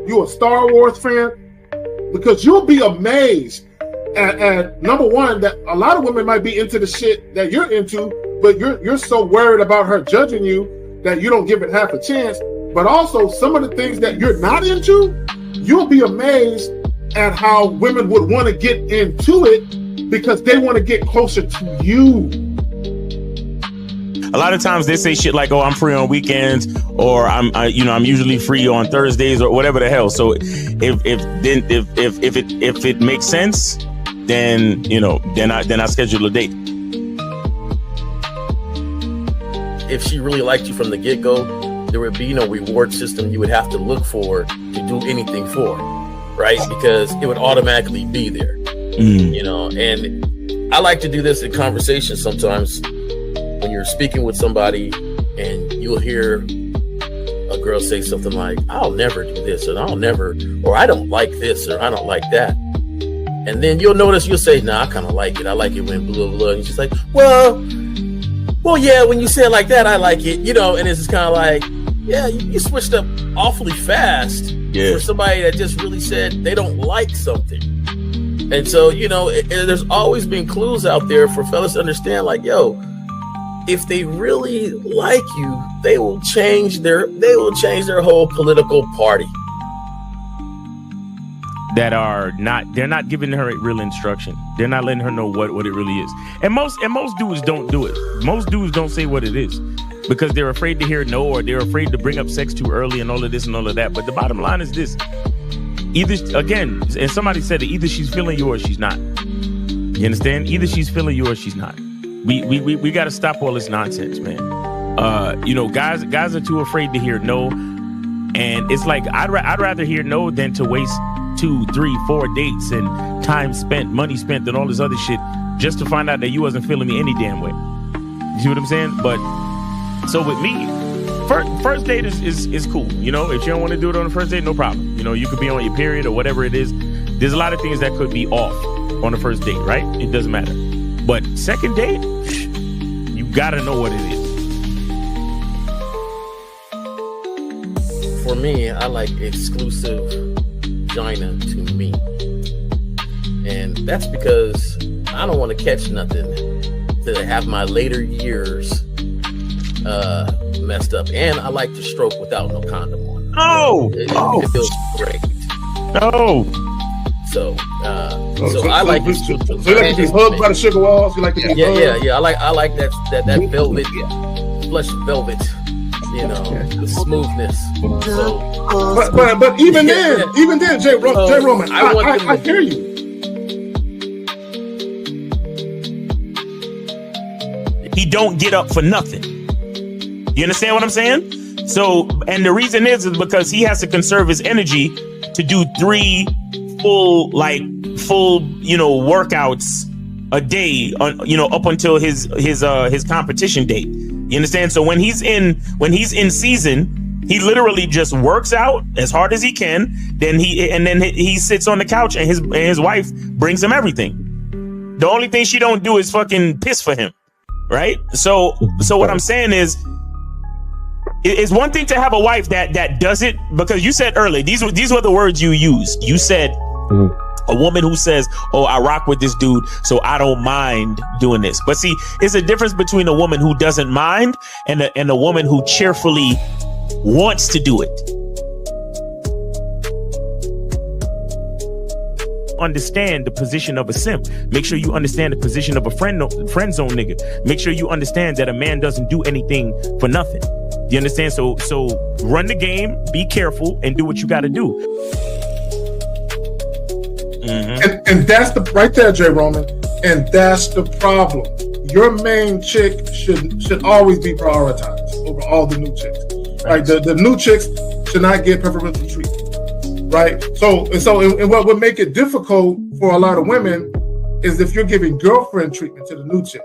You a Star Wars fan? Because you'll be amazed at number one, that a lot of women might be into the shit that you're into, but you're so worried about her judging you that you don't give it half a chance. But also some of the things that you're not into, you'll be amazed at how women would want to get into it because they want to get closer to you. A lot of times they say shit like, "Oh, I'm free on weekends," or I'm usually free on Thursdays," or whatever the hell. So if it makes sense, then I schedule a date. If she really liked you from the get-go, there would be no reward system you would have to look for to do anything for, right? Because it would automatically be there, And I like to do this in conversation sometimes. When you're speaking with somebody and you'll hear a girl say something like, "I'll never do this," or "I don't like this," or "I don't like that." And then you'll notice, you'll say, "Nah, I kind of like it. I like it when blah, blah." And she's like, well, yeah, when you say it like that, I like it, and it's just kind of like, yeah, you switched up awfully fast for somebody that just really said they don't like something. And so, there's always been clues out there for fellas to understand, like, yo, if they really like you, they will change their whole political party. They're not giving her real instruction. They're not letting her know what it really is. And most dudes don't do it. Most dudes don't say what it is because they're afraid to hear no, or they're afraid to bring up sex too early and all of this and all of that. But the bottom line is this. Either, again, and somebody said it, either she's feeling you or she's not. You understand? Either she's feeling you or she's not. We got to stop all this nonsense, man. Guys are too afraid to hear no, and it's like I'd rather hear no than to waste 2, 3, 4 dates and time spent, money spent, and all this other shit just to find out that you wasn't feeling me any damn way. You see what I'm saying? But so with me, first date is cool. If you don't want to do it on the first date, no problem. You could be on your period or whatever it is. There's a lot of things that could be off on the first date, right? It doesn't matter. But second date, you gotta know what it is. For me, I like exclusive vagina to me. And that's because I don't want to catch nothing to have my later years messed up. And I like to stroke without no condom on. Oh! It feels great. No! So I like you. So you like to be hugged by the sugar walls? You like to be hugged? Yeah. I like that velvet, plush velvet. The smoothness. So, but even then, J. Roman, I hear you. He don't get up for nothing. You understand what I'm saying? So, and the reason is because he has to conserve his energy to do 3 full workouts a day up until his competition date. You understand? So when he's in season, he literally just works out as hard as he can. Then he sits on the couch and his wife brings him everything. The only thing she don't do is fucking piss for him, right? So what I'm saying is, it's one thing to have a wife that does it, because you said earlier, these were the words you used. You said a woman who says, "Oh, I rock with this dude, so I don't mind doing this." But see, it's a difference between a woman who doesn't mind and a woman who cheerfully wants to do it. Understand the position of a simp. Make sure you understand the position of a friend zone nigga. Make sure you understand that a man doesn't do anything for nothing. You understand? So run the game, be careful, and do what you got to do. Mm-hmm. And that's right there, J. Roman. And that's the problem. Your main chick should always be prioritized over all the new chicks. Right? The new chicks should not get preferential treatment. Right? So what would make it difficult for a lot of women is if you're giving girlfriend treatment to the new chick.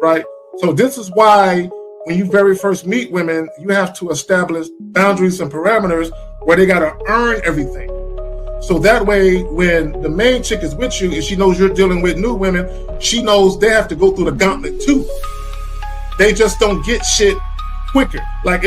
Right? So this is why when you very first meet women, you have to establish boundaries and parameters where they got to earn everything. So that way, when the main chick is with you and she knows you're dealing with new women, she knows they have to go through the gauntlet too. They just don't get shit quicker. Like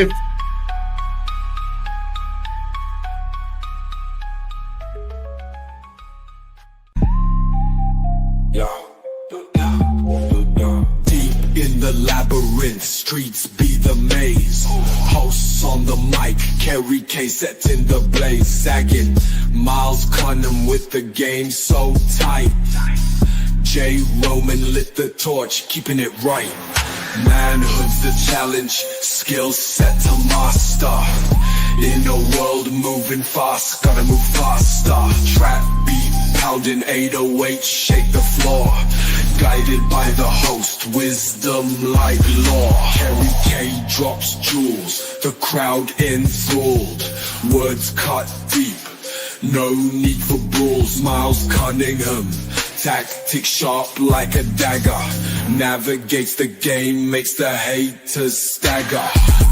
labyrinth, streets be the maze. Hosts on the mic, carry case set in the blaze. Sagging, Miles Cunningham with the game so tight. J. Roman lit the torch, keeping it right. Manhood's the challenge, skill set to master. In a world moving fast, gotta move faster. Trap beat, pounding 808, shake the floor. Guided by the host, wisdom like law. Harry K drops jewels, the crowd enthralled. Words cut deep, no need for brawls. Miles Cunningham, tactics sharp like a dagger. Navigates the game, makes the haters stagger.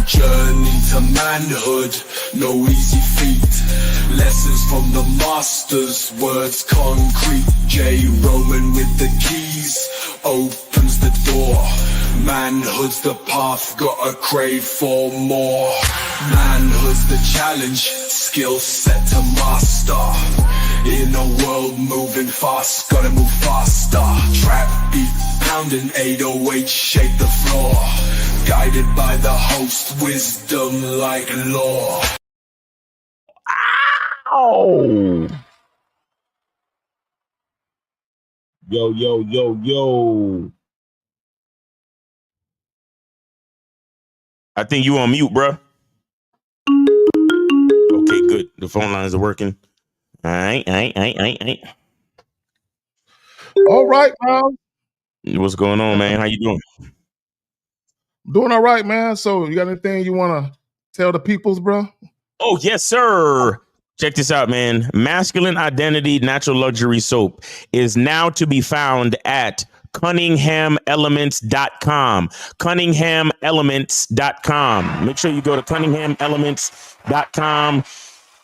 Journey to manhood, no easy feat. Lessons from the masters, words concrete. J. Roman with the keys, opens the door. Manhood's the path, gotta crave for more. Manhood's the challenge, skill set to master. In a world moving fast, gotta move faster. Trap beat, pounding 808, shake the floor. Guided by the host, wisdom like law. Ow! Yo. I think you on mute, bro. Okay, good. The phone lines are working. All right. All right, Miles. What's going on, man? How you doing? Doing all right, man. So you got anything you want to tell the peoples, bro? Oh, yes, sir. Check this out, man. Masculine Identity Natural Luxury Soap is now to be found at CunninghamElements.com. CunninghamElements.com. Make sure you go to CunninghamElements.com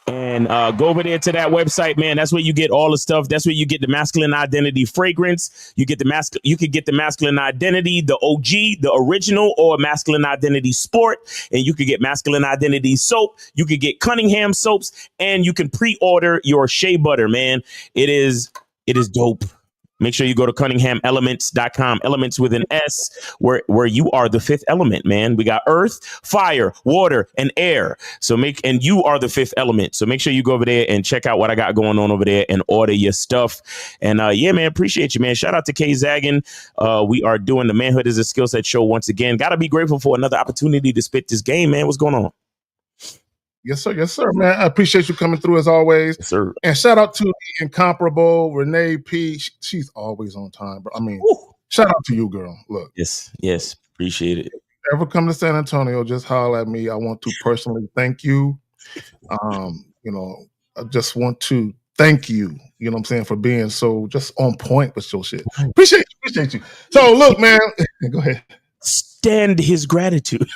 and go over there to that website, man. That's where you get all the stuff. That's where you get the masculine identity fragrance. You get the you could get the masculine identity, the OG, the original, or masculine identity sport. And you could get masculine identity soap. You could get Cunningham soaps, and you can pre-order your shea butter, man. It is dope. Make sure you go to CunninghamElements.com. Elements with an S, where you are the fifth element, man. We got earth, fire, water, and air. And you are the fifth element. So make sure you go over there and check out what I got going on over there and order your stuff. And yeah, man, appreciate you, man. Shout out to K Zaggin. We are doing the Manhood is a Skill Set show once again. Got to be grateful for another opportunity to spit this game, man. What's going on? Yes, sir, man. I appreciate you coming through as always. Yes, sir. And shout out to the incomparable Renee P. She's always on time, bro. I mean, shout out to you, girl. Look. Yes. Appreciate it. If you ever come to San Antonio, just holler at me. I want to personally thank you. I just want to thank you, you know what I'm saying, for being so just on point with your shit. Appreciate you. So look, man, go ahead. Stand his gratitude.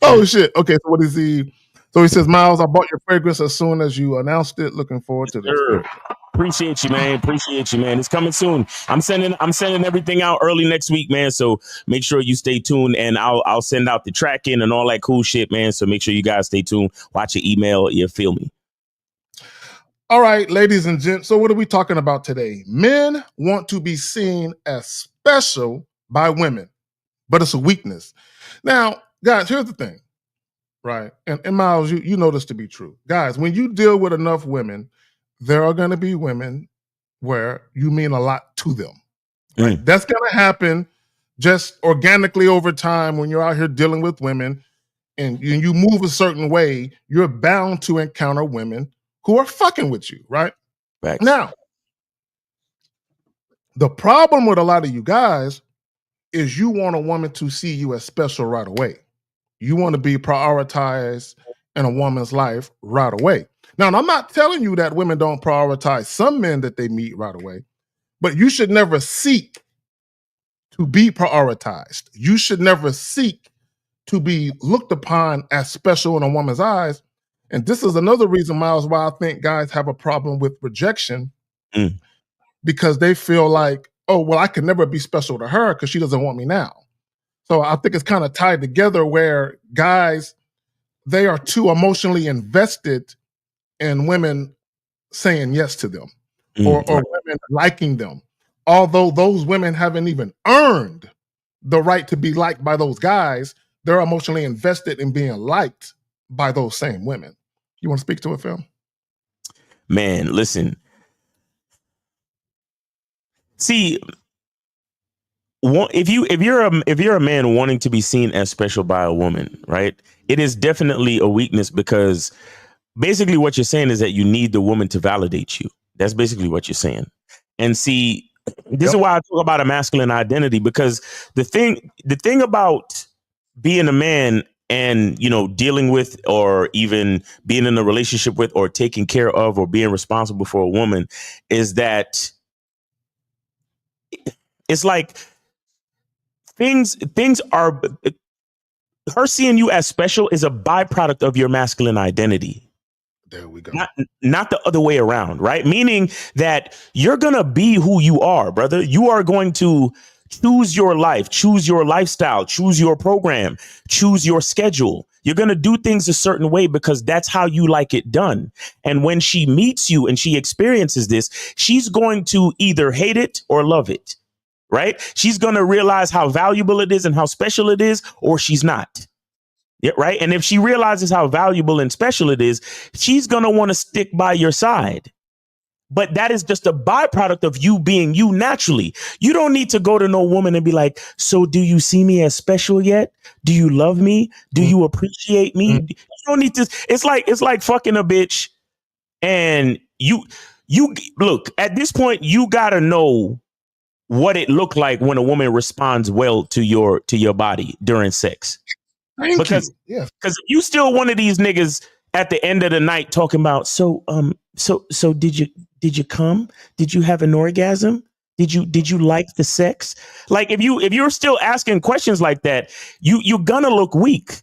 Oh shit. Okay, so what is he? So he says, Miles, I bought your fragrance as soon as you announced it. Looking forward to this. Sure. Appreciate you, man. It's coming soon. I'm sending everything out early next week, man. So make sure you stay tuned, and I'll send out the tracking and all that cool shit, man. So make sure you guys stay tuned. Watch your email. You feel me? All right, ladies and gents. So what are we talking about today? Men want to be seen as special by women, but it's a weakness. Now, guys, here's the thing, right? And Miles, you know this to be true. Guys, when you deal with enough women, there are going to be women where you mean a lot to them. Right? That's going to happen just organically over time when you're out here dealing with women and you move a certain way, you're bound to encounter women who are fucking with you, right? Right. Now, the problem with a lot of you guys is you want a woman to see you as special right away. You want to be prioritized in a woman's life right away. Now, and I'm not telling you that women don't prioritize some men that they meet right away, but you should never seek to be prioritized. You should never seek to be looked upon as special in a woman's eyes. And this is another reason, Miles, why I think guys have a problem with rejection, because they feel like, oh, well, I can never be special to her because she doesn't want me now. So I think it's kind of tied together where guys, they are too emotionally invested in women saying yes to them or women liking them although those women haven't even earned the right to be liked by those guys, they're emotionally invested in being liked by those same women. You want to speak to it, Phil? Man, listen. See, if you're a man wanting to be seen as special by a woman, right? It is definitely a weakness, because basically what you're saying is that you need the woman to validate you. That's basically what you're saying. And see, this is why I talk about a masculine identity, because the thing about being a man and, you know, dealing with, or even being in a relationship with, or taking care of, or being responsible for a woman, is that it's like things are, her seeing you as special is a byproduct of your masculine identity. There we go. Not the other way around, right? Meaning that you're going to be who you are, brother. You are going to choose your life, choose your lifestyle, choose your program, choose your schedule. You're going to do things a certain way because that's how you like it done. And when she meets you and she experiences this, she's going to either hate it or love it, right? She's going to realize how valuable it is and how special it is, or she's not. Yeah, right. And if she realizes how valuable and special it is, she's going to want to stick by your side. But that is just a byproduct of you being you naturally. You don't need to go to no woman and be like, so do you see me as special yet? Do you love me? Do you appreciate me? You don't need to. It's like fucking a bitch. And you look, at this point, you got to know what it looked like when a woman responds well to your body during sex. Because if you still one of these niggas at the end of the night talking about, so did you come? Did you have an orgasm? Did you like the sex? Like if you're still asking questions like that, you're gonna look weak.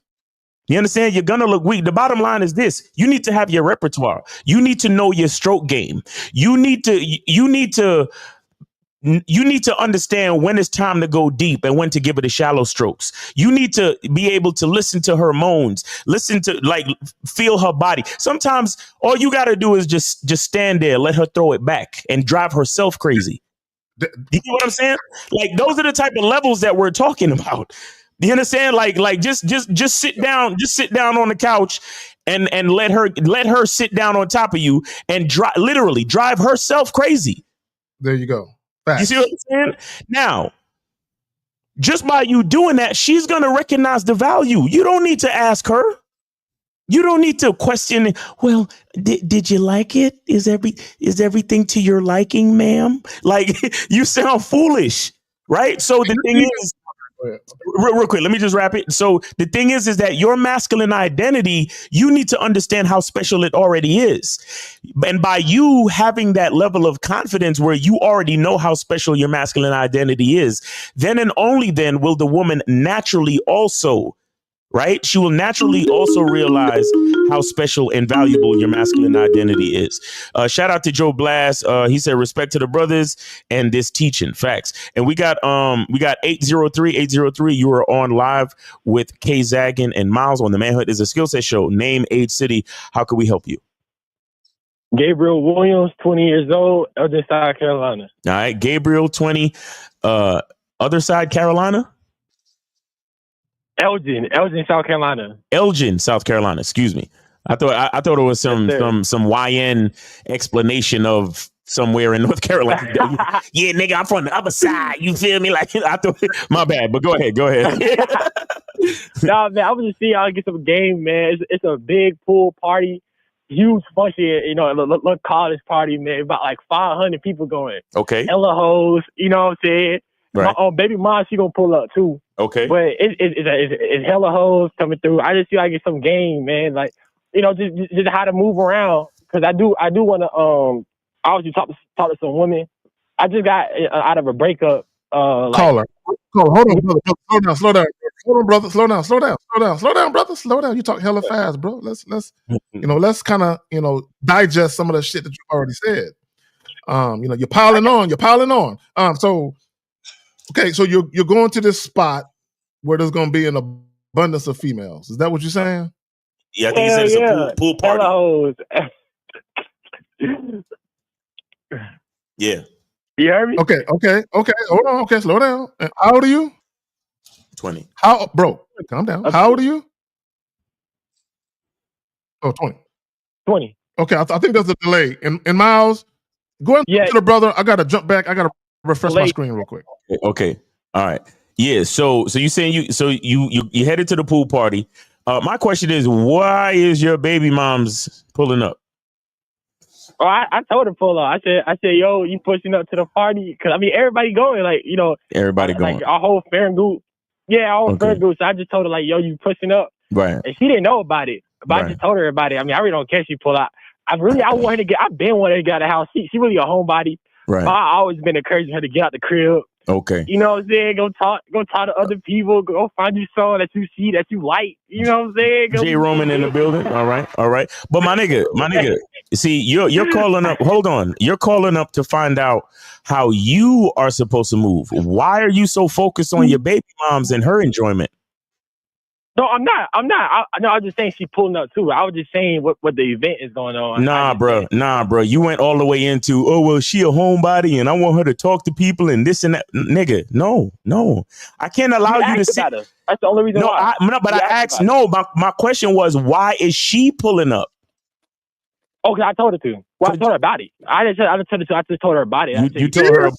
You understand? You're gonna look weak. The bottom line is this: you need to have your repertoire. You need to know your stroke game. You need to understand when it's time to go deep and when to give it the shallow strokes. You need to be able to listen to her moans, feel her body. Sometimes all you got to do is just stand there, let her throw it back and drive herself crazy. You get what I'm saying? Like, those are the type of levels that we're talking about. You understand? Like just sit down on the couch and let her sit down on top of you and literally drive herself crazy. There you go. You see what I'm saying? Now, just by you doing that, she's going to recognize the value. You don't need to ask her. You don't need to question, well, did you like it? Is everything to your liking, ma'am? Like, you sound foolish, right? So the thing is, real quick, let me just wrap it. So the thing is that your masculine identity, you need to understand how special it already is. And by you having that level of confidence where you already know how special your masculine identity is, then and only then will the woman naturally also, right? She will naturally also realize how special and valuable your masculine identity is. Shout out to Joe Blast. He said, respect to the brothers and this teaching. Facts. And we got 803. You are on live with K Zaggin and Miles on the Manhood is a Skill Set Show. Name, age, city. How can we help you? Gabriel Williams, 20 years old, Elgin, South Carolina. All right. Gabriel, 20. Other side, Carolina? Elgin, South Carolina. Elgin, South Carolina. Excuse me. I thought it was some YN explanation of somewhere in North Carolina. Yeah, nigga, I'm from the other side. You feel me? Like, I thought, my bad. But go ahead. Nah, man, I was just seeing y'all get some game, man. It's a big pool party, huge function. You know, little college party, man. About like 500 people going. Okay. Hella hoes. You know what I'm saying? Right. My baby mom, she gonna pull up too. Okay. But it's hella hoes coming through. I just see I get some game, man. Like, you know, just how to move around. Cause I do want to obviously talk to some women. I just got out of a breakup. Call her. Hold on, brother. Slow down. Hold on, brother. Slow down, brother. Slow down. You talk hella fast, bro. Let's kind of, digest some of the shit that you already said. You're piling on. So you're going to this spot where there's going to be an abundance of females. Is that what you're saying? Yeah, I think he said it's a pool party. Hello. Yeah. You heard me? Okay. Hold on. Okay, slow down. How old are you? 20. Bro, calm down. How old are you? Oh, 20. 20. Okay, I think there's a delay. And Miles, go ahead to the brother. I gotta jump back. I gotta refresh my screen real quick. Okay. All right. Yeah. So you saying you headed to the pool party. My question is, why is your baby mom's pulling up? Oh, I told her pull up. I said, yo, you pushing up to the party? Because I mean, everybody going, like, you know, everybody going, like our whole friend group. Yeah, our whole friend group. So I just told her, like, yo, you pushing up, right? And she didn't know about it, but I just told her about it. I mean, I really don't care if she pull out. I want her to get. I've been wanting her to get out of the house. She really a homebody. Right. But I always been encouraging her to get out the crib. Okay. You know what I'm saying? Go talk to other people. Go find you someone that you see that you like. You know what I'm saying? J. Roman in the building. All right. But my nigga, see, you're calling up. Hold on. You're calling up to find out how you are supposed to move. Why are you so focused on your baby moms and her enjoyment? No, I'm not. I was just saying she's pulling up too. I was just saying what the event is going on. Nah, bro. You went all the way into, oh, well, she a homebody and I want her to talk to people and this and that. Nigga, no. I can't allow you to sit. That's the only reason why. My question was, why is she pulling up? Okay, I told her to. Well, I told her about it. I just told her about it. You told her,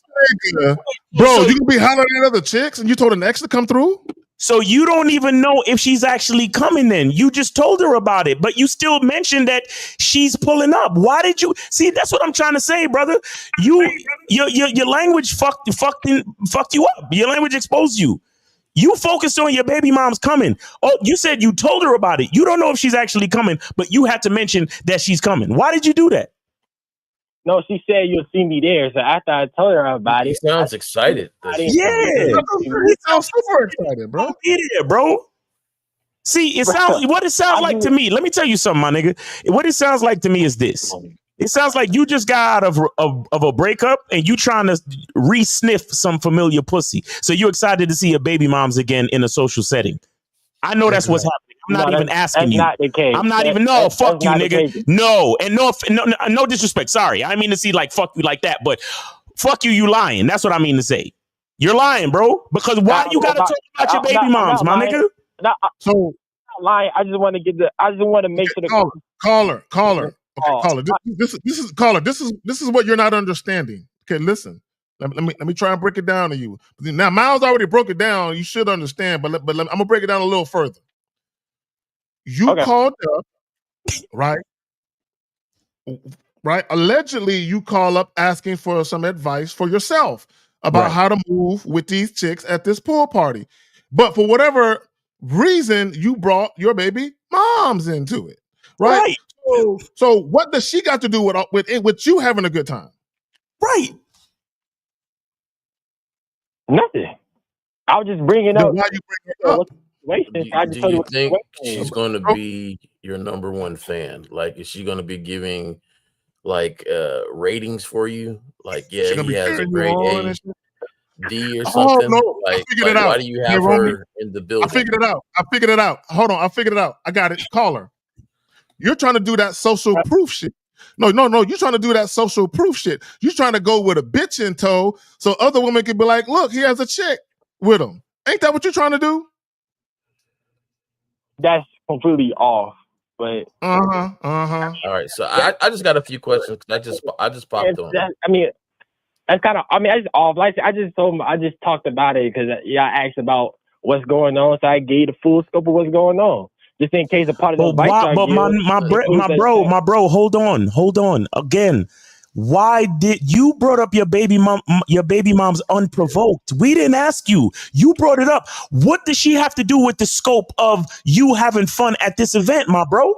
bro. You can be hollering at other chicks, and you told an ex to come through. So you don't even know if she's actually coming. Then you just told her about it, but you still mentioned that she's pulling up. Why did you see? That's what I'm trying to say, brother. Your language fucked you up. Your language exposed you. You focused on your baby mom's coming. Oh, you said you told her about it. You don't know if she's actually coming, but you had to mention that she's coming. Why did you do that? No, she said you'll see me there. So after I told her about it, he sounds excited. He sounds super excited, bro. Be there, bro. See, what it sounds like to me. Let me tell you something, my nigga. What it sounds like to me is this. It sounds like you just got out of a breakup and you trying to re-sniff some familiar pussy. So you excited to see your baby moms again in a social setting. I know that's what's happening. I'm not even asking you. That's not the case. I'm not even. No, fuck you, nigga. No, and no disrespect. Sorry, I mean to see like fuck you like that, but fuck you, you lying. That's what I mean to say. You're lying, bro. Because why you gotta talk about your baby moms, my nigga? So I'm not lying. I just want to make sure the caller. Okay, caller. This is caller. This is what you're not understanding. Okay, listen. Let me try and break it down to you. Now, Miles already broke it down. You should understand, but I'm gonna break it down a little further. You called up, right? Right. Allegedly, you call up asking for some advice for yourself about how to move with these chicks at this pool party. But for whatever reason, you brought your baby moms into it, right? So what does she got to do with you having a good time? Right. Nothing. I was just bringing up. Why you bring it up? Do you think she's going to be your number one fan? Like, is she going to be giving like ratings for you? Like, yeah, he has a great A, D or something. No. Like, I figured it out. Why do you have her in the building? I figured it out. Hold on, I figured it out. I got it. Caller, you're trying to do that social proof shit. No. You're trying to do that social proof shit. You're trying to go with a bitch in tow so other women can be like, look, he has a chick with him. Ain't that what you're trying to do? That's completely off. But All right, so I just got a few questions because I just popped on. That's kind of. It's off. Like I just told him. I just talked about it because I asked about what's going on, so I gave the full scope of what's going on, just in case a part of the advice. But my bro, hold on. Again, why did you brought up your baby mom's unprovoked? We didn't ask you. You brought it up. What does she have to do with the scope of you having fun at this event, my bro?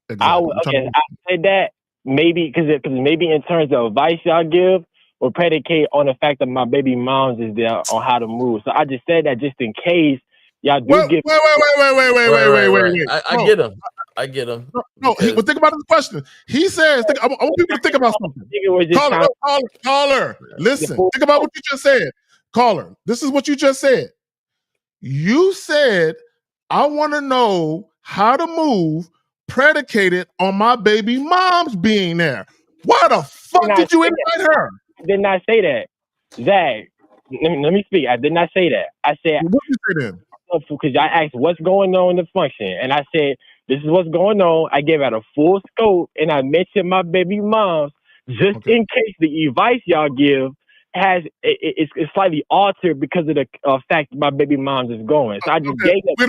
Exactly. I said that maybe because maybe in terms of advice y'all give will predicate on the fact that my baby mom's is there on how to move. So I just said that just in case y'all do get. Wait. I get him. No, think about his question. He says, I want people to think about something. Caller, listen. Think about what you just said. Caller, this is what you just said. You said, I want to know how to move predicated on my baby mom's being there. Why the fuck did you invite her? did not say that. Zach, let me speak. I did not say that. I said, What did you say then? because I asked what's going on in the function, and I said, this is what's going on. I gave out a full scope, and I mentioned my baby moms just in case the advice y'all give it's slightly altered because of the fact that my baby moms is going. So I just gave that. We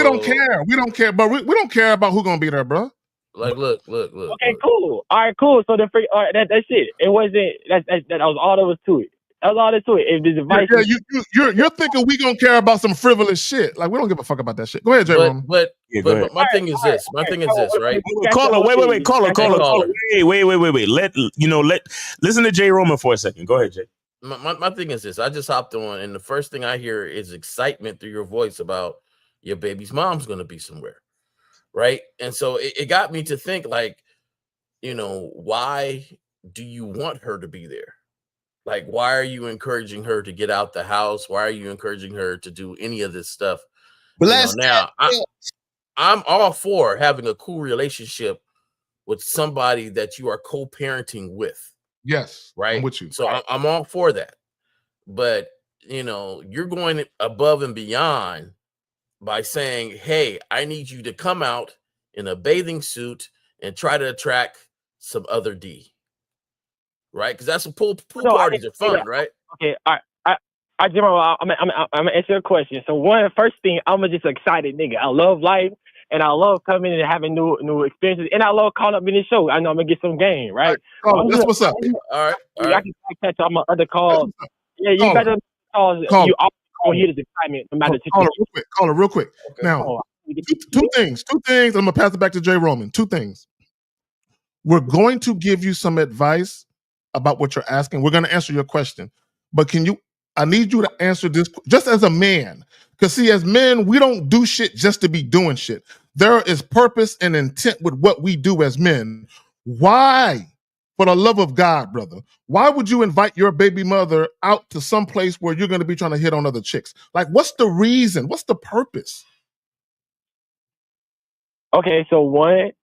don't care. We don't care, but we don't care about who's gonna be there, bro. Like, look. Okay, cool. All right, cool. So that's it. It wasn't that was all there was to it. That was all there to it. If the device, you're thinking we gonna care about some frivolous shit. Like, we don't give a fuck about that shit. Go ahead, J. Roman. But my thing is this. My thing is this, right? Caller, wait, caller. Wait. Listen to J. Roman for a second. Go ahead, Jay. My thing is this. I just hopped on, and the first thing I hear is excitement through your voice about your baby's mom's gonna be somewhere, right? And so it got me to think, like, why do you want her to be there? Like, why are you encouraging her to get out the house? Why are you encouraging her to do any of this stuff? But I'm all for having a cool relationship with somebody that you are co-parenting with. Yes, right. I'm with you. So I'm all for that. But you're going above and beyond by saying, "Hey, I need you to come out in a bathing suit and try to attract some other D." Right, because that's what pool parties are fun, right? Okay, I'm gonna answer your question. So first thing, I'm just excited nigga. I love life, and I love coming and having new experiences, and I love calling up in this show. I know I'm gonna get some game, right? That's what's up. All right. I can catch all my other calls. Yeah, you got to calls. You always gonna hear this excitement no matter the Caller, real quick. Okay. Now, two things. I'm gonna pass it back to J. Roman. Two things. We're going to give you some advice about what you're asking. We're going to answer your question, but I need you to answer this just as a man. Because see, as men, we don't do shit just to be doing shit. There is purpose and intent with what we do as men. Why, for the love of God, brother, why would you invite your baby mother out to some place where you're going to be trying to hit on other chicks? Like, what's the reason? What's the purpose? Okay, so one,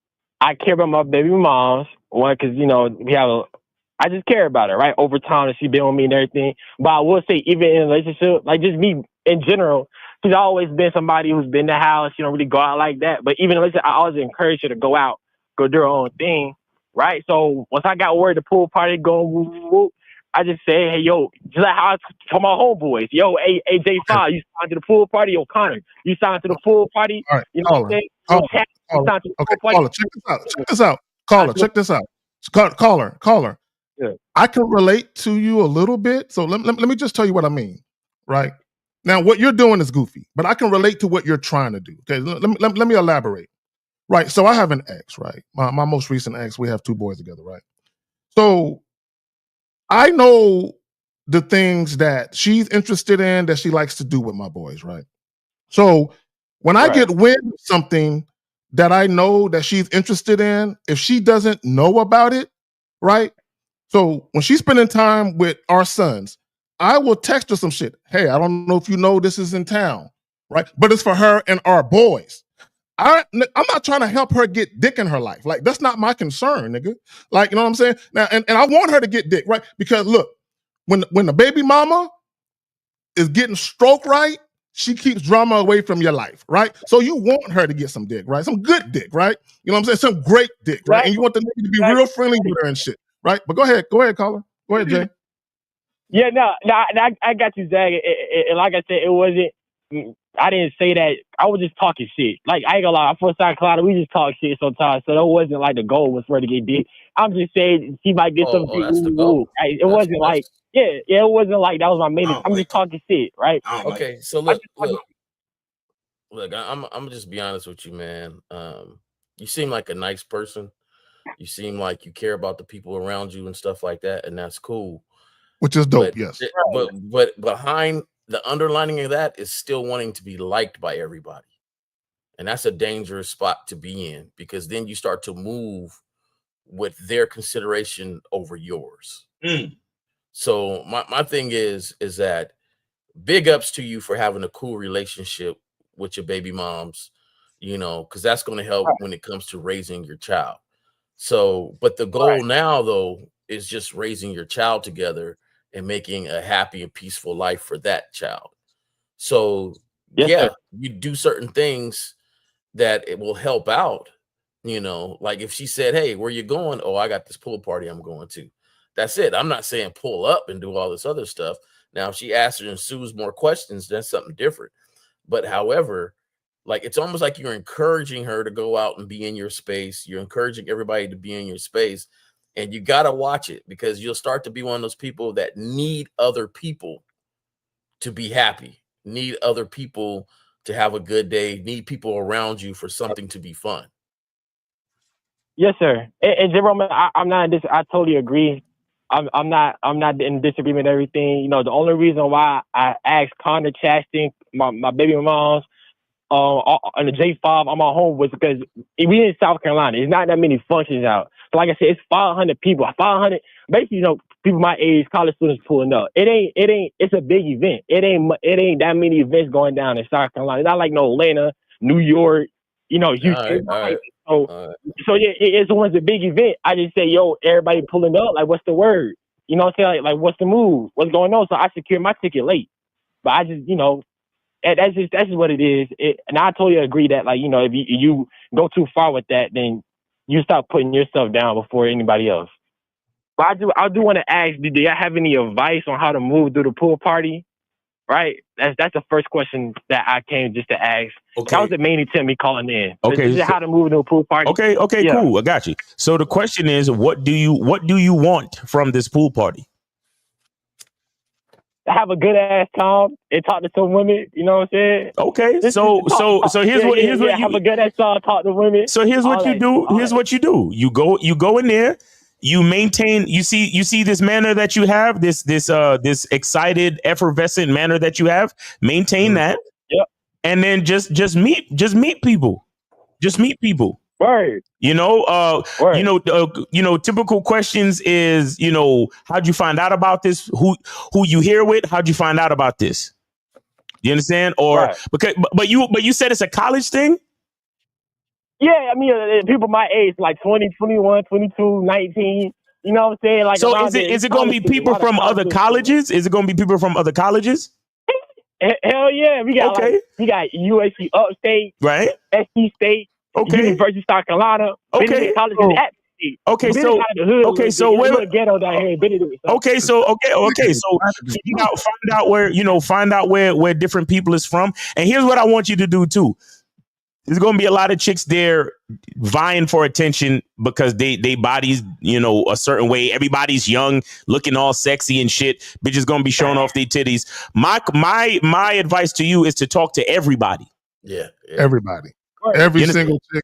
I care about my baby moms. One, because, I just care about her, right? Over time, and she been with me and everything. But I will say, even in a relationship, like just me in general, she's always been somebody who's been in the house. She don't really go out like that. But even I always encourage her to go out, go do her own thing, right? So once I got word the pool party going, whoop, whoop, I just say, hey, yo, just like how I told my homeboys, yo, hey, J5, you signed to the pool party? Yo, Connor, you signed to the pool party? All right, you know what I'm saying? Caller, check this out. Caller, check this out. Caller. Yeah. I can relate to you a little bit. So let me just tell you what I mean, right? Now, what you're doing is goofy, but I can relate to what you're trying to do. Okay, let me elaborate. Right, so I have an ex, right? My most recent ex, we have 2 boys together, right? So I know the things that she's interested in that she likes to do with my boys, right? So when I get wind of something that I know that she's interested in, if she doesn't know about it, right? So when she's spending time with our sons, I will text her some shit. Hey, I don't know if you know this is in town, right? But it's for her and our boys. I'm not trying to help her get dick in her life. Like, that's not my concern, nigga. Like, you know what I'm saying? Now, and I want her to get dick, right? Because look, when the baby mama is getting stroke right, she keeps drama away from your life, right? So you want her to get some dick, right? Some good dick, right? You know what I'm saying? Some great dick, right? And you want the nigga to be real friendly with her and shit, right? But go ahead, caller. Go ahead, Jay. Yeah, no, I got you, Zach. And like I said, it wasn't. I didn't say that. I was just talking shit. Like, I ain't gonna lie. For SoundCloud, we just talk shit sometimes. So that wasn't like the goal was for her to get dick. I'm just saying she might get some dick. It wasn't like, it wasn't like that was my main. I'm just talking shit, right? Okay, so look. I'm gonna just be honest with you, man. You seem like a nice person. You seem like you care about the people around you and stuff like that, and that's cool. Which is dope, yes. But behind the underlining of that is still wanting to be liked by everybody. And that's a dangerous spot to be in, because then you start to move with their consideration over yours. So my thing is that big ups to you for having a cool relationship with your baby moms, because that's going to help when it comes to raising your child. So, but the goal now, though, is just raising your child together and making a happy and peaceful life for that child. So Yes, you do certain things that it will help out. Like if she said, "Hey, where you going?" "Oh, I got this pool party I'm going to." That's it. I'm not saying pull up and do all this other stuff. Now, if she asks her and Sue's more questions, that's something different. But however, like it's almost like you're encouraging her to go out and be in your space. You're encouraging everybody to be in your space. And you got to watch it, because you'll start to be one of those people that need other people to be happy, need other people to have a good day, need people around you for something to be fun. Yes, sir. And Jerome, I'm not in this. I totally agree. I'm not in disagreement with everything. The only reason why I asked Connor Chastain, my baby mom's, on the J5 on my home was because we in South Carolina. There's not that many functions out. So like I said, it's 500 people. 500, basically, people my age, college students pulling up. It's a big event. It ain't that many events going down in South Carolina. It's not like no Atlanta, New York, Houston. All right. So yeah, it's a big event. I just say, yo, everybody pulling up. Like, what's the word? You know what I'm saying? Like, what's the move? What's going on? So I secured my ticket late. But I just, that's just what it is. And I totally agree that, like, if you go too far with that, then you start putting yourself down before anybody else. But I do want to ask, do y'all have any advice on how to move through the pool party? Right? That's the first question that I came just to ask. Okay. That was the main intent of me calling in. Okay. Is how to move into a pool party. Okay, yeah. Cool. I got you. So the question is, what do you want from this pool party? Have a good ass time and talk to some women. You know what I'm saying? Okay. So here's what you have a good ass time, talk to women. So here's what you do. Here's what you do. You go in there. You maintain. You see this manner that you have. This excited, effervescent manner that you have. Maintain that. Yep. And then just meet people. Just meet people. Word. Typical questions is, how'd you find out about this? Who you here with? How'd you find out about this? You understand? Or right. but you said it's a college thing? Yeah, I mean, people my age, like 20, 21, 22, 19. You know what I'm saying? Like, so is it going to be people from other colleges? Is it going to be people from other colleges? Hell yeah, we got we got USC Upstate, right? SC State, University of South Carolina, okay, colleges at state. Okay, so ghetto down here. Okay, so find out where different people is from, and here's what I want you to do too. There's going to be a lot of chicks there vying for attention because they bodies, a certain way. Everybody's young, looking all sexy and shit. Bitches going to be showing off their titties. My advice to you is to talk to everybody. Yeah. Everybody. Every single chick.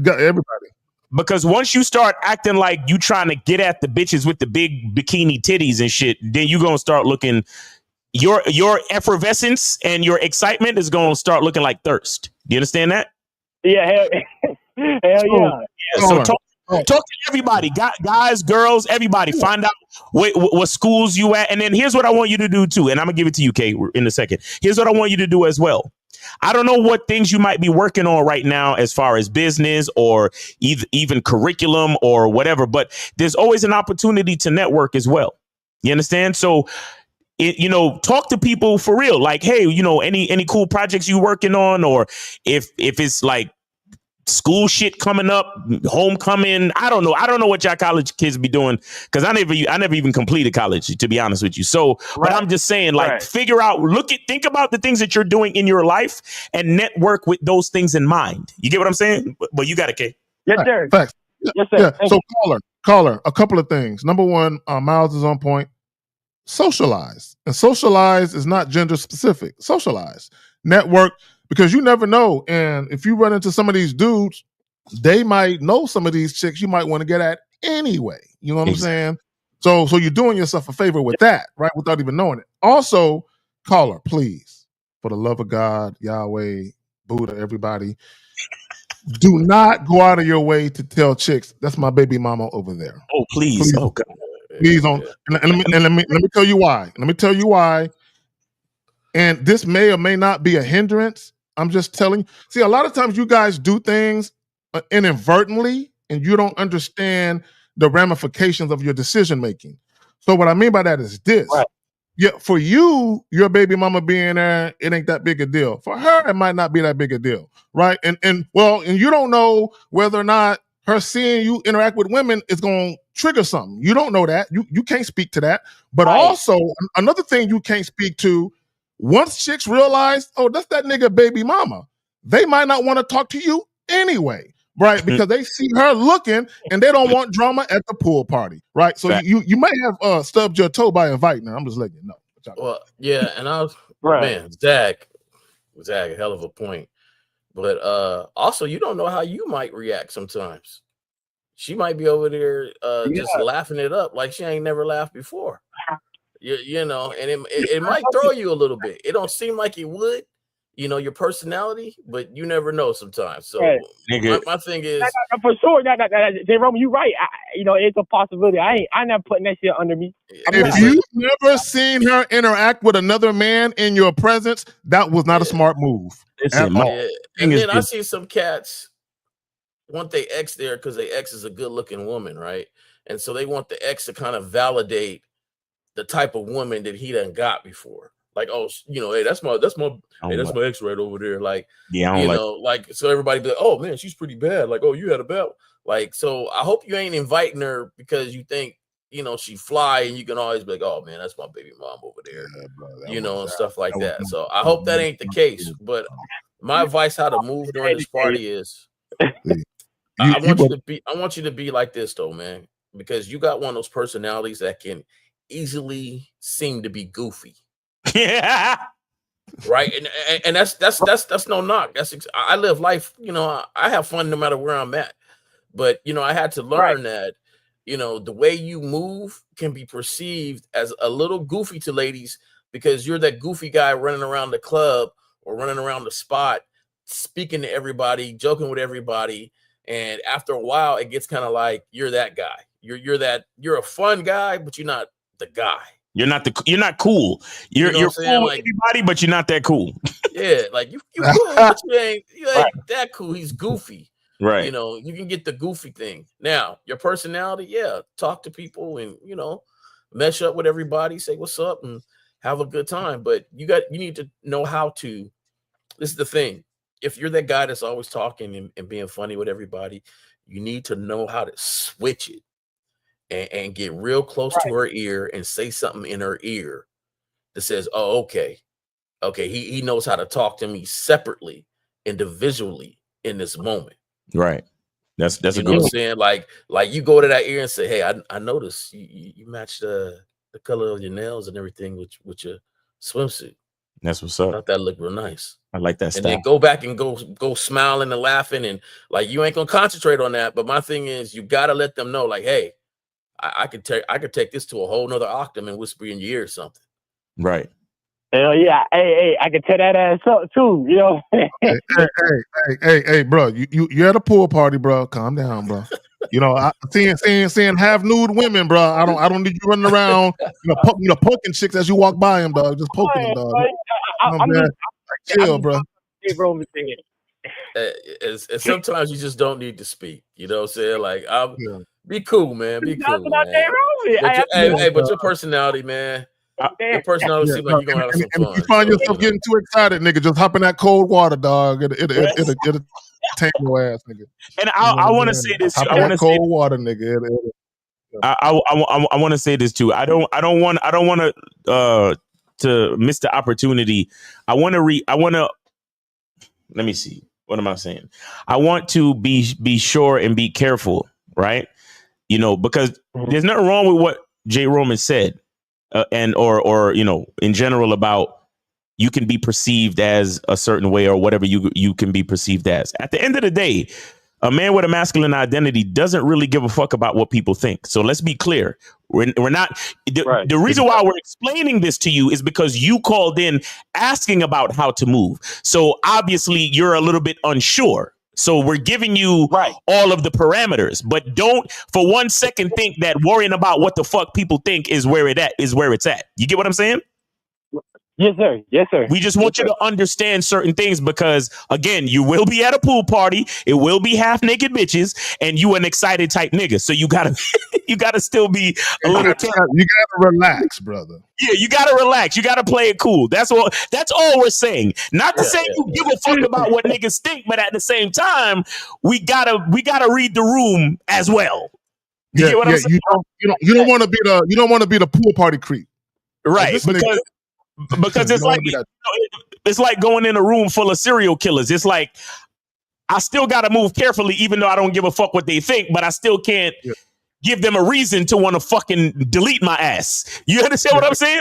Everybody. Because once you start acting like you trying to get at the bitches with the big bikini titties and shit, then you're going to start looking, your effervescence and your excitement is going to start looking like thirst. Do you understand that? Yeah, hell yeah. So talk to everybody, guys, girls, everybody. Find out what schools you at, and then here's what I want you to do too. And I'm gonna give it to you, Kay, in a second. Here's what I want you to do as well. I don't know what things you might be working on right now as far as business or even curriculum or whatever, but there's always an opportunity to network as well. You understand? So. Talk to people for real. Like, hey, any cool projects you working on, or if it's like school shit coming up, homecoming. I don't know what y'all college kids be doing, because I never even completed college, to be honest with you. So, but I'm just saying, like, figure out, think about the things that you're doing in your life and network with those things in mind. You get what I'm saying? But you got it, Kay. Yes, sir. Facts. Yes, sir. Yeah. So caller, a couple of things. Number one, Miles is on point. Socialize. And socialize is not gender specific. Socialize. Network, because you never know. And if you run into some of these dudes, they might know some of these chicks you might want to get at anyway. You know what I'm saying? So you're doing yourself a favor with that, right? Without even knowing it. Also, caller, please, for the love of God, Yahweh, Buddha, everybody, do not go out of your way to tell chicks, that's my baby mama over there. Oh, please. Oh, God. Please don't. And let me tell you why. Let me tell you why. And this may or may not be a hindrance. I'm just telling you. See, a lot of times you guys do things inadvertently, and you don't understand the ramifications of your decision making. So what I mean by that is this. Right. Yeah, for you, your baby mama being there, it ain't that big a deal. For her, it might not be that big a deal, right? And you don't know whether or not her seeing you interact with women is going to trigger something. You don't know that. You can't speak to that. But also, another thing you can't speak to, once chicks realize, oh, that's that nigga baby mama, they might not want to talk to you anyway. Right, because they see her looking and they don't want drama at the pool party, right? So you may have stubbed your toe by inviting her. I'm just letting you know. Well, yeah, and I was man, Zach, a hell of a point. But also, you don't know how you might react sometimes. She might be over there just laughing it up like she ain't never laughed before. You know, and it might throw you a little bit. It don't seem like it would. You know, your personality, but you never know sometimes. So my thing is for sure. J. Roman, you're right. It's a possibility. I'm not putting that shit under me. If you've never seen her interact with another man in your presence, that was not a smart move. And then I see some cats want their ex there because their ex is a good looking woman, right? And so they want the ex to kind of validate the type of woman that he done got before. Like, oh, hey, that's my ex right over there. Like, so everybody be like, oh man, she's pretty bad. Like, oh, you had a belt. Like, so I hope you ain't inviting her because you think, she fly and you can always be like, oh man, that's my baby mom over there, and stuff like that. So I hope that ain't the case. But my advice how to move during this party is, I want you to be like this though, man, because you got one of those personalities that can easily seem to be goofy. Yeah. Right. And that's no knock. I live life, I have fun no matter where I'm at. But I had to learn that, the way you move can be perceived as a little goofy to ladies because you're that goofy guy running around the club or running around the spot, speaking to everybody, joking with everybody. And after a while, it gets kind of like you're that guy. You're a fun guy, but you're not the guy. You're not cool. You're cool with everybody, but you're not that cool. Yeah, like you cool, but you ain't that cool. He's goofy. Right. You can get the goofy thing. Now, your personality, talk to people and mesh up with everybody, say what's up and have a good time. But you need to know how to. This is the thing. If you're that guy that's always talking and being funny with everybody, you need to know how to switch it. And get real close to her ear and say something in her ear that says, oh, okay, he knows how to talk to me separately, individually in this moment. Right. That's a good what I'm saying? Like you go to that ear and say, hey, I noticed you matched the color of your nails and everything with your swimsuit. That's what's up. I thought that looked real nice. I like that and style. Then go back and go smiling and laughing and like you ain't gonna concentrate on that. But my thing is you gotta let them know, like, hey, I could take this to a whole nother octave and whisper in your ear or something. Right. Hell yeah. Hey, I can tear that ass up too, Hey, bro. You're at a pool party, bro. Calm down, bro. I seeing half nude women, bro. I don't need you running around, poking chicks as you walk by them, dog. Just poking them, dog. Chill, bro. And sometimes you just don't need to speak. You know what I'm saying? Like, be cool, man. Be cool, man. But your personality, man. Your personality seems like you're gonna have some fun. If you find yourself getting too excited, nigga, just hop in that cold water, dog. It'll tank your ass, nigga. And I want to say this. I want cold water, nigga. I want to say this too. I don't want to miss the opportunity. I want to. Let me see. What am I saying? I want to be sure and be careful, right? Because there's nothing wrong with what J. Roman said, or in general about you can be perceived as a certain way or whatever you can be perceived as. At the end of the day, a man with a masculine identity doesn't really give a fuck about what people think. So let's be clear. We're not. The reason why we're explaining this to you is because you called in asking about how to move. So obviously you're a little bit unsure. So we're giving you all of the parameters, but don't for 1 second think that worrying about what the fuck people think is where it's at. You get what I'm saying? Yes, sir. Yes, sir. We just want you to understand certain things because, again, you will be at a pool party. It will be half naked bitches, and you an excited type nigga. So you gotta, you gotta still be a little. You gotta relax, brother. Yeah, you gotta relax. You gotta play it cool. That's all. That's all we're saying. Not to say you give a fuck about what niggas think, but at the same time, we gotta read the room as well. You get what I'm saying? You don't want to be the pool party creep, right? Because it's like it's like going in a room full of serial killers. It's like I still got to move carefully, even though I don't give a fuck what they think, but I still can't give them a reason to want to fucking delete my ass. You understand what I'm saying?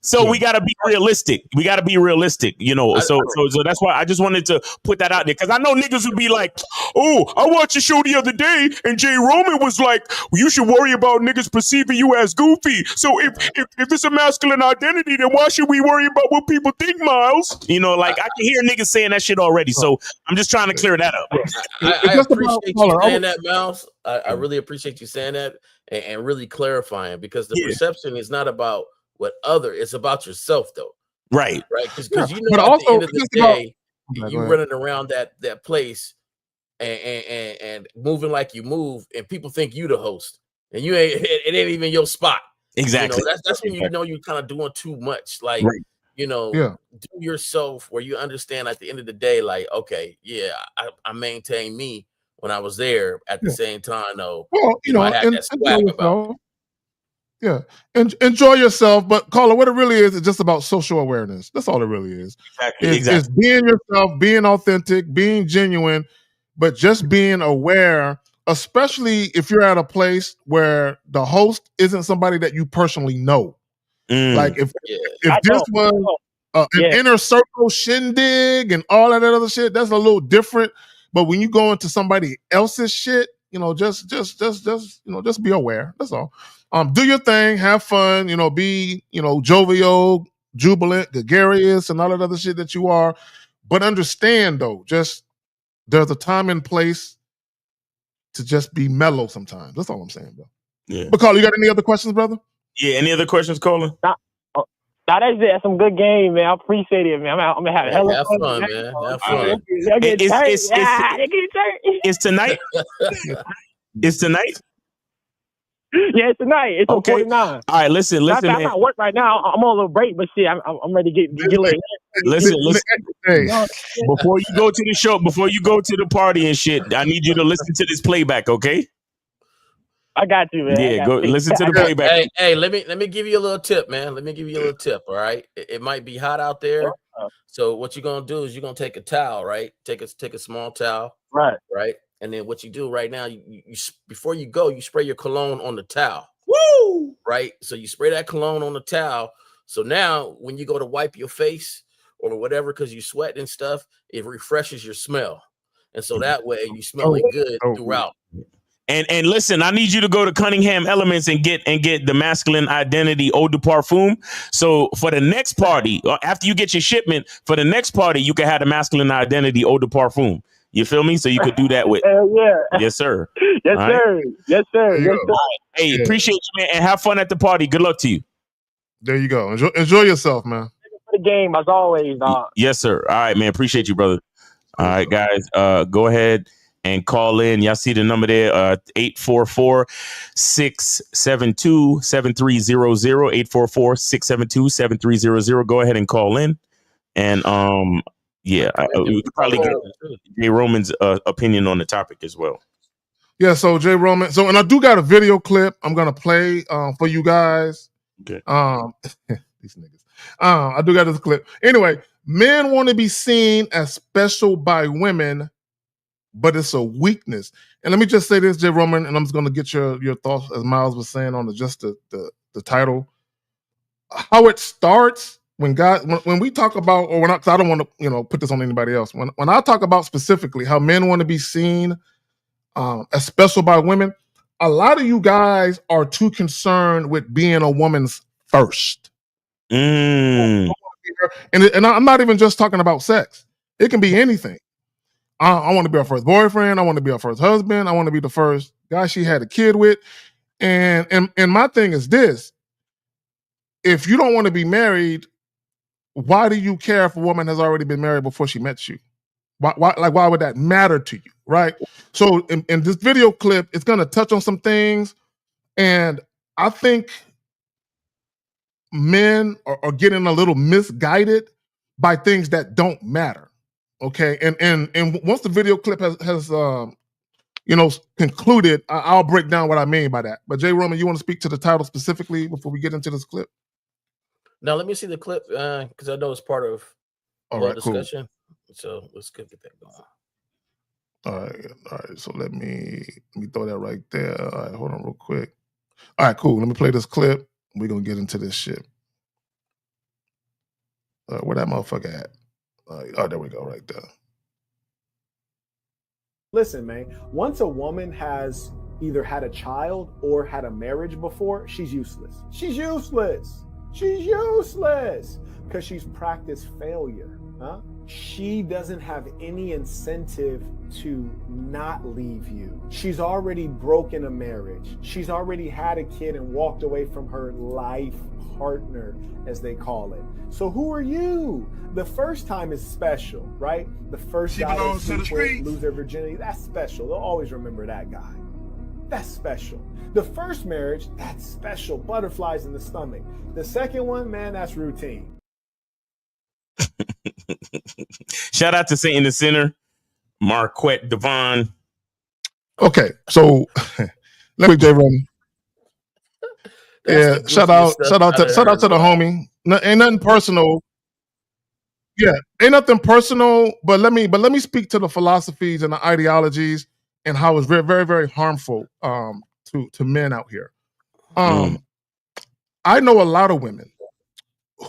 So we got to be realistic. We got to be realistic, you know. So that's why I just wanted to put that out there because I know niggas would be like, "Oh, I watched a show the other day, and Jay Roman was like, well, you should worry about niggas perceiving you as goofy. So if it's a masculine identity, then why should we worry about what people think, Miles? You know, like I can hear niggas saying that shit already. So I'm just trying to clear that up. I appreciate you saying that, Miles. I really appreciate you saying that and really clarifying because the perception is not about what it's about yourself though, right? Because you know, at the end of the day, you running around that place and moving like you move, and people think you the host, and you ain't. It ain't even your spot. Exactly. You know, that's when you know you're kind of doing too much. Like you know, do yourself where you understand at the end of the day, like okay, I maintain me when I was there. At the same time, though, well, you know, I had that swag about me. Yeah, enjoy yourself, but Carla, what it really is just about social awareness. That's all it really is. Exactly. It's being yourself, being authentic, being genuine, but just being aware, especially if you're at a place where the host isn't somebody that you personally know. Like if this was an inner circle shindig and all of that other shit, that's a little different. But when you go into somebody else's shit, you know, just be aware. That's all. Do your thing, have fun, you know, be, you know, jovial, jubilant, gregarious, and all that other shit that you are. But understand though, just there's a time and place to just be mellow sometimes. That's all I'm saying, bro. Yeah. But Carla, you got any other questions, brother? Yeah, any other questions, Carla? That's it. That's some good game, man. I appreciate it, man. I'm gonna have hella fun, man. Have fun. It's tonight. It's tonight. Yeah, it's tonight. It's okay. 49. All right, listen, man. I'm at work right now. I'm on a little break, but shit, I'm ready to get late. Listen. Before you go to the show, before you go to the party and shit, I need you to listen to this playback, okay? I got you, man. Yeah, go listen to the playback. Hey, let me give you a little tip, man. Let me give you a little tip, all right? It might be hot out there. So what you're gonna do is you're gonna take a towel, right? Take a small towel. Right. And then what you do right now, you before you go, you spray your cologne on the towel. Woo! Right? So you spray that cologne on the towel. So now when you go to wipe your face or whatever, because you sweat and stuff, it refreshes your smell. And so that way you smell good throughout. And listen, I need you to go to Cunningham Elements and get the masculine identity eau de parfum. So for the next party, or after you get your shipment, for the next party, you can have the masculine identity eau de parfum. You feel me? So you could do that with. Yes, sir. Yes, sir. Yes, sir. Yes, sir. Hey, appreciate you, man, and have fun at the party. Good luck to you. There you go. Enjoy yourself, man. For the game, as always, dog. Yes, sir. All right, man. Appreciate you, brother. All right, guys. Go ahead and call in. Y'all see the number there, 844-672-7300, 844-672-7300. Go ahead and call in. And we could probably get Jay Roman's opinion on the topic as well. Yeah, so Jay Roman. So, and I do got a video clip I'm gonna play for you guys. Okay. These niggas. I do got this clip. Anyway, men want to be seen as special by women, but it's a weakness. And let me just say this, Jay Roman, and I'm just gonna get your thoughts, as Miles was saying on the title. How it starts. When we talk about, or I don't want to, put this on anybody else. When I talk about specifically how men want to be seen as special by women, a lot of you guys are too concerned with being a woman's first. And I'm not even just talking about sex. It can be anything. I want to be her first boyfriend. I want to be her first husband. I want to be the first guy she had a kid with. And my thing is this: if you don't want to be married, why do you care if a woman has already been married before she met you? Why would that matter to you, right? So in this video clip, it's going to touch on some things, and I think men are getting a little misguided by things that don't matter. Okay, and once the video clip has concluded, I'll break down what I mean by that. But Jay Roman, you want to speak to the title specifically before we get into this clip? Now let me see the clip because I know it's part of the discussion. Cool. So let's get that going. All right. So let me throw that right there. All right, hold on real quick. All right, cool. Let me play this clip. We're gonna get into this shit. Where that motherfucker at? Oh, there we go, right there. Listen, man, once a woman has either had a child or had a marriage before, she's useless. She's useless. She's useless because she's practiced failure. She doesn't have any incentive to not leave you. She's already broken a marriage. She's already had a kid and walked away from her life partner, as they call it. So who are you? The first time is special, right? The first guy that lose their virginity, that's special. They'll always remember that guy. That's special. The first marriage, that's special. Butterflies in the stomach. The second one, man, that's routine. Shout out to Saint in the Center, Marquette Devon. Okay, so let me Jay Roman. Yeah, shout out to the homie. Ain't nothing personal. Yeah, ain't nothing personal. But let me speak to the philosophies and the ideologies and how it's very, very, very harmful to men out here. I know a lot of women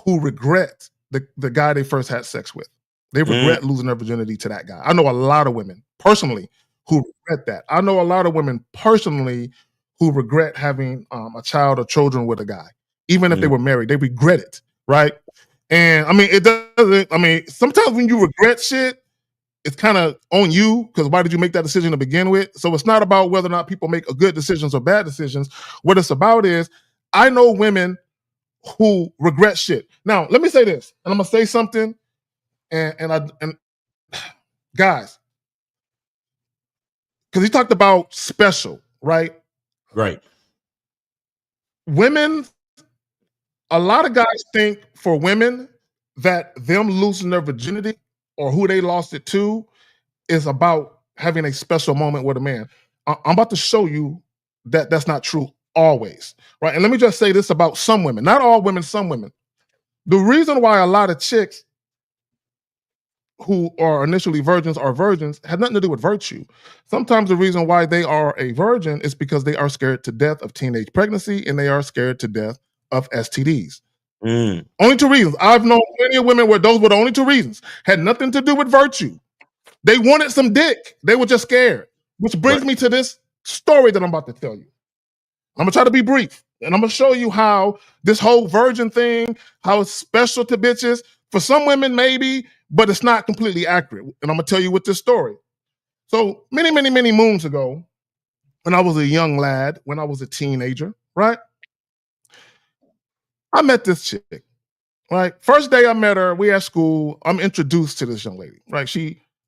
who regret the guy they first had sex with. They regret losing their virginity to that guy. I know a lot of women personally who regret that. I know a lot of women personally who regret having a child or children with a guy. Even if they were married, they regret it, right? And I mean, it doesn't, I mean, sometimes when you regret shit, it's kind of on you because why did you make that decision to begin with? So it's not about whether or not people make good decisions or bad decisions. What it's about is, I know women who regret shit. Now, let me say this, and I'm gonna say something, and guys, because he talked about special, right? Right. Women, a lot of guys think for women that them losing their virginity or who they lost it to is about having a special moment with a man. I'm about to show you that that's not true always, right? And let me just say this about some women, not all women, some women. The reason why a lot of chicks who are initially virgins are virgins had nothing to do with virtue. Sometimes the reason why they are a virgin is because they are scared to death of teenage pregnancy and they are scared to death of STDs. Only two reasons. I've known plenty of women where those were the only two reasons. Had nothing to do with virtue. They wanted some dick. They were just scared. Which brings me to this story that I'm about to tell you. I'm gonna try to be brief. And I'm gonna show you how this whole virgin thing, how it's special to bitches. For some women, maybe, but it's not completely accurate. And I'm gonna tell you with this story. So many, many, many moons ago, when I was a young lad, when I was a teenager, right? I met this chick, right? First day I met her, we at school, I'm introduced to this young lady, right?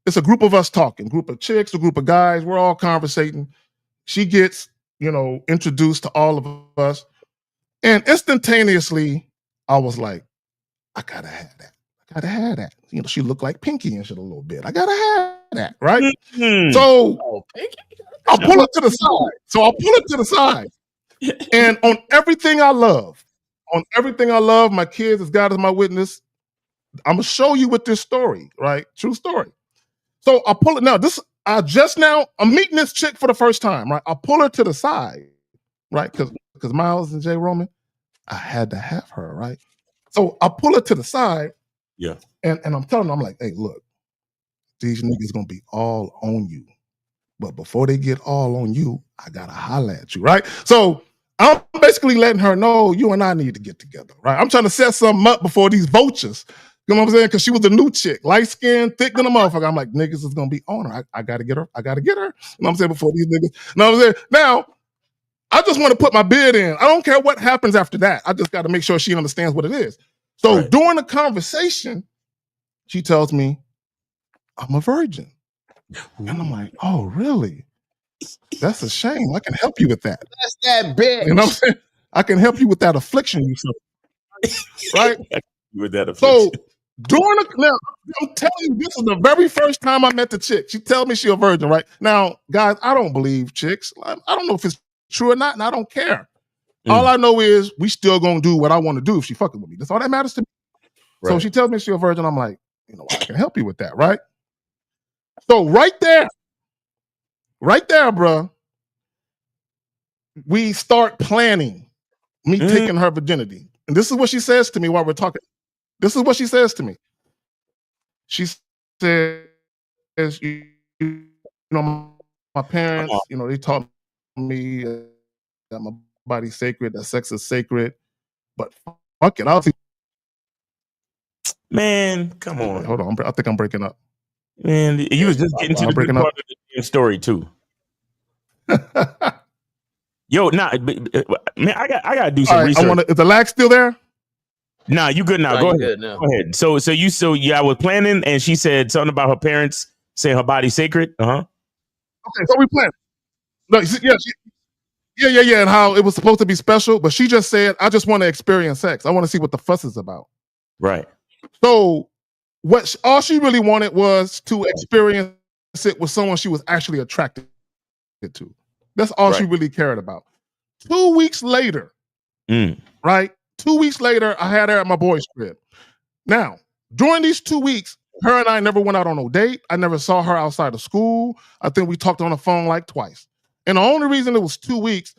It's a group of us talking, group of chicks, a group of guys, we're all conversating. She gets, introduced to all of us. And instantaneously, I was like, I gotta have that. I gotta have that. She looked like Pinky and shit a little bit. I gotta have that, right? So I'll pull it to the side. And on everything I love, my kids, as God is my witness, I'm gonna show you with this story, right? True story. So I pull it now. I'm meeting this chick for the first time, right? I pull her to the side, right? Because Miles and Jay Roman, I had to have her, right? So I pull her to the side, yeah, and I'm telling her, I'm like, hey, look, these niggas gonna be all on you, but before they get all on you, I gotta holler at you, right? So I'm basically letting her know you and I need to get together, right? I'm trying to set something up before these vultures. You know what I'm saying? Because she was a new chick, light skinned, thick than a motherfucker. I'm like, niggas is gonna be on her. I gotta get her. You know what I'm saying? Before these niggas. You know what I'm saying? Now, I just want to put my bid in. I don't care what happens after that. I just got to make sure she understands what it is. So during the conversation, she tells me, I'm a virgin. And I'm like, oh, really? That's a shame. I can help you with that. That's that bitch. You know what I'm saying? I can help you with that affliction you suffer. Right? With that affliction. So now, I'm telling you, this is the very first time I met the chick. She tells me she's a virgin, right? Now, guys, I don't believe chicks. I don't know if it's true or not, and I don't care. All I know is we still gonna do what I want to do if she fucking with me. That's all that matters to me. Right. So she tells me she's a virgin. I'm like, you know, I can help you with that, right? So right there, bro, we start planning me taking her virginity. And this is what she says to me while we're talking. This is what she says to me. She says, you know, my parents, you know, they taught me that my body's sacred, that sex is sacred, but fuck it, I'll see. Man, come on. Hold on, I think I'm breaking up. Man, you was just getting to the good part of the story too. Yo, man, I gotta do some research. Is the lag still there? Nah, you good now. Go ahead. Go ahead. So I was planning, and she said something about her parents saying her body's sacred. Okay, so we planned. No, yeah, and how it was supposed to be special, but she just said, I just want to experience sex. I want to see what the fuss is about. Right. So all she really wanted was to experience it with someone she was actually attracted to. That's all she really cared about. 2 weeks later, right? 2 weeks later, I had her at my boy's crib. Now, during these 2 weeks, her and I never went out on no date. I never saw her outside of school. I think we talked on the phone like twice. And the only reason it was 2 weeks,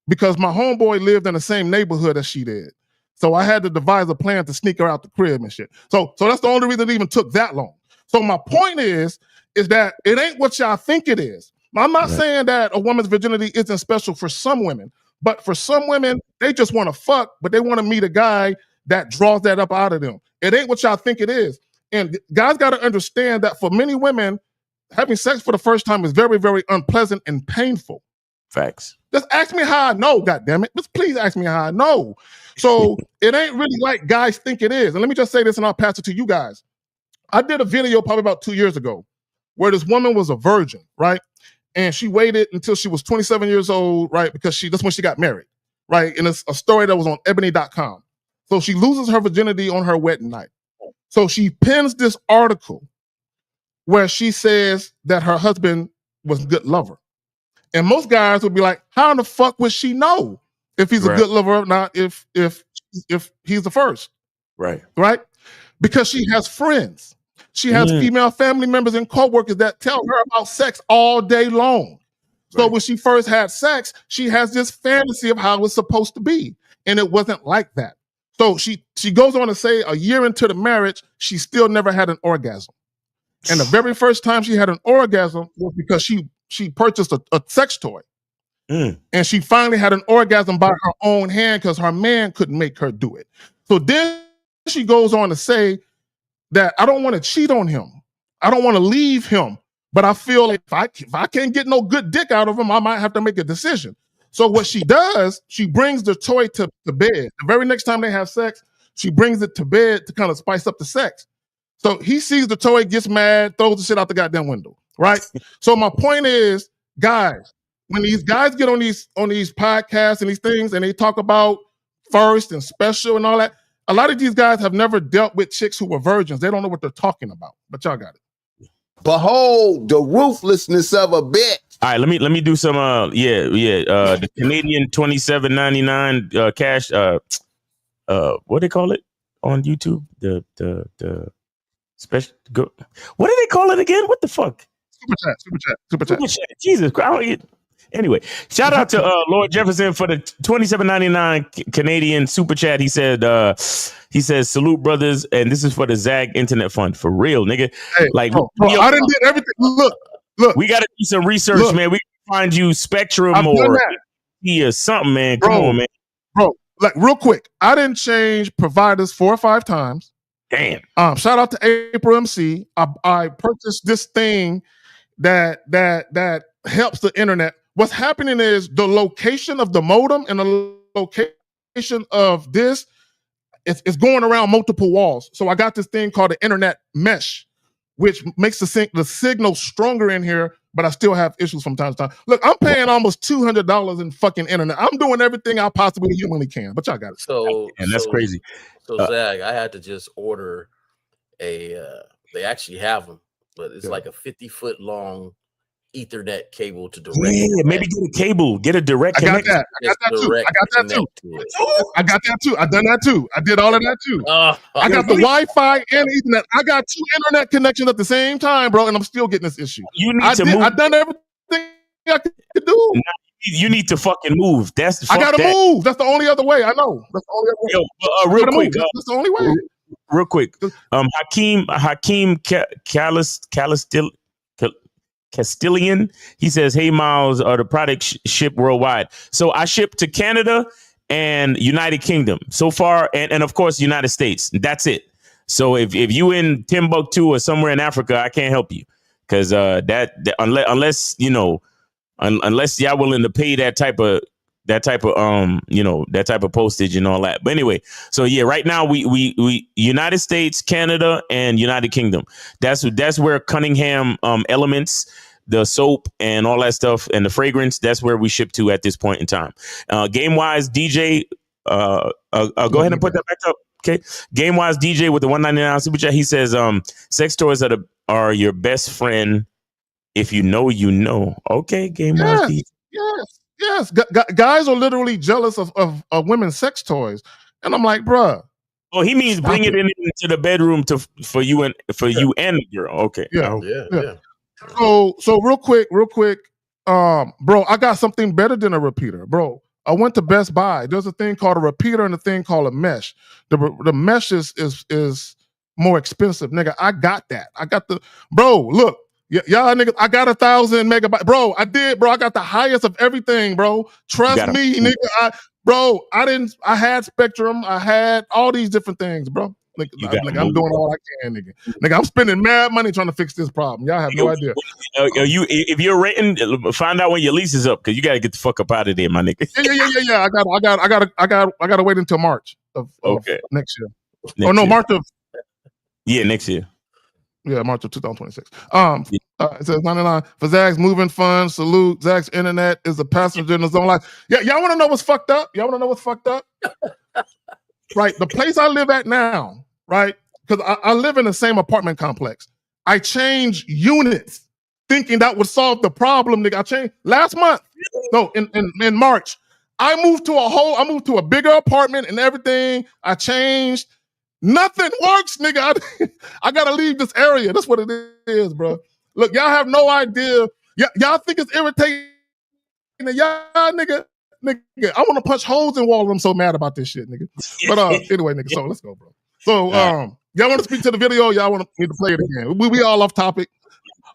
because my homeboy lived in the same neighborhood as she did. So I had to devise a plan to sneak her out the crib and shit. So that's the only reason it even took that long. So my point is that it ain't what y'all think it is. I'm not saying that a woman's virginity isn't special for some women, but for some women, they just want to fuck, but they want to meet a guy that draws that up out of them. It ain't what y'all think it is. And guys got to understand that for many women, having sex for the first time is very, very unpleasant and painful. Facts. Just ask me how I know, goddammit. Just please ask me how I know. So it ain't really like guys think it is. And let me just say this and I'll pass it to you guys. I did a video probably about 2 years ago where this woman was a virgin, right? And she waited until she was 27 years old, right? Because that's when she got married, right? And it's a story that was on ebony.com. So she loses her virginity on her wedding night. So she pins this article where she says that her husband was a good lover. And most guys would be like, how in the fuck would she know if he's a good lover or not, if he's the first? Right. Right? Because she has friends. She has female family members and coworkers that tell her about sex all day long. So when she first had sex, she has this fantasy of how it's supposed to be. And it wasn't like that. So she goes on to say a year into the marriage, she still never had an orgasm. And the very first time she had an orgasm was because she purchased a sex toy. And she finally had an orgasm by her own hand because her man couldn't make her do it. So then she goes on to say that I don't want to cheat on him. I don't want to leave him. But I feel like if I can't get no good dick out of him, I might have to make a decision. So what she does, she brings the toy to bed. The very next time they have sex, she brings it to bed to kind of spice up the sex. So he sees the toy, gets mad, throws the shit out the goddamn window, right? So my point is, guys, when these guys get on these podcasts and these things and they talk about first and special and all that, a lot of these guys have never dealt with chicks who were virgins. They don't know what they're talking about, but y'all got it. Behold the ruthlessness of a bitch. All right, let me do some the Canadian $27.99 cash what do they call it on YouTube? The special what do they call it again? What the fuck? Super chat. Jesus Christ. Anyway, shout out to Lord Jefferson for the $27.99 Canadian super chat. He says, salute brothers, and this is for the Zag Internet Fund. For real, nigga. Hey, like bro, I didn't did everything. Look. We gotta do some research, man. We can find you Spectrum or something, man. Come on, man. Bro, like real quick, I didn't change providers 4 or 5 times. Damn. Shout out to April MC. I purchased this thing that helps the internet. What's happening is the location of the modem and the location of this, it's going around multiple walls. So I got this thing called the internet mesh, which makes the signal stronger in here, but I still have issues from time to time. Look, I'm paying almost $200 in fucking internet. I'm doing everything I possibly humanly can, but y'all got it. And that's crazy. So Zach, I had to just order they actually have them, but it's like a 50-foot long Ethernet cable to direct. Yeah, maybe get a cable, get a direct connection. I got that too. I done that too. I did all of that too. I got the Wi-Fi and Ethernet. I got 2 internet connections at the same time, bro, and I'm still getting this issue. You need to move. I done everything I could do. You need to fucking move. I gotta move. That's the only other way. I know. That's the only other way. Real quick. That's the only way. Real quick. Hakeem Castilian, he says, "Hey, Miles, the product ship worldwide. So I ship to Canada and United Kingdom so far, and of course United States. That's it. So if you in Timbuktu or somewhere in Africa, I can't help you because unless you know, unless y'all willing to pay that type of postage and all that. But anyway, so yeah, right now we United States, Canada, and United Kingdom. That's where Cunningham Elements, the soap and all that stuff, and the fragrance, that's where we ship to at this point in time. Gamewise DJ, go ahead and put that back up. Okay, Gamewise DJ with the $1.99 super chat. He says, sex toys are your best friend. If you know, you know. Okay, Gamewise DJ. Yes. Guys are literally jealous of women's sex toys, and I'm like, bruh. Oh, he means bring it into the bedroom for you and the girl. Okay. Yeah. So real quick, bro, I got something better than a repeater, bro. I went to Best Buy. There's a thing called a repeater and a thing called a mesh. The mesh is more expensive, nigga. I got that. I got bro. Look, y'all niggas. I got 1,000 megabytes, bro. I did, bro. I got the highest of everything, bro. Trust me, nigga. I had Spectrum. I had all these different things, bro. I'm doing all I can, nigga. Nigga, I'm spending mad money trying to fix this problem. Y'all have no idea. If you're renting, find out when your lease is up because you got to get the fuck up out of there, my nigga. Yeah. I got to wait until March of next year. March of next year. Yeah, March of 2026. It says 99 for Zach's moving fun. Salute. Zach's internet is a passenger in his own life. Yeah, y'all want to know what's fucked up? Right, the place I live at now, right? Because I live in the same apartment complex. I changed units, thinking that would solve the problem. Nigga, I changed last month. No, in March, I moved to a bigger apartment and everything. I changed. Nothing works, nigga. I gotta leave this area. That's what it is, bro. Look, y'all have no idea. Y'all think it's irritating. Y'all, nigga, I want to punch holes in walls. I'm so mad about this shit, nigga. But anyway, nigga, so let's go, bro. So y'all want to speak to the video? Y'all want me to play it again? We all off topic.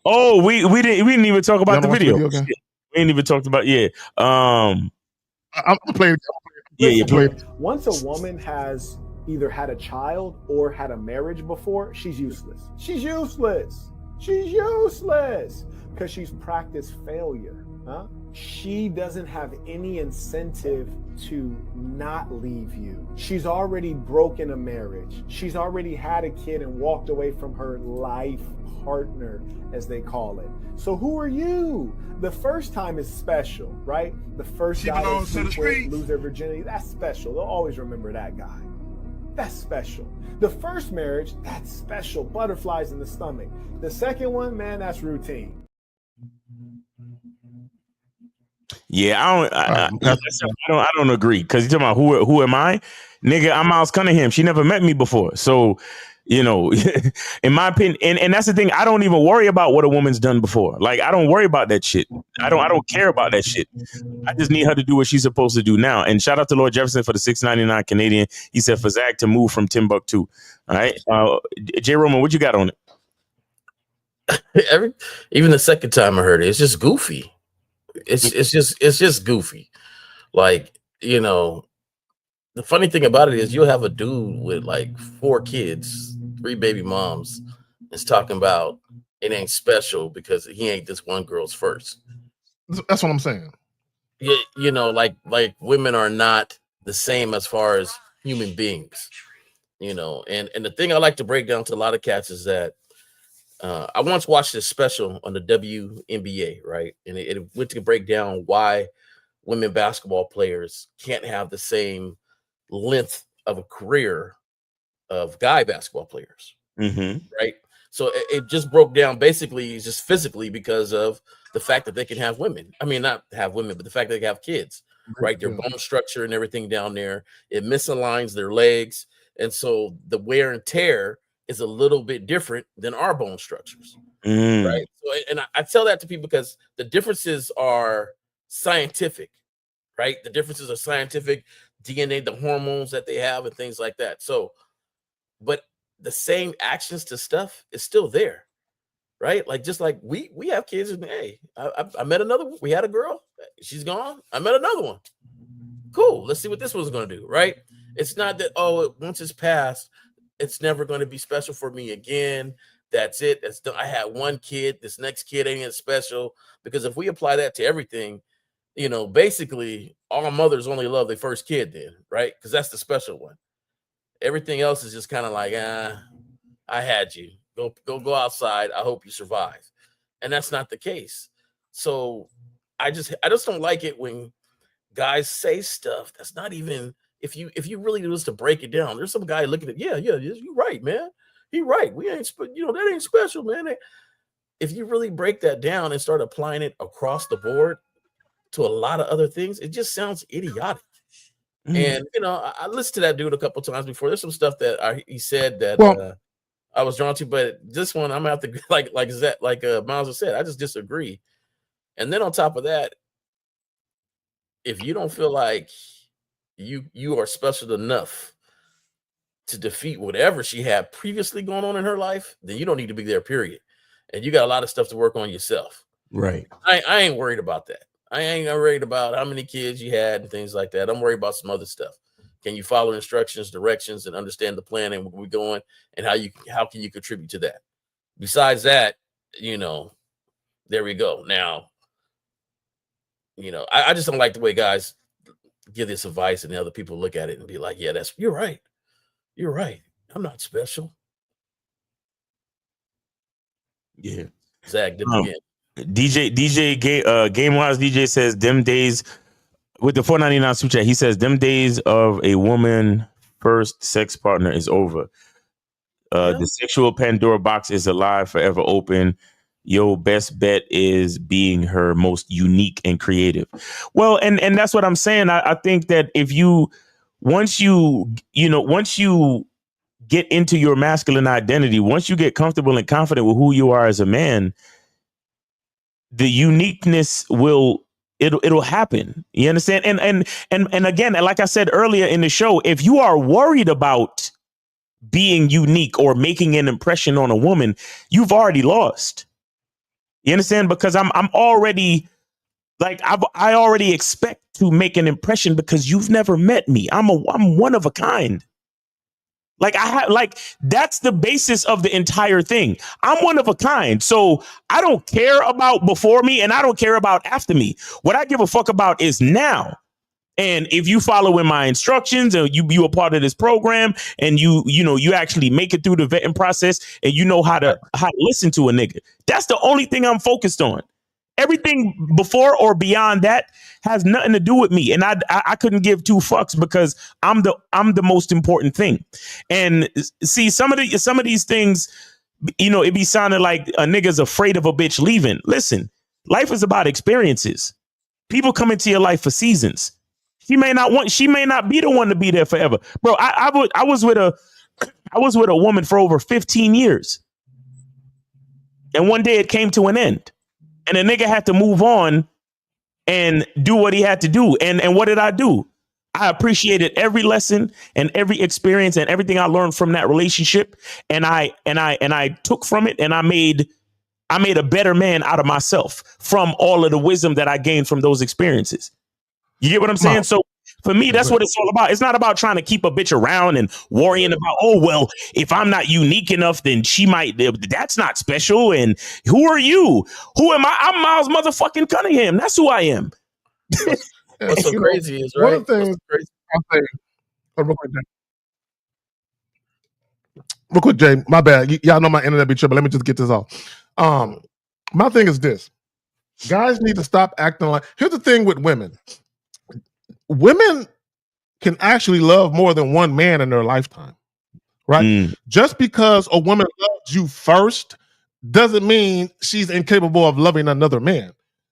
Oh, we didn't even talk about the video. We ain't even talked about I'm playing. Play. Once a woman has either had a child or had a marriage before, she's useless. She's useless because she's practiced failure. She doesn't have any incentive to not leave you. She's already broken a marriage. She's already had a kid and walked away from her life partner, as they call it. So who are you? The first time is special, right? The first guy that lose their virginity, that's special. They'll always remember that guy. That's special. The first marriage, that's special. Butterflies in the stomach. The second one, man, that's routine. Yeah, I don't agree because you're talking about who am I, nigga? I'm Miles Cunningham. She never met me before, so you know, in my opinion, and that's the thing. I don't even worry about what a woman's done before. Like I don't worry about that shit. I don't care about that shit. I just need her to do what she's supposed to do now. And shout out to Lord Jefferson for the $6.99 Canadian. He said for Zach to move from Timbuktu. All right, J. Roman, what you got on it? Even the second time I heard it, it's just goofy. It's just goofy. Like, you know, the funny thing about it is you'll have a dude with like 4 kids, 3 baby moms, is talking about it ain't special because he ain't this one girl's first. That's what I'm saying. You know, like women are not the same as far as human beings. you know. And the thing I like to break down to a lot of cats is that I once watched this special on the WNBA, right? And it went to break down why women basketball players can't have the same length of a career of guy basketball players, right? So it just broke down basically just physically because of the fact that they can have women. I mean, not have women, but the fact that they can have kids, right? Their bone structure and everything down there, it misaligns their legs. And so the wear and tear is a little bit different than our bone structures, right? So, and I tell that to people because the differences are scientific, right? The differences are scientific, DNA, the hormones that they have and things like that. So, but the same actions to stuff is still there, right? Like, just like we have kids and hey, I met another one. We had a girl, she's gone. I met another one. Cool. Let's see what this one's going to do, right? It's not that, once it's passed, it's never going to be special for me again. That's it. I had one kid. This next kid ain't special. Because if we apply that to everything, you know, basically all mothers only love their first kid then, right? Because that's the special one. Everything else is just kind of like, I had you. Go outside. I hope you survive. And that's not the case. So I just don't like it when guys say stuff that's not even, if you really was to break it down, there's some guy looking at, yeah, you're right, man. You're right. We ain't, that ain't special, man. If you really break that down and start applying it across the board to a lot of other things, it just sounds idiotic. And I listened to that dude a couple times before. There's some stuff that he said that I was drawn to, but this one I'm gonna have to like Miles said, I just disagree. And then on top of that, if you don't feel like you are special enough to defeat whatever she had previously going on in her life, then you don't need to be there, period. And you got a lot of stuff to work on yourself. Right. I ain't worried about that. I ain't worried about how many kids you had and things like that. I'm worried about some other stuff. Can you follow instructions, directions, and understand the plan and where we're going, and how can you contribute to that? Besides that, there we go. Now, I just don't like the way guys give this advice and the other people look at it and be like, yeah, you're right. You're right. I'm not special. Yeah. Zach, dip again. Gamewise DJ says them days with the $4.99 super chat. He says them days of a woman first sex partner is over. The sexual Pandora box is alive, forever open. Your best bet is being her most unique and creative. Well, and that's what I'm saying. I think that if once you get into your masculine identity, once you get comfortable and confident with who you are as a man, the uniqueness it'll happen. You understand? And again, like I said earlier in the show, if you are worried about being unique or making an impression on a woman, you've already lost. You understand? Because I'm already like, I already expect to make an impression because you've never met me. I'm one of a kind. Like that's the basis of the entire thing. I'm one of a kind. So I don't care about before me and I don't care about after me. What I give a fuck about is now. And if you follow in my instructions and you a part of this program and you actually make it through the vetting process and you know how to listen to a nigga, that's the only thing I'm focused on. Everything before or beyond that has nothing to do with me. And I couldn't give two fucks because I'm the most important thing. And see, some of these things, it be sounding like a nigga's afraid of a bitch leaving. Listen, life is about experiences. People come into your life for seasons. She may not be the one to be there forever. Bro, I was with a woman for over 15 years. And one day it came to an end. And the nigga had to move on and do what he had to do. And what did I do? I appreciated every lesson and every experience and everything I learned from that relationship. And I took from it and I made a better man out of myself from all of the wisdom that I gained from those experiences. You get what I'm saying? So for me, that's what it's all about. It's not about trying to keep a bitch around and worrying about, if I'm not unique enough, then she might. That's not special. And who are you? Who am I? I'm Miles motherfucking Cunningham. That's who I am. What's so crazy is, right? One of the things I say, Real quick, Jay, my bad. Y'all know my internet be tripping. Let me just get this off. My thing is this. Guys need to stop acting like... Here's the thing with women. Women can actually love more than one man in their lifetime, right? Just because a woman loves you first doesn't mean she's incapable of loving another man.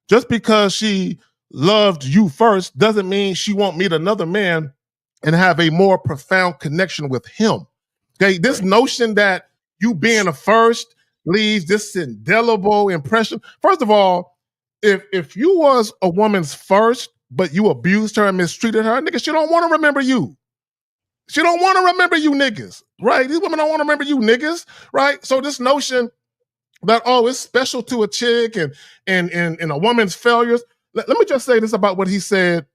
Just because she loved you first doesn't mean she won't meet another man and have a more profound connection with him. Okay, this notion that you being a first leaves this indelible impression. First of all, if you was a woman's first, but you abused her and mistreated her, nigga, she don't want to remember you. She don't want to remember you niggas, right? These women don't want to remember you niggas, right? So this notion that, oh, it's special to a chick and a woman's failures. Let me just say this about what he said.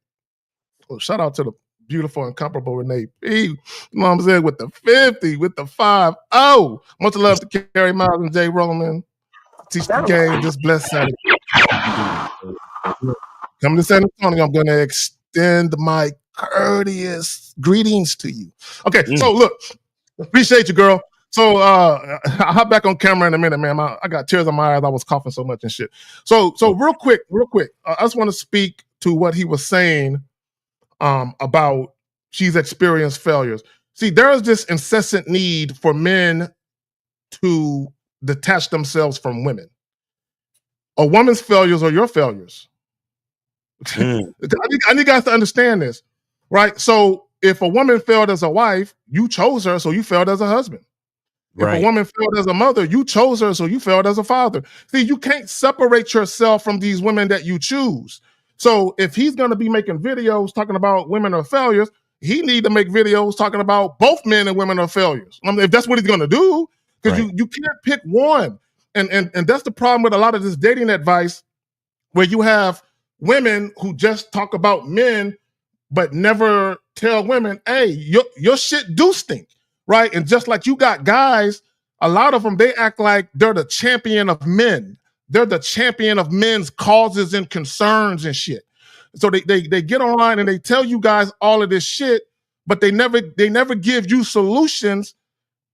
Oh, shout out to the beautiful, incomparable Renee P. You know what I'm saying? With the 50, with the 5. Oh, much love to Carrie Miles and Jay Roman. Teach the game. Just bless Saturday. Coming to San Antonio, I'm going to extend my courteous greetings to you. Okay, so look, appreciate you, girl. So I'll hop back on camera in a minute, man. I got tears in my eyes. I was coughing so much and shit. So real quick, I just want to speak to what he was saying about she's experienced failures. See, there is this incessant need for men to detach themselves from women. A woman's failures are your failures. I need guys to understand this, right? So if a woman failed as a wife, you chose her, so you failed as a husband. If a woman failed as a mother, you chose her, so you failed as a father. See, you can't separate yourself from these women that you choose. So if he's going to be making videos talking about women are failures, he need to make videos talking about both men and women are failures. I mean, if that's what he's going to do, because you can't pick one. And that's the problem with a lot of this dating advice, where you have women who just talk about men but never tell women, hey, your shit do stink, right? And just like you got guys, a lot of them, they act like they're the champion of men. They're the champion of men's causes and concerns and shit. So they get online and they tell you guys all of this shit, but they never give you solutions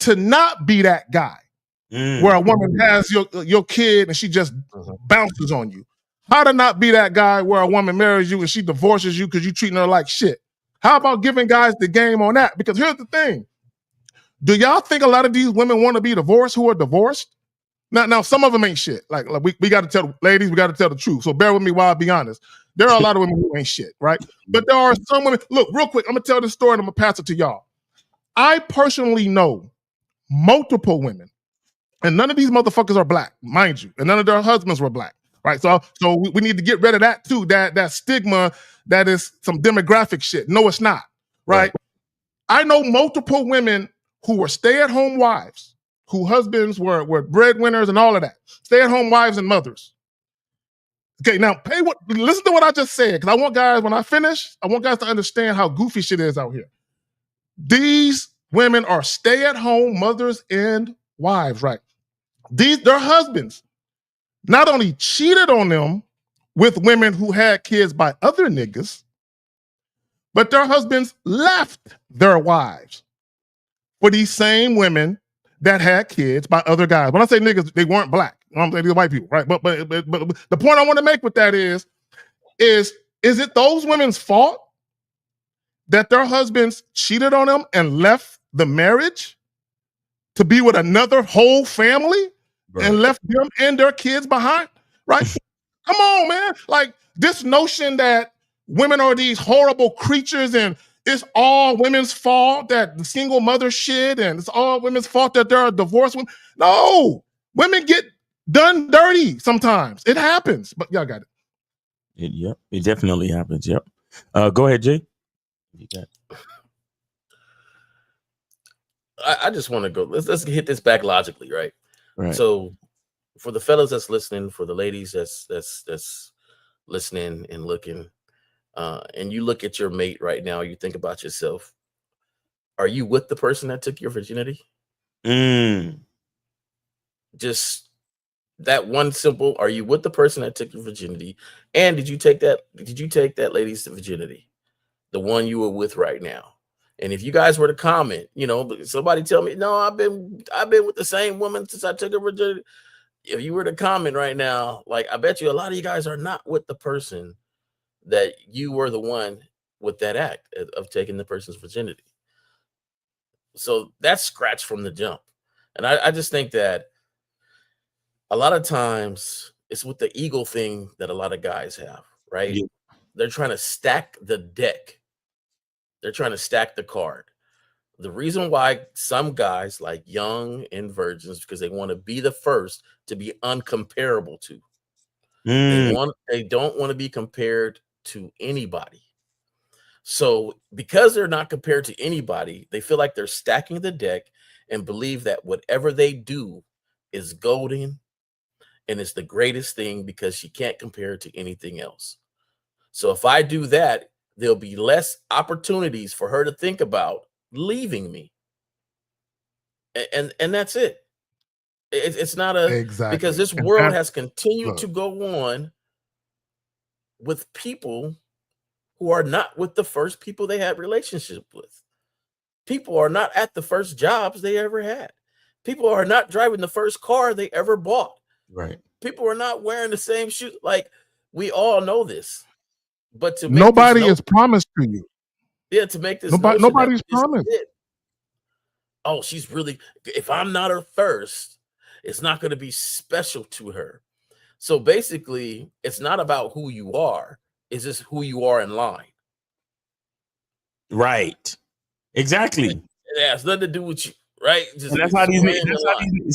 to not be that guy. Where a woman has your kid and she just bounces on you. How to not be that guy where a woman marries you and she divorces you because you treating her like shit. How about giving guys the game on that? Because here's the thing. Do y'all think a lot of these women want to be divorced who are divorced? Now some of them ain't shit. Like we got to tell ladies, we got to tell the truth. So bear with me while I be honest. There are a lot of women who ain't shit, right? But there are some women. Look, real quick, I'm gonna tell this story and I'm gonna pass it to y'all. I personally know multiple women, and none of these motherfuckers are black, mind you, and none of their husbands were black, right? So we need to get rid of that too. That stigma that is some demographic shit. No, it's not, right? I know multiple women who were stay-at-home wives, whose husbands were breadwinners and all of that. Stay-at-home wives and mothers. Okay, now listen to what I just said, because I want guys, when I finish, I want guys to understand how goofy shit is out here. These women are stay-at-home mothers and wives, right? Their husbands not only cheated on them with women who had kids by other niggas, but their husbands left their wives for these same women that had kids by other guys. When I say niggas, they weren't black. I'm saying these white people, right? But the point I want to make with that is it those women's fault that their husbands cheated on them and left the marriage to be with another whole family and left them and their kids behind, right? Come on, man. Like this notion that women are these horrible creatures and it's all women's fault that the single mother shit and it's all women's fault that they're divorced women. No, women get done dirty sometimes. It happens, but y'all got it. Yep, it definitely happens. Yep. Go ahead, Jay. I just want to go. Let's hit this back logically, right? Right. So, for the fellas that's listening, for the ladies that's listening and looking, and you look at your mate right now, you think about yourself. Are you with the person that took your virginity? Just that one simple. Are you with the person that took your virginity? And did you take that? Did you take that lady's virginity? The one you were with right now? And if you guys were to comment, somebody tell me, no, I've been with the same woman since I took her virginity. If you were to comment right now, like, I bet you a lot of you guys are not with the person that you were the one with that act of taking the person's virginity. So that's scratched from the jump. And I just think that a lot of times it's with the ego thing that a lot of guys have, right? Yeah. They're trying to stack the deck. They're trying to stack the card. The reason why some guys like young and virgins, because they want to be the first to be uncomparable to. They don't want to be compared to anybody. So because they're not compared to anybody, they feel like they're stacking the deck and believe that whatever they do is golden and it's the greatest thing because she can't compare it to anything else. So if I do that, there'll be less opportunities for her to think about leaving me. And that's it. It's not because this world has continued to go on with people who are not with the first people they had relationship with. People are not at the first jobs they ever had. People are not driving the first car they ever bought. Right. People are not wearing the same shoes. Like, we all know this. But to nobody is promised to you. Yeah, to make this nobody's promised. Oh, she's really, if I'm not her first, it's not going to be special to her. So basically, it's not about who you are. It's just who you are in line. Right. Exactly. It has nothing to do with you, right? Just, and that's how these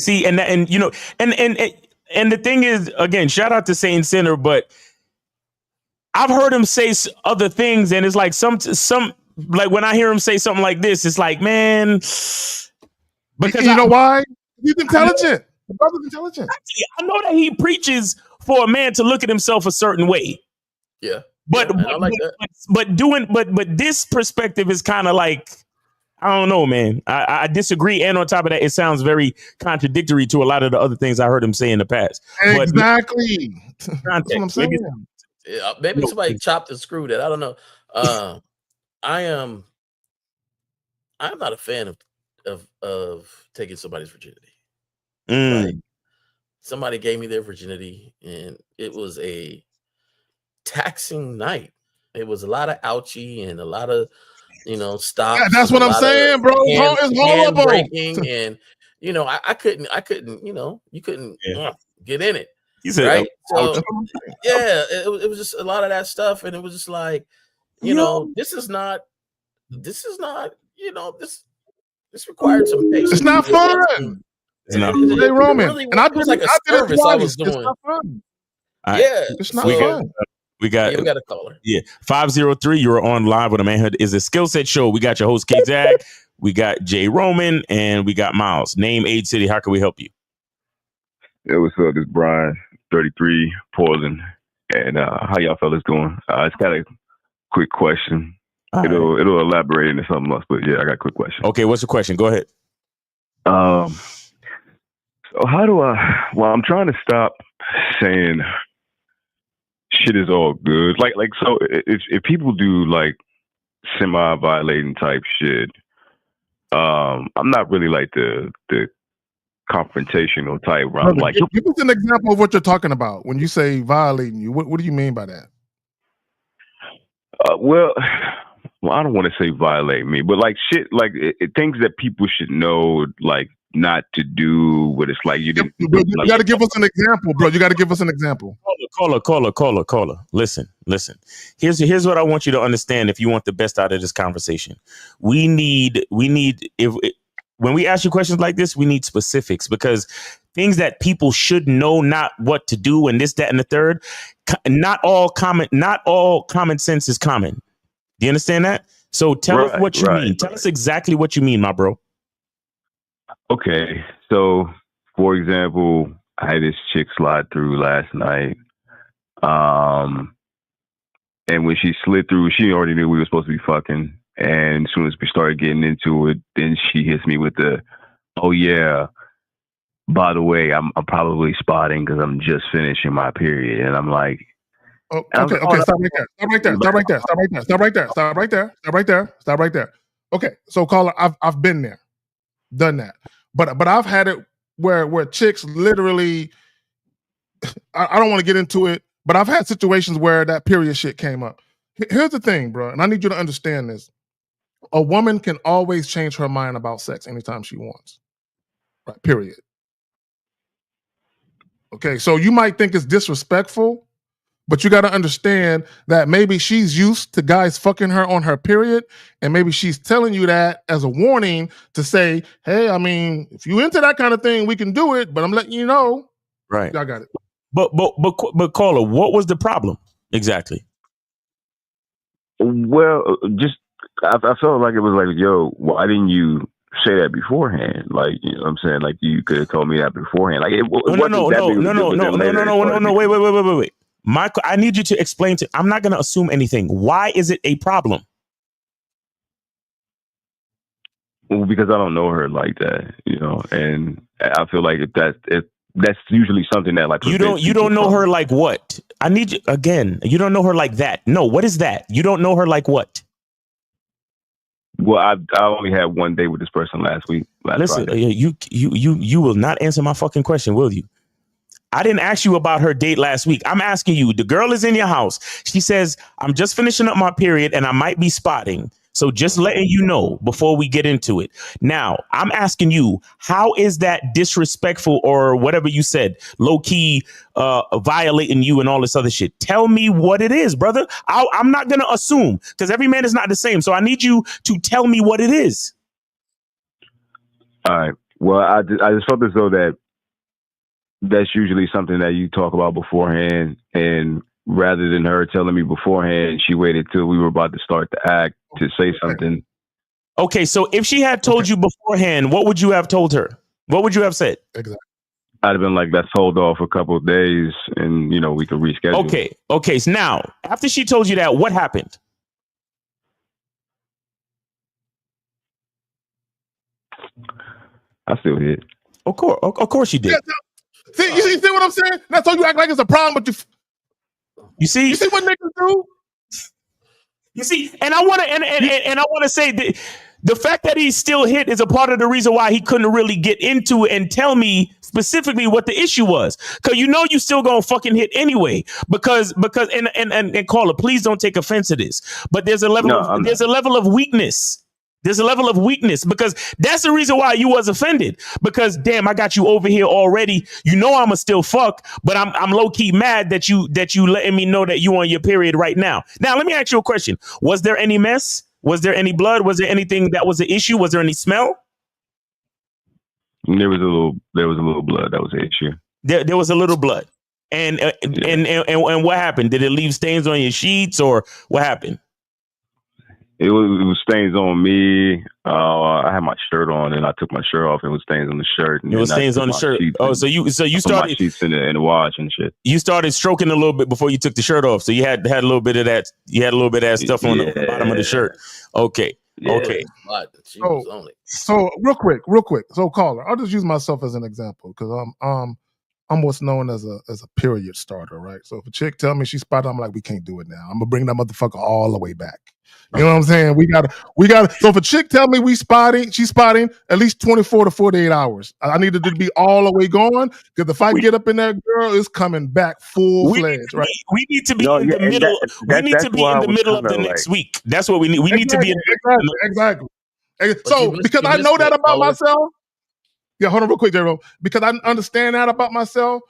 see, and the thing is, again, shout out to Saint Sinner, but I've heard him say other things, and it's like some like when I hear him say something like this, it's like, man, because you know why? He's intelligent. The brother's intelligent. I know that he preaches for a man to look at himself a certain way. Yeah. But this perspective is kind of like, I don't know, man. I disagree. And on top of that, it sounds very contradictory to a lot of the other things I heard him say in the past. Exactly. That's what I'm saying. Maybe somebody chopped and screwed it. I don't know. I'm not a fan of taking somebody's virginity. Like, somebody gave me their virginity, and it was a taxing night. It was a lot of ouchie and a lot of stops. Yeah, that's what I'm saying, bro. It's horrible. And I couldn't. You couldn't get in it. You said, right? So, yeah, it was just a lot of that stuff, and it was just like, this required some patience. It's not fun. It's not fun. Hey, Roman, really and I did like a service I was doing. It's not fun. Yeah, it's not fun. We got a caller. Yeah, 503. You're on Live with a Manhood is a skill set show. We got your host K Zag, we got Jay Roman, and we got Miles. Name, age, city. How can we help you? Yeah, what's up? This is Brian, 33, Portland, and how y'all fellas doing? It's got a quick question. It'll elaborate into something else, but yeah, I got a quick question. Okay, what's the question? Go ahead. So how do I'm trying to stop saying shit is all good. So if people do like semi-violating type shit, I'm not really like the confrontational type where I'm like, give us an example of what you're talking about when you say violating you. What do you mean by that? Well, I don't want to say violate me, but like shit, like things that people should know, like not to do. But it's like you didn't. You got to give us an example, bro. You got to give us an example. Caller. Listen. Here's what I want you to understand. If you want the best out of this conversation, we need when we ask you questions like this, we need specifics, because things that people should know, not what to do, and this, that, and the third. Not all common sense is common. Do you understand that? So tell us what you mean. Tell us exactly what you mean, my bro. Okay. So, for example, I had this chick slide through last night. And when she slid through, she already knew we were supposed to be fucking. And as soon as we started getting into it, then she hits me with the, oh yeah, by the way, I'm probably spotting because I'm just finishing my period. And I'm like, oh, okay, stop right there. Okay, so caller, I've been there, done that, but I've had it where chicks literally, I don't want to get into it, but I've had situations where that period shit came up. Here's the thing, bro, and I need you to understand this: a woman can always change her mind about sex anytime she wants. Right? Period. Okay, so you might think it's disrespectful, but you got to understand that maybe she's used to guys fucking her on her period, and maybe she's telling you that as a warning to say, hey, I mean, if you into that kind of thing, we can do it, but I'm letting you know. Right. I got it. But caller, what was the problem exactly? Well, just I felt like it was like, yo, why didn't you say that beforehand? Like, you know what I'm saying? Like, you could have told me that beforehand. Like, it No, wait. Michael, I need you to explain I'm not going to assume anything. Why is it a problem? Well, because I don't know her like that, you know, and I feel like that's usually something that like you don't know her like what? I need you again. You don't know her like that. No, what is that? You don't know her like what? Well, I only had one day with this person last Listen, Friday. you will not answer my fucking question, will you? I didn't ask you about her date last week. I'm asking you. The girl is in your house. She says, I'm just finishing up my period and I might be spotting. So just letting you know before we get into it. Now, I'm asking you, how is that disrespectful or whatever you said, low key violating you and all this other shit? Tell me what it is, brother. I'm not going to assume because every man is not the same. So I need you to tell me what it is. All right. Well, I just felt as though that's usually something that you talk about beforehand. And rather than her telling me beforehand, she waited till we were about to start the act to say something. Okay, so if she had told you beforehand, what would you have told her? What would you have said? Exactly. I'd have been like, let's hold off a couple of days and, you know, we can reschedule. Okay. So now, after she told you that, what happened? I still hit. Of course you did. Yeah, see, you see what I'm saying? That's why you act like it's a problem, but you see what niggas do? You see, and I want to say that the fact that he's still hit is a part of the reason why he couldn't really get into it and tell me specifically what the issue was. Because you know you still gonna fucking hit anyway. Because and caller, please don't take offense to this. But there's a level of weakness. There's a level of weakness because that's the reason why you was offended. Because damn, I got you over here already. You know I'ma still fuck, but I'm low key mad that you letting me know that you on your period right now. Now let me ask you a question: was there any mess? Was there any blood? Was there anything that was an issue? Was there any smell? There was a little blood. That was the issue. There was a little blood, and what happened? Did it leave stains on your sheets or what happened? It was stains on me. I had my shirt on, and I took my shirt off. It was stains on the shirt. And it was stains on the shirt. Oh, so you started my sheets in the wash and shit. You started stroking a little bit before you took the shirt off. So you had a little bit of that. You had a little bit of that stuff on the bottom of the shirt. Okay. Yeah, okay. So real quick. So caller, I'll just use myself as an example because I'm what's known as a period starter, right? So if a chick tell me she's spotted, I'm like, we can't do it now. I'm gonna bring that motherfucker all the way back. You know what I'm saying? We gotta. So if a chick tell me she's spotting at least 24 to 48 hours. I need it to be all the way gone because if I get up in that girl, it's coming back full fledged, right? We need to be in the middle. We need to be in the middle of the next week. That's what we need. We need to be exactly. So because I know that about myself. Yeah, hold on real quick, J-Ro. Because I understand that about myself.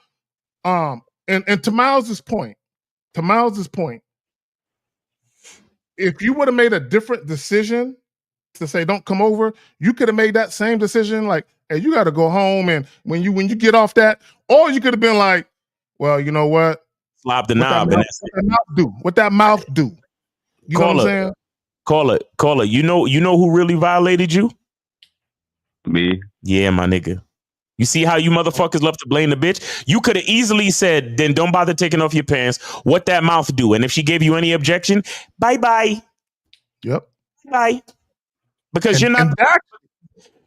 And to Miles's point, if you would have made a different decision to say don't come over, you could have made that same decision like, hey, you got to go home, and when you get off that, or you could have been like, well, you know what? Slop the knob. What that mouth do? You know what I'm saying? Caller. You know who really violated you? Me. Yeah, my nigga. You see how you motherfuckers love to blame the bitch? You could have easily said, then don't bother taking off your pants. What that mouth do? And if she gave you any objection, bye-bye. Yep. Bye. Because you're not.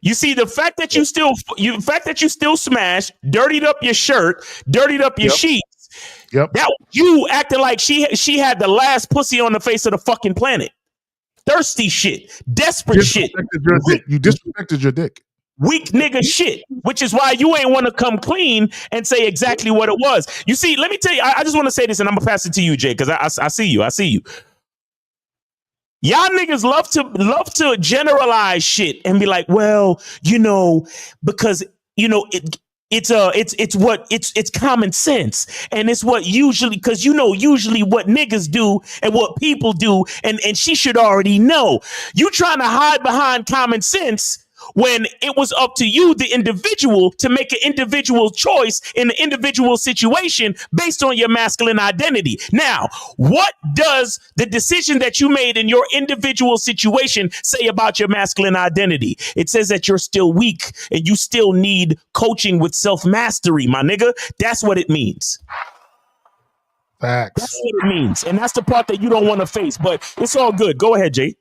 You see, the fact that you still smashed, dirtied up your shirt, dirtied up your sheets. Yep. That you acting like she had the last pussy on the face of the fucking planet. thirsty shit, desperate shit. You disrespected your dick. Weak nigga shit, which is why you ain't want to come clean and say exactly what it was. You see, let me tell you, I just want to say this, and I'm gonna pass it to you, Jay, because I see you. Y'all niggas love to generalize shit and be like, well, because it's common sense, and it's what usually, because usually what niggas do and what people do, and she should already know. You trying to hide behind common sense when it was up to you, the individual, to make an individual choice in an individual situation based on your masculine identity. Now, what does the decision that you made in your individual situation say about your masculine identity? It says that you're still weak and you still need coaching with self-mastery, my nigga. That's what it means. Facts. That's what it means. And that's the part that you don't want to face, but it's all good. Go ahead, Jay.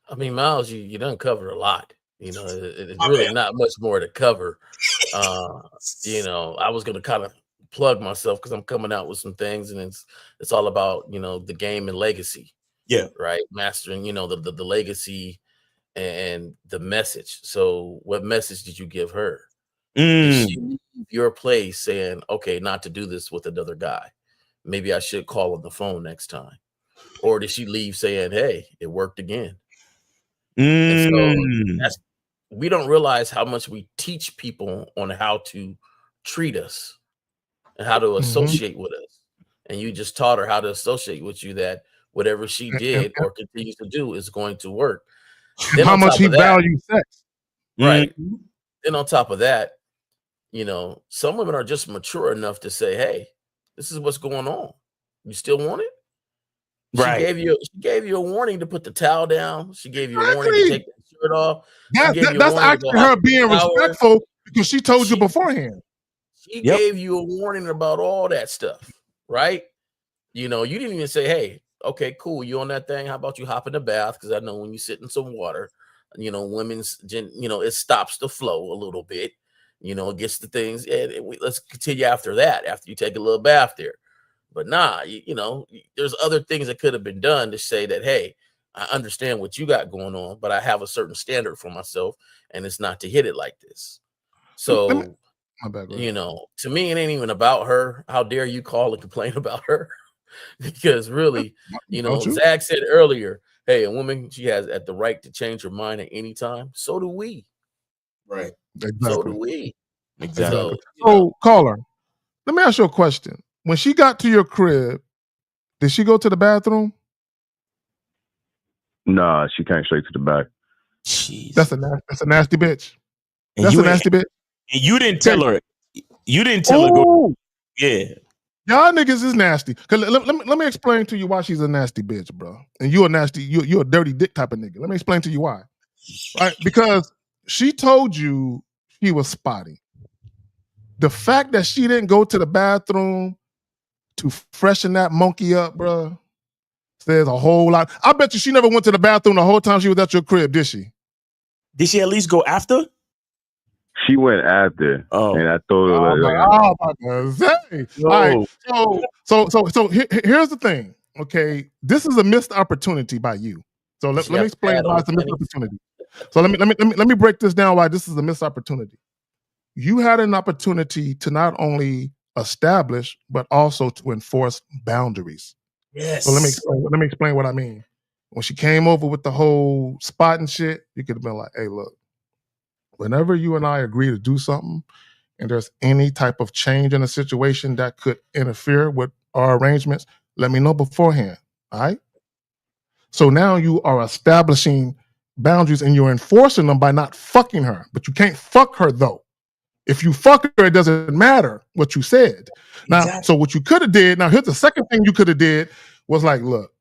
I mean, Miles, you done covered a lot. It's really not much more to cover. I was going to kind of plug myself because I'm coming out with some things, and it's all about, the game and legacy. Yeah. Right. Mastering, the legacy and the message. So what message did you give her? Did she leave your place saying, okay, not to do this with another guy? Maybe I should call on the phone next time. Or did she leave saying, hey, it worked again? And so we don't realize how much we teach people on how to treat us and how to associate with us. And you just taught her how to associate with you, that whatever she did or continues to do is going to work. Then how much he values sex. Right. Then on top of that, some women are just mature enough to say, hey, this is what's going on. You still want it? Right. She gave you a warning to put the towel down. She gave you a warning to take the shirt off. That's actually her being respectful, because she told you beforehand. She gave you a warning about all that stuff, right? You didn't even say, hey, okay, cool, you on that thing? How about you hop in the bath? Because I know when you sit in some water, women's, it stops the flow a little bit. It gets the things. And let's continue after that, after you take a little bath there. But nah, there's other things that could have been done to say that, hey, I understand what you got going on, but I have a certain standard for myself, and it's not to hit it like this. So, to me, it ain't even about her. How dare you call and complain about her? Because really, Zach said earlier, hey, a woman, she has at the right to change her mind at any time. So do we. Right. Exactly. So do we. Exactly. So, caller, let me ask you a question. When she got to your crib, did she go to the bathroom? Nah, she came straight to the back. Jeez. That's a nasty bitch. That's a nasty bitch. And you didn't tell her. You didn't tell her. Go. Yeah. Y'all niggas is nasty. Cause let me explain to you why she's a nasty bitch, bro. And you a nasty, you're a dirty dick type of nigga. Let me explain to you why. Right? Because she told you she was spotty. The fact that she didn't go to the bathroom to freshen that monkey up, bro, says a whole lot. I bet you she never went to the bathroom the whole time she was at your crib, did she? Did she at least go after? She went after, and I told her here's the thing. Okay, this is a missed opportunity by you. So let me explain why it's a missed opportunity. So let me break this down why this is a missed opportunity. You had an opportunity to not only establish but also to enforce boundaries. Yes. So let me explain what I mean. When she came over with the whole spot and shit, you could have been like, hey, look, whenever you and I agree to do something and there's any type of change in a situation that could interfere with our arrangements, let me know beforehand. All right? So now you are establishing boundaries and you're enforcing them by not fucking her. But you can't fuck her though. If you fuck her, it doesn't matter what you said. Now, so what you could have did, now here's the second thing you could have did was like, look,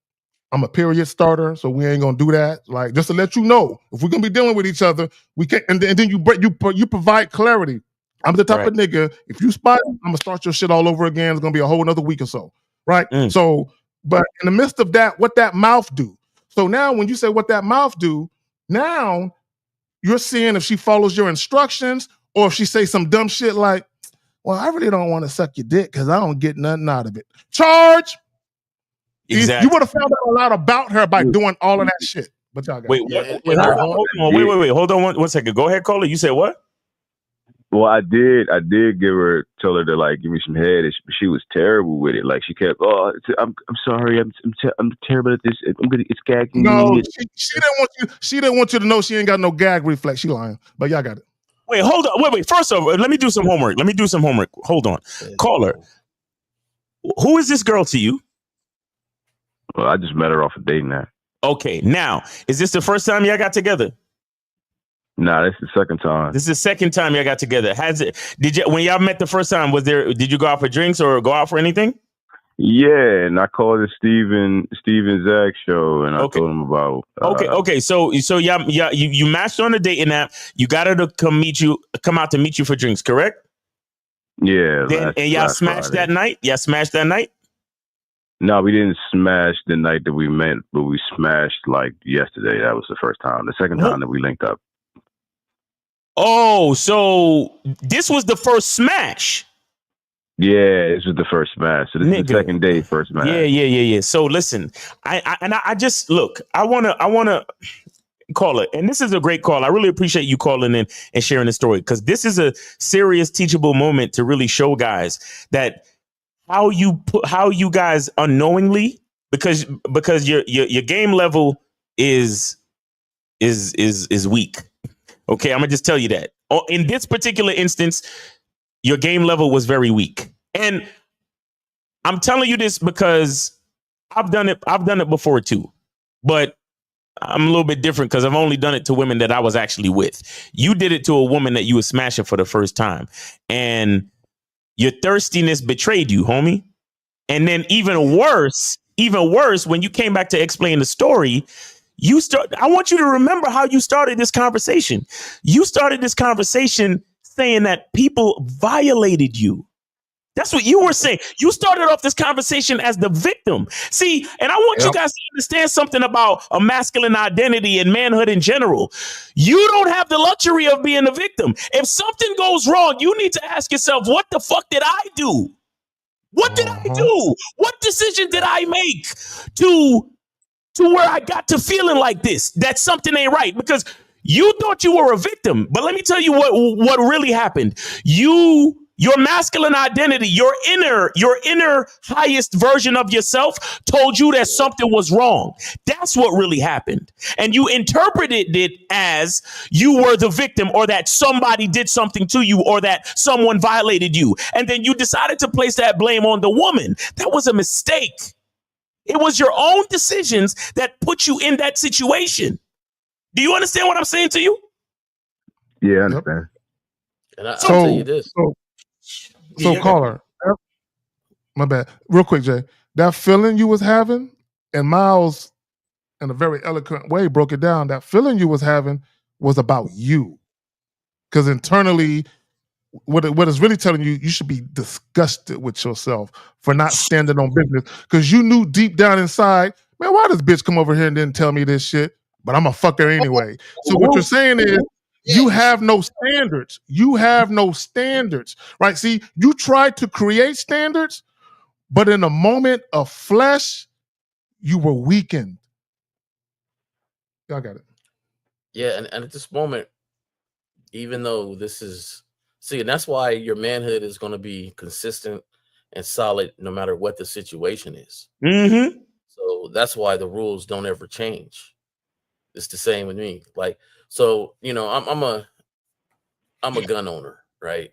I'm a period starter, so we ain't gonna do that. Like, just to let you know, if we're gonna be dealing with each other, we can't. And then you provide clarity. I'm the type of nigga. If you spot, I'm gonna start your shit all over again. It's gonna be a whole another week or so, right? So, but in the midst of that, what that mouth do? So now, when you say what that mouth do, now you're seeing if she follows your instructions or if she say some dumb shit like, "Well, I really don't want to suck your dick because I don't get nothing out of it." Charge. Exactly. You would have found out a lot about her by doing all of that shit. But y'all got wait, hold on one second. Go ahead, Cola. You said what? Well, I did tell her to like give me some head. She was terrible with it. Like she kept, I'm sorry, I'm terrible at this. It's gagging me. She didn't want you to know she ain't got no gag reflex. She lying, but y'all got it. Wait, hold on. Wait. First off, let me do some homework. Hold on. Caller, who is this girl to you? Well, I just met her off a date now. Okay, now, is this the first time y'all got together? Nah, this is the second time. This is the second time y'all got together. When y'all met the first time, did you go out for drinks or go out for anything? Yeah, and I called the Steven Zach show, and I told him about. Okay. So you matched on a dating app. You got her to come out to meet you for drinks, correct? Yeah. And y'all smashed that night. Y'all smashed that night. No, we didn't smash the night that we met, but we smashed like yesterday. That was the first time. The second time that we linked up. Oh, so this was the first smash. Yeah, this was the first smash. So this is the second day, first smash. Yeah. So listen, I just look. I wanna call it, and this is a great call. I really appreciate you calling in and sharing the story, because this is a serious teachable moment to really show guys that how you guys unknowingly, because your game level is weak. Okay, I'm gonna just tell you that. In this particular instance, your game level was very weak. And I'm telling you this because I've done it before too. But I'm a little bit different because I've only done it to women that I was actually with. You did it to a woman that you were smashing for the first time. And your thirstiness betrayed you, homie. And then even worse, when you came back to explain the story, I want you to remember how you started this conversation. You started this conversation saying that people violated you. That's what you were saying. You started off this conversation as the victim. See, and I want you guys to understand something about a masculine identity and manhood in general. You don't have the luxury of being a victim. If something goes wrong, you need to ask yourself, what the fuck did I do? What did I do? What decision did I make to where I got to feeling like this, that something ain't right? Because you thought you were a victim, but let me tell you what really happened. Your masculine identity, your inner highest version of yourself told you that something was wrong. That's what really happened. And you interpreted it as you were the victim, or that somebody did something to you, or that someone violated you. And then you decided to place that blame on the woman. That was a mistake. It was your own decisions that put you in that situation. Do you understand what I'm saying to you? Yeah, I understand. And I'll tell you this. So caller, my bad. Real quick, Jay. That feeling you was having, and Miles, in a very eloquent way, broke it down. That feeling you was having was about you. Because internally, what it's really telling you, you should be disgusted with yourself for not standing on business. Because you knew deep down inside, man, why this bitch come over here and didn't tell me this shit? But I'm a fucker anyway. So what you're saying is, you have no standards. You have no standards, right? See, you tried to create standards, but in a moment of flesh, you were weakened. Y'all got it. Yeah, and at this moment, even though this is, and that's why your manhood is going to be consistent and solid no matter what the situation is. Mm-hmm. So that's why the rules don't ever change. It's the same with me. Like, so, I'm a gun owner, right?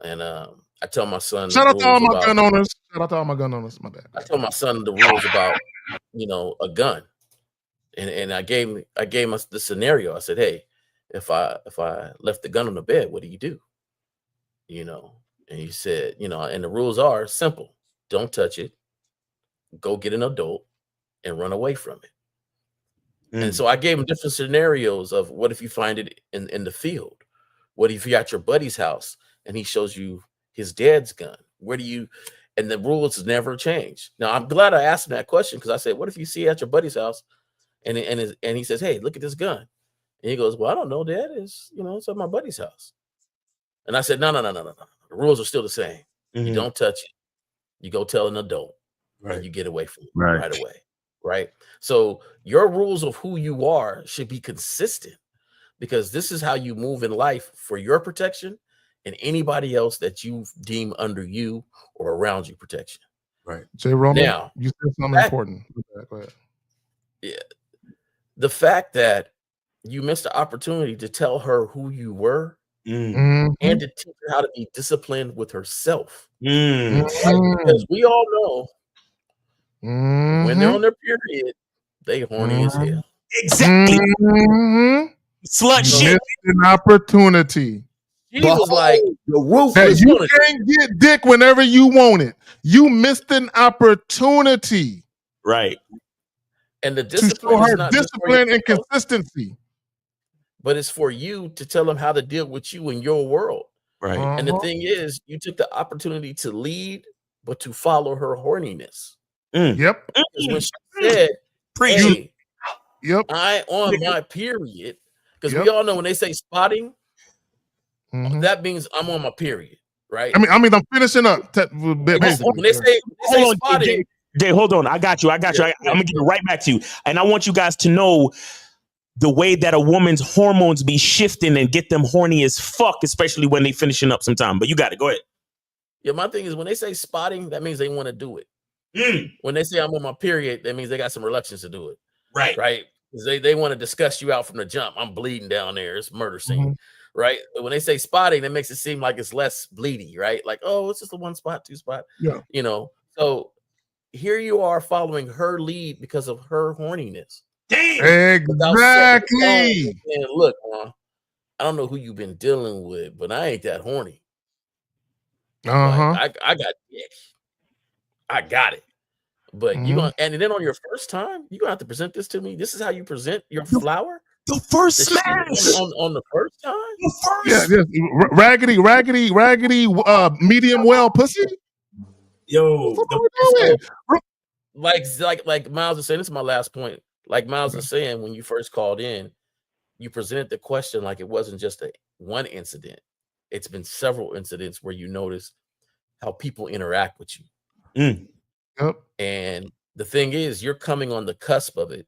And I tell my son. Shout out to all my gun owners. Shout out to all my gun owners. My bad. I tell my son the rules about, a gun, and I gave him the scenario. I said, hey, if I left the gun on the bed, what do you do? And he said, and the rules are simple: don't touch it, go get an adult, and run away from it. And so I gave him different scenarios of what if you find it in the field? What if you're at your buddy's house and he shows you his dad's gun? Where do you, and the rules never change. Now, I'm glad I asked him that question, because I said, what if you see it at your buddy's house and he says, hey, look at this gun. And he goes, well, I don't know, Dad. It's at my buddy's house. And I said, no. The rules are still the same. Mm-hmm. You don't touch it. You go tell an adult. and you get away from it Right. right away. Right. So your rules of who you are should be consistent, because this is how you move in life for your protection and anybody else that you deem under you or around you protection. Right. Jay Roman, Now, you said something important. Go ahead. Yeah. The fact that you missed the opportunity to tell her who you were and to teach her how to be disciplined with herself. Right? Because we all know when they're on their period, they horny as hell. Exactly. Slut shit. Missed an opportunity. She was like, the roof That is you can't get dick whenever you want it. You missed an opportunity. Right. and the To show discipline is her not just for discipline and yourself, consistency. but it's for you to tell them how to deal with you in your world. Right. And the thing is, you took the opportunity to lead, but to follow her horniness. Yep. Because when she said, Preach. hey, I on my period, because we all know when they say spotting, that means I'm on my period, right? I mean, I'm finishing up. When they say Hold on, spotting, Jay, hold on. I got you. I'm gonna give it right back to you. And I want you guys to know the way that a woman's hormones be shifting and get them horny as fuck, especially when they finishing up sometime. But you got it. Go ahead. Yeah, my thing is when they say spotting, that means they want to do it. When they say I'm on my period, that means they got some reluctance to do it. Right. Right. Because they want to discuss you out from the jump. I'm bleeding down there. It's murder scene. Right. But when they say spotting, that makes it seem like it's less bleedy, right? Like, oh, it's just a 1 spot, 2 spot. Yeah. You know, so here you are following her lead because of her horniness. Damn. Exactly. And look, I don't know who you've been dealing with, but I ain't that horny. Like, I got dick. I got it. But you gonna, and then on your first time, you're gonna have to present this to me. This is how you present your flower? The first smash on the first time? Raggedy, medium well pussy. Yo, like Miles is saying, this is my last point. Like Miles is saying, when you first called in, you presented the question like it wasn't just one incident. It's been several incidents where you notice how people interact with you. Yep. And the thing is, you're coming on the cusp of it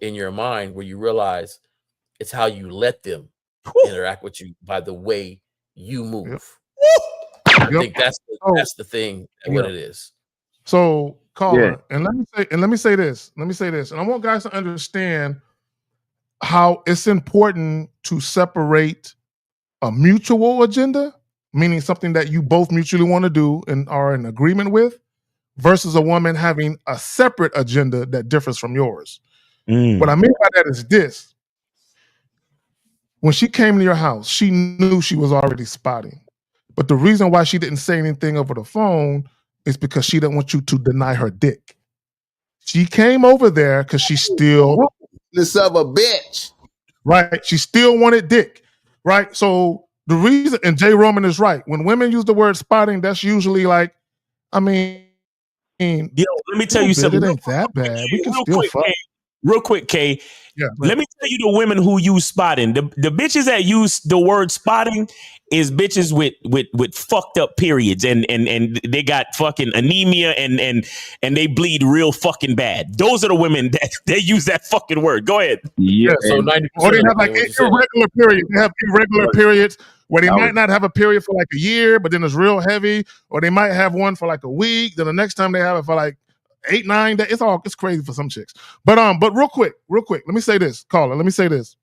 in your mind where you realize it's how you let them interact with you by the way you move. I think that's the thing, what it is. So, caller, and let me say this, and I want guys to understand how it's important to separate a mutual agenda, meaning something that you both mutually want to do and are in agreement with, versus a woman having a separate agenda that differs from yours. What I mean by that is this. When she came to your house, she knew she was already spotting. But the reason why she didn't say anything over the phone is because she didn't want you to deny her dick. She came over there because she still... This of a bitch. Right? She still wanted dick. Right? So the reason... And Jay Roman is right. When women use the word spotting, that's usually like, I mean... Yo, let me tell you something. It ain't that bad. We can still fuck. Real quick, K. Yeah, let me tell you the women who use spotting. The bitches that use the word spotting is bitches with fucked up periods and they got fucking anemia and they bleed real fucking bad. Those are the women that they use that fucking word. Go ahead. Yeah. So 90%. Or they have like irregular periods. They have irregular periods where they might not have a period for like a year, but then it's real heavy. Or they might have one for like a week. Then the next time they have it for like 8, 9 days. It's crazy for some chicks. But real quick. Let me say this, caller. Let me say this.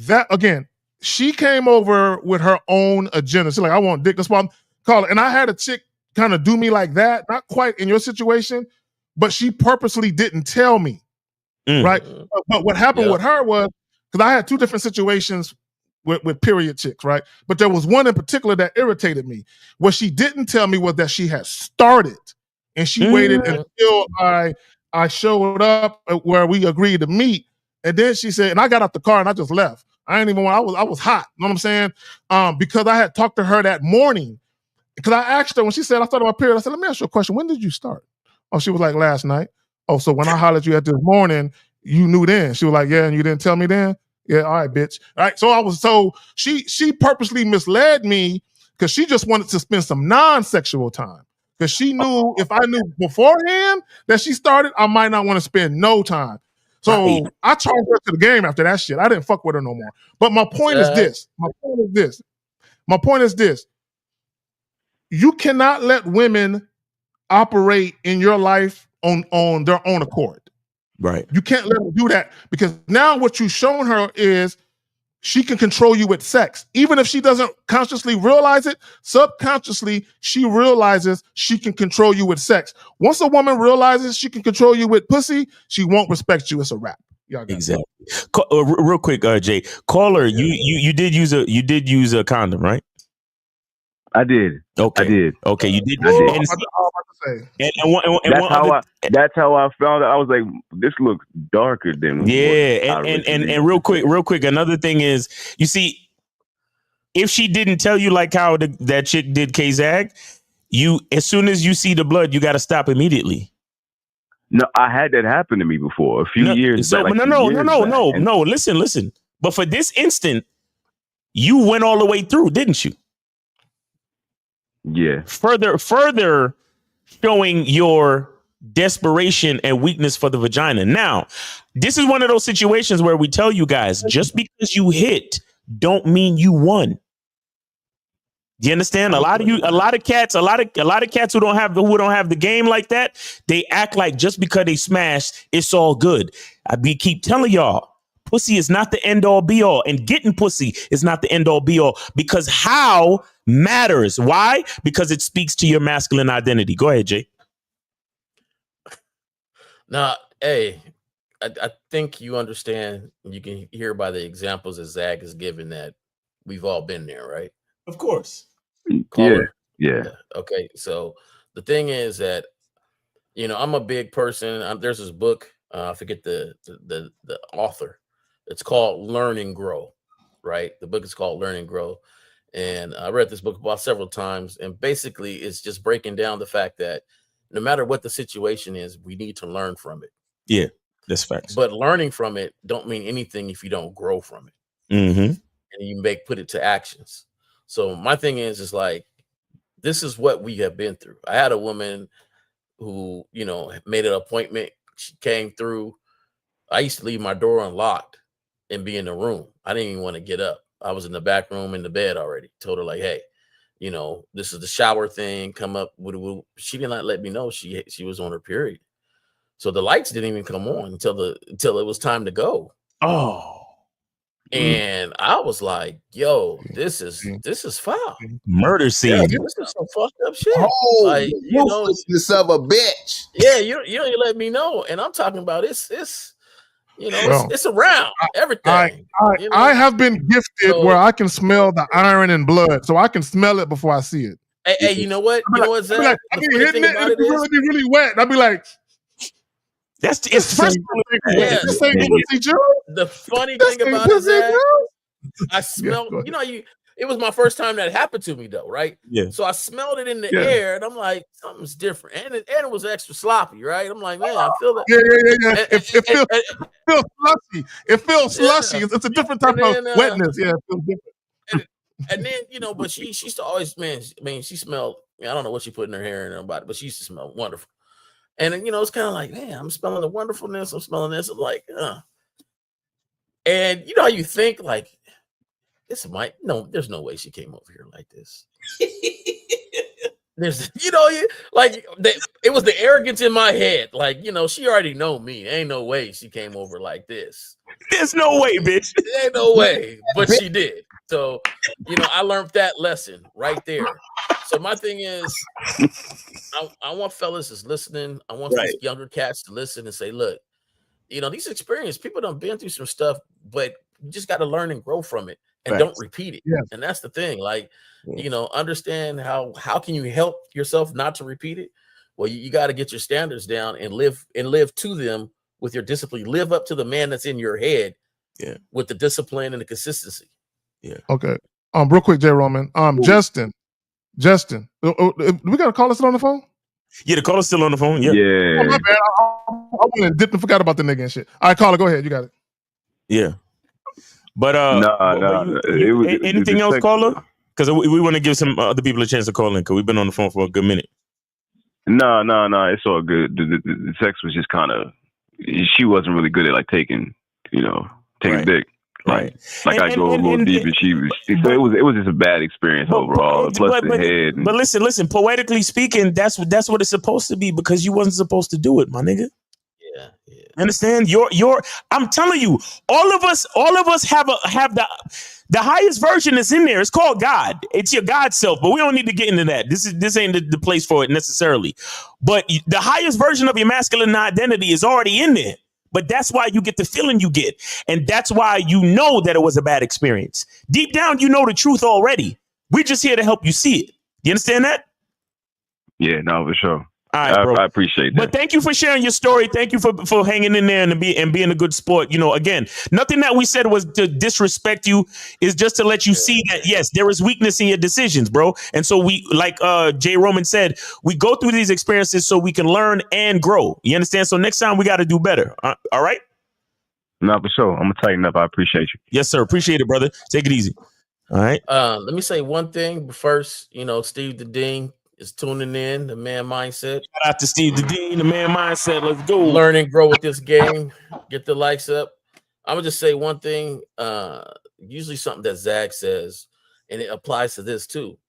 That again, she came over with her own agenda. She's like, I want dick. That's why I'm calling. And I had a chick kind of do me like that. Not quite in your situation, but she purposely didn't tell me. Right. But what happened with her was, because I had 2 different situations with period chicks, right? But there was one in particular that irritated me. What she didn't tell me was that she had started. And she waited until I showed up where we agreed to meet. And then she said, and I got out the car and I just left. I ain't even want, I was hot. You know what I'm saying? Because I had talked to her that morning. Because I asked her when she said, I started my period, I said, let me ask you a question. When did you start? Oh, she was like, last night. Oh, so when I hollered at you at this morning, you knew then. She was like, yeah, and you didn't tell me then? Yeah, all right, bitch. All right. So she purposely misled me because she just wanted to spend some non-sexual time. Because she knew if I knew beforehand that she started, I might not want to spend no time. So I charged her to the game after that shit. I didn't fuck with her no more. But my point is this. My point is this. You cannot let women operate in your life on their own accord. Right. You can't let them do that because now what you've shown her is she can control you with sex. Even if she doesn't consciously realize it, subconsciously, she realizes she can control you with sex. Once a woman realizes she can control you with pussy, she won't respect you. It's a wrap. Exactly. Real quick, Jay. Caller, you did use a condom, right? I did. Okay. I did. Okay, you did. That's how I found it. I was like, this looks darker than what and real quick, another thing is, you see, if she didn't tell you like how that chick did K-Zag, you as soon as you see the blood, you got to stop immediately. No, I had that happen to me before a few years back. No. Listen. But for this instant, you went all the way through, didn't you? Yeah. Further showing your desperation and weakness for the vagina. Now, this is one of those situations where we tell you guys, just because you hit, don't mean you won. Do you understand? A lot of cats who don't have the game like that, they act like just because they smashed, it's all good. We keep telling y'all, pussy is not the end all be all, and getting pussy is not the end all be all, because how matters. Why? Because it speaks to your masculine identity. Go ahead, Jay. Now, hey, I think you understand. You can hear by the examples that Zach is giving that we've all been there, right? Of course. Yeah. Okay. So the thing is that, I'm a big person. There's this book. I forget the author. It's called Learn and Grow, right? The book is called Learn and Grow. And I read this book about several times. And basically, it's just breaking down the fact that no matter what the situation is, we need to learn from it. Yeah, that's facts. But learning from it don't mean anything if you don't grow from it. Mm-hmm. And you put it to actions. So my thing is like, this is what we have been through. I had a woman who, made an appointment. She came through. I used to leave my door unlocked and be in the room. I didn't even want to get up. I was in the back room in the bed already. Told her like, hey, this is the shower thing. Come up. She did not let me know she was on her period. So the lights didn't even come on until it was time to go. Oh. And I was like, yo, this is foul. Murder scene. Yeah, this is some fucked up shit. Oh, like, ruthlessness of a bitch. Yeah, you let me know. And I'm talking about it's around everything. I have been gifted where I can smell the iron and blood, so I can smell it before I see it. Hey, you know what? Zach? I'll be hitting it, and it'll be really wet. And I'll be like, it's first. Yeah. The funny thing about it, Zach, I smelled. It was my first time that happened to me, though, right? Yeah. So I smelled it in the air, and I'm like, something's different, and it was extra sloppy, right? I'm like, man, I feel that. Yeah. It feels slushy. It feels slushy. It's a different type of wetness. Yeah, it feels different. And then but she used to always, she smelled. I don't know what she put in her hair and her body, but she used to smell wonderful. And then, it's kind of like, man, I'm smelling the wonderfulness. I'm smelling this. I'm like, And how you think like, there's no way she came over here like this. There's, it was the arrogance in my head. Like, she already know me. Ain't no way she came over like this. There's no way, bitch. Ain't no way. But she did. So, I learned that lesson right there. So my thing is, I want fellas that's listening. I want these younger cats to listen and say, look, these experiences, people done been through some stuff, but you just got to learn and grow from it and don't repeat it. Yes. And that's the thing. Like, understand how can you help yourself not to repeat it? Well, you got to get your standards down and live to them with your discipline. Live up to the man that's in your head with the discipline and the consistency. Yeah. Okay. Real quick, J. Roman. Justin, we got a caller still on the phone? Yeah, the caller's still on the phone. Yeah. Oh, my bad. I went and dipped and forgot about the nigga and shit. All right, caller, go ahead. You got it. Yeah. But anything else, caller? Because we want to give some other people a chance to call in because we've been on the phone for a good minute. No, it's all good. The sex was just kind of. She wasn't really good at like taking dick. Like I go a little deep, and she was. So it was just a bad experience overall. Plus the head. But listen. Poetically speaking, that's what it's supposed to be because you wasn't supposed to do it, my nigga. Yeah. Understand? I'm telling you, all of us have the highest version is in there. It's called God. It's your God self, but we don't need to get into that. This ain't the place for it necessarily. But the highest version of your masculine identity is already in there. But that's why you get the feeling you get. And that's why you know that it was a bad experience. Deep down, you know the truth already. We're just here to help you see it. You understand that? Yeah, no, for sure. All right, bro. I appreciate that. But thank you for sharing your story. Thank you for hanging in there and being a good sport. Again, nothing that we said was to disrespect you. Is just to let you see that, yes, there is weakness in your decisions, bro. And so we, like Jay Roman said, we go through these experiences so we can learn and grow. You understand? So next time we got to do better. All right? No, for sure. I'm going to tighten up. I appreciate you. Yes, sir. Appreciate it, brother. Take it easy. All right. Let me say one thing. But first, Steve the Dean is tuning in, the Man Mindset. Shout out to Steve the Dean, the Man Mindset. Let's go. Learn and grow with this game. Get the likes up. I'm going to just say one thing, usually something that Zach says, and it applies to this too,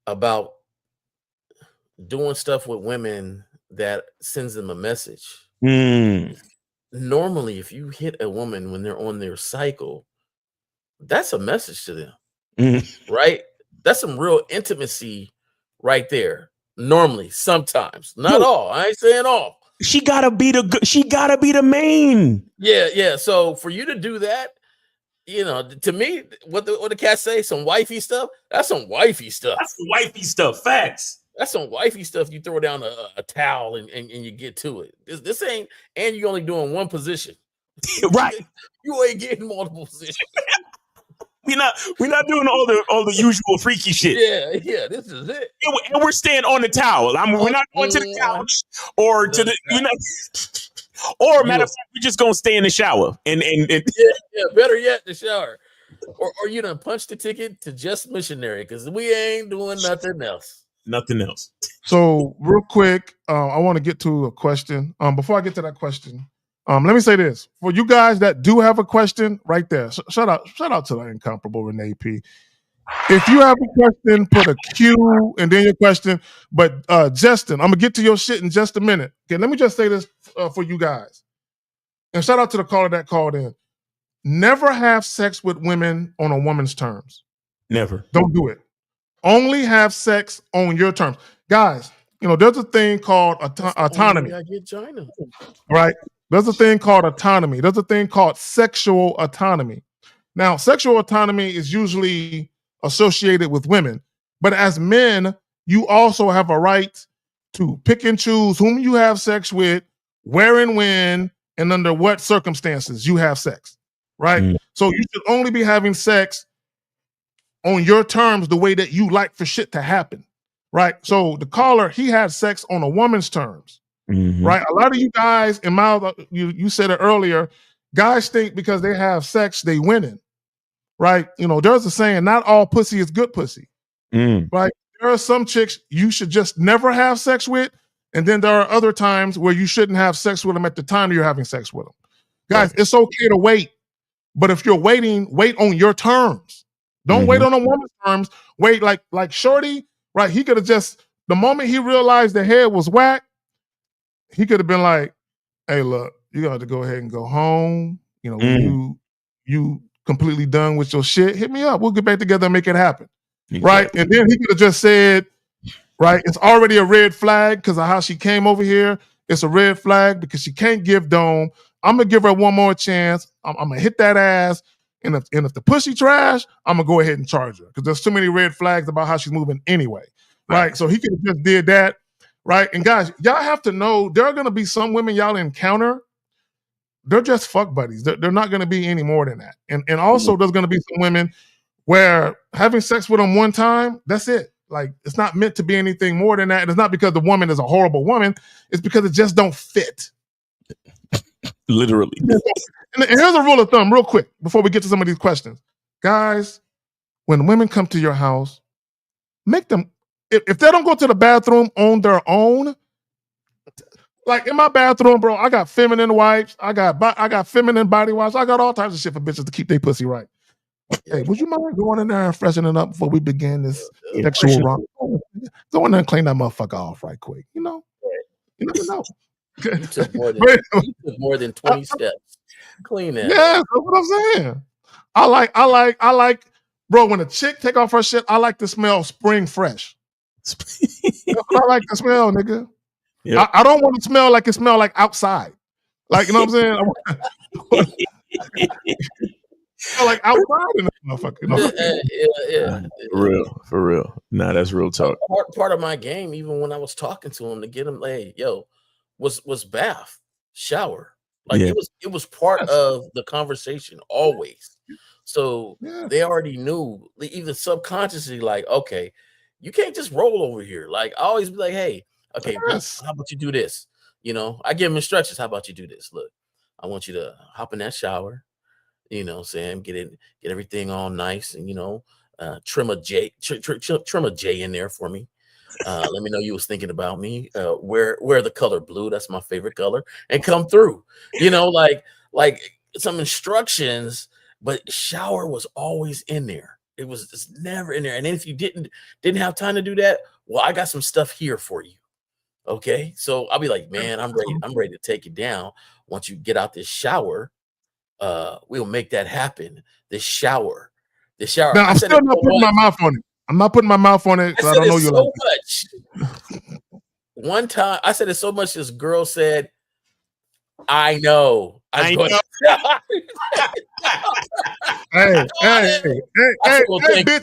about doing stuff with women that sends them a message. Normally, if you hit a woman when they're on their cycle, that's a message to them, right? That's some real intimacy right there. Normally, sometimes, not all. I ain't saying all. She gotta be the main. Yeah. So for you to do that, to me, what the cat say, some wifey stuff. That's some wifey stuff. That's some wifey stuff. Facts. That's some wifey stuff. You throw down a towel and you get to it. This ain't, and you only doing one position, right? You ain't getting multiple positions. We're not doing all the usual freaky shit. Yeah, this is it. And we're staying on the towel. We're not going to the couch or to the or matter of fact, we're just gonna stay in the shower and better yet, the shower. Or you done punch the ticket to just missionary because we ain't doing nothing else. Nothing else. So real quick, I want to get to a question. Before I get to that question, let me say this. For you guys that do have a question, right there, shout out to the incomparable Renee P. If you have a question, put a Q and then your question. But Justin, I'm going to get to your shit in just a minute. Okay, let me just say this for you guys. And shout out to the caller that called in. Never have sex with women on a woman's terms. Never. Don't do it. Only have sex on your terms. Guys, there's a thing called autonomy. Right? There's a thing called autonomy. There's a thing called sexual autonomy. Now, sexual autonomy is usually associated with women. But as men, you also have a right to pick and choose whom you have sex with, where and when, and under what circumstances you have sex. Right? So you should only be having sex on your terms, the way that you like for shit to happen, right? So the caller, he had sex on a woman's terms, right? A lot of you guys, you said it earlier, guys think because they have sex, they winning, right? There's a saying, not all pussy is good pussy, right? There are some chicks you should just never have sex with, and then there are other times where you shouldn't have sex with them at the time you're having sex with them. Guys, it's okay to wait, but if you're waiting, wait on your terms. Don't wait on a woman's terms. Wait, like Shorty, right? He could have just, the moment he realized the head was whack, he could have been like, hey, look, you got to go ahead and go home. When you completely done with your shit, hit me up. We'll get back together and make it happen. Exactly. Right? And then he could have just said, right, it's already a red flag because of how she came over here. It's a red flag because she can't give dome. I'm going to give her one more chance. I'm going to hit that ass. And if the pussy trash, I'm going to go ahead and charge her because there's too many red flags about how she's moving anyway. Right? So he could have just did that. Right? And guys, y'all have to know there are going to be some women y'all encounter. They're just fuck buddies. They're not going to be any more than that. And also there's going to be some women where having sex with them one time, that's it. Like, it's not meant to be anything more than that. And it's not because the woman is a horrible woman. It's because it just don't fit. Literally. And here's a rule of thumb real quick before we get to some of these questions. Guys, when women come to your house, make them if they don't go to the bathroom on their own, like in my bathroom, bro, I got feminine wipes, I got feminine body wash, I got all types of shit for bitches to keep their pussy right. Hey, would you mind going in there and freshening up before we begin this sexual romp? Go in there and clean that motherfucker off right quick. You know? You never know. You took more than 20 steps. Clean that. Yeah, that's what I'm saying. I like, bro, when a chick take off her shit, I like to smell spring fresh. That's what I like to smell, nigga. Yep. I don't want to smell like it smell like outside. Like, you know what I'm saying? Like outside in this motherfucker. You know? Yeah. For real. Nah, that's real talk. Part of my game, even when I was talking to him to get him, like, yo, was bath, shower. Like it was part of the conversation always. So they already knew, even subconsciously, like, okay, you can't just roll over here. Like, I always be like, hey, okay, how about you do this? You know, I give him instructions. How about you do this? Look, I want you to hop in that shower. You know, saying get everything all nice, and trim a J in there for me. Let me know you was thinking about me. Wear the color blue. That's my favorite color, and come through. You know, like some instructions, but shower was always in there. It was just never in there. And then if you didn't have time to do that, well, I got some stuff here for you. Okay, so I'll be like, man, I'm ready to take you down. Once you get out this shower, we'll make that happen. The shower. No, I'm still not putting my mouth on it. I'm not putting my mouth on it because I don't know you so much. One time, I said it so much. This girl said, "I know." Hey, bitch!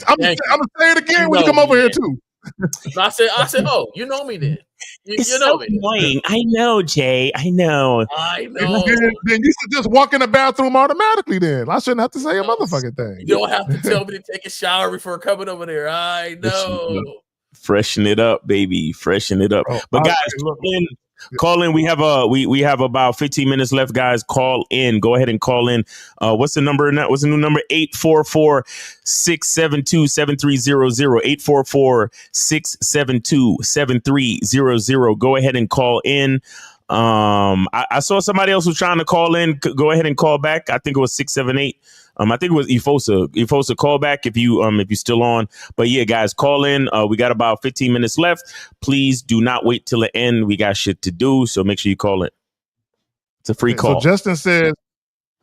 I'm gonna say it again when you come over here too. I said, oh, you know me then. You know me. Annoying. I know, Jay. I know. Then you should just walk in the bathroom automatically. Then I shouldn't have to say a motherfucking thing. You don't have to tell me to take a shower before coming over there. I know. Freshen it up, baby. Freshen it up. But guys, call in. We have about 15 minutes left, guys. Call in. Go ahead and call in. What's the number? What's the new number? 844-672-7300. 844-672-7300. Go ahead and call in. I saw somebody else was trying to call in. Go ahead and call back. I think it was 678. I think it was Efosa, call back if you're still on. But yeah, guys, call in. We got about 15 minutes left. Please do not wait till the end. We got shit to do, so make sure you call in. It's a free call. So Justin says,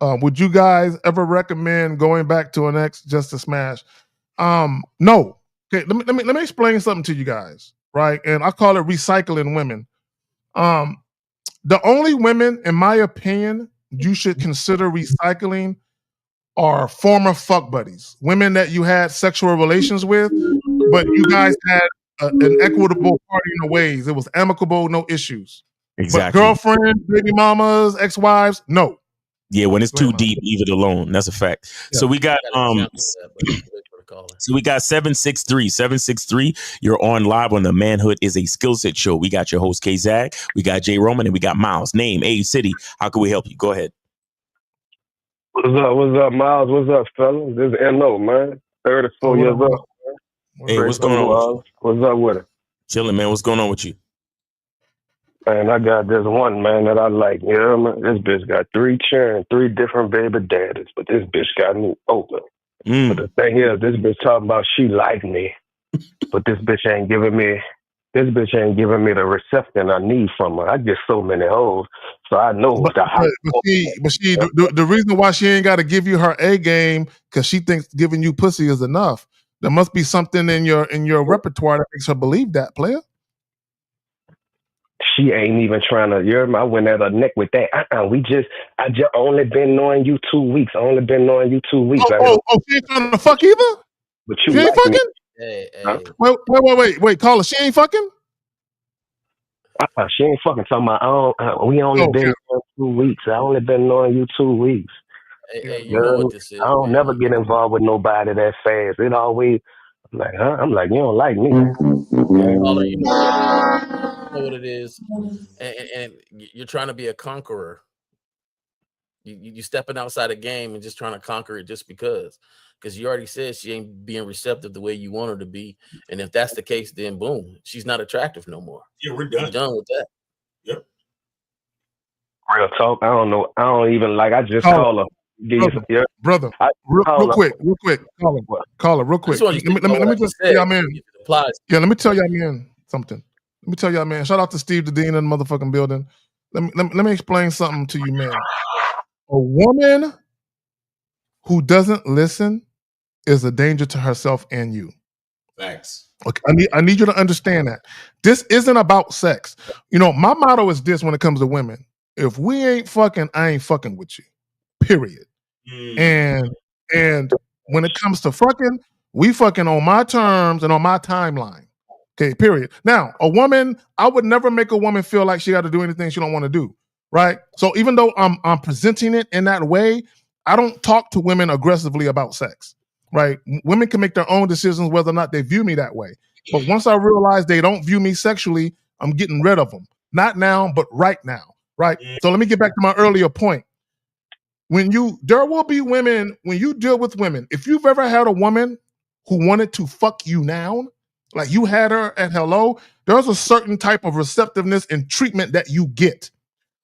would you guys ever recommend going back to an ex just to smash? No. Okay, let me explain something to you guys, right? And I call it recycling women. The only women, in my opinion, you should consider recycling are former fuck buddies, women that you had sexual relations with, but you guys had an equitable party in the ways. It was amicable, no issues. Exactly. But girlfriends, baby mamas, ex-wives, no. Yeah, when it's too deep, leave it alone. That's a fact. Yeah. So we got 763. You're on live on the Manhood is a Skill Set show. We got your host K-Zag, we got Jay Roman, and we got Miles. Name, age, city. How can we help you? Go ahead. What's up, Miles? What's up, fella? This is N.O., man. 34 years old. Hey, what's going on? What's up with it? Chilling, man. What's going on with you? Man, I got this one, man, that I like. You know what I mean? This bitch got 3 children, 3 different baby daddies, but this bitch got me open. But the thing is, this bitch talking about she like me, but this bitch ain't giving me the reception I need from her. I get so many hoes, so I know the reason why she ain't got to give you her A game because she thinks giving you pussy is enough. There must be something in your repertoire that makes her believe that, player. She ain't even trying to. I went at her neck with that. I just only been knowing you 2 weeks. She ain't trying to fuck either. But you she ain't fucking. Hey. Wait, caller. She ain't fucking. She ain't fucking. Talking about we only been 2 weeks. I only been knowing you 2 weeks. Hey, you know what this is? I don't never get involved with nobody that fast. It always I'm like, huh? I'm like, you don't like me. Caller, you know what it is, and you're trying to be a conqueror. You stepping outside a game and just trying to conquer it just because. because you already said she ain't being receptive the way you want her to be. And if that's the case, then boom, she's not attractive no more. Yeah, we're done. We're done with that. Yep. Real talk. I don't know. I don't even like. I just call her. Brother, real quick. Call her real quick. Let me just tell y'all, man. Yeah, let me tell y'all, man, something. Let me tell y'all, man. Shout out to Steve the Dean in the motherfucking building. Let me explain something to you, man. A woman who doesn't listen is a danger to herself and you. Thanks. Okay, I need you to understand that. This isn't about sex. You know, my motto is this when it comes to women. If we ain't fucking, I ain't fucking with you. Period. And when it comes to fucking, we fucking on my terms and on my timeline. Okay, period. Now, a woman, I would never make a woman feel like she got to do anything she don't want to do. Right? So even though I'm presenting it in that way, I don't talk to women aggressively about sex. Right? Women can make their own decisions whether or not they view me that way. But once I realize they don't view me sexually, I'm getting rid of them. Not now, but right now. Right? So let me get back to my earlier point. There will be women, when you deal with women, if you've ever had a woman who wanted to fuck you now, like you had her at hello, there's a certain type of receptiveness and treatment that you get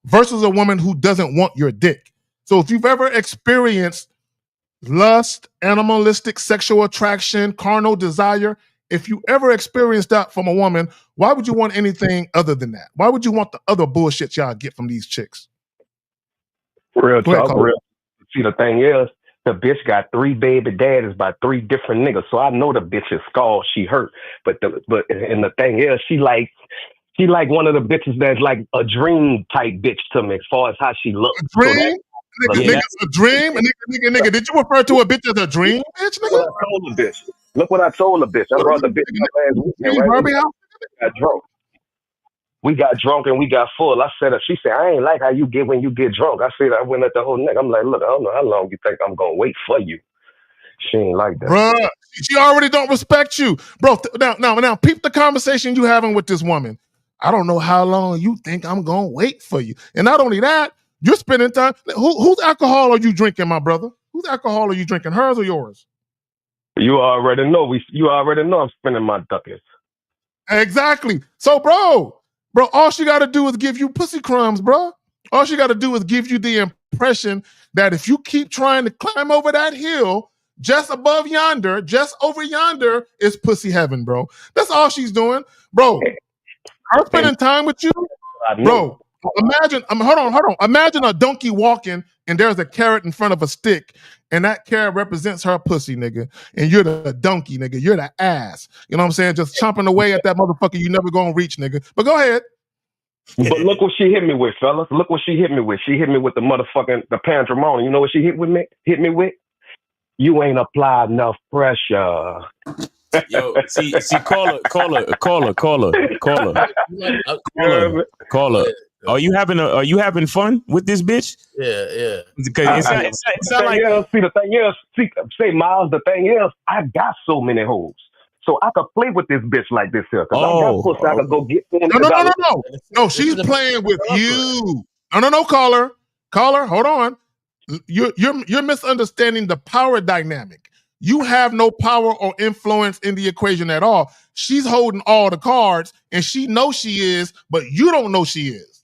versus a woman who doesn't want your dick. So if you've ever experienced lust, animalistic sexual attraction, carnal desire, if you ever experienced that from a woman, why would you want anything other than that? Why would you want the other bullshit y'all get from these chicks? Real talk, real. See, the thing is, the bitch got 3 baby daddies by 3 different niggas, so I know the bitch is scarred. She hurt, but the thing is, she like one of the bitches that's like a dream type bitch to me, as far as how she looks. A dream, a dream, nigga. Did you refer to a bitch as a dream, bitch? Nigga? Look what I told the bitch. I brought the bitch up last weekend. Right? We got drunk and we got full. I said, she said, I ain't like how you get when you get drunk. I said, I went at the whole neck. I'm like, look, I don't know how long you think I'm going to wait for you. She ain't like that. Bruh, she already don't respect you. Bro, now, peep the conversation you having with this woman. I don't know how long you think I'm going to wait for you. And not only that, you're spending time. Whose alcohol are you drinking, my brother? Whose alcohol are you drinking, hers or yours? You already know. I'm spending my ducats. Exactly. So, bro, all she got to do is give you pussy crumbs, bro. All she got to do is give you the impression that if you keep trying to climb over that hill, just above yonder, just over yonder is pussy heaven, bro. That's all she's doing. Bro, her spending time with you, bro, imagine, hold on. Imagine a donkey walking and there's a carrot in front of a stick and that carrot represents her pussy, nigga. And you're the donkey, nigga. You're the ass. You know what I'm saying? Just chomping away at that motherfucker you never gonna reach, nigga. But go ahead. But look what she hit me with, fellas. Look what she hit me with. She hit me with the motherfucking pandemonium. You know what she hit me with? You ain't applied enough pressure. Yo, see, caller. Are you having fun with this bitch? Yeah. Because it's not like. Say Miles. The thing is, I got so many hoes, so I could play with this bitch like this here. Cause I got pussy, I could go get. No. She's playing with you. No, caller, hold on. You're misunderstanding the power dynamic. You have no power or influence in the equation at all. She's holding all the cards, and she knows she is, but you don't know she is.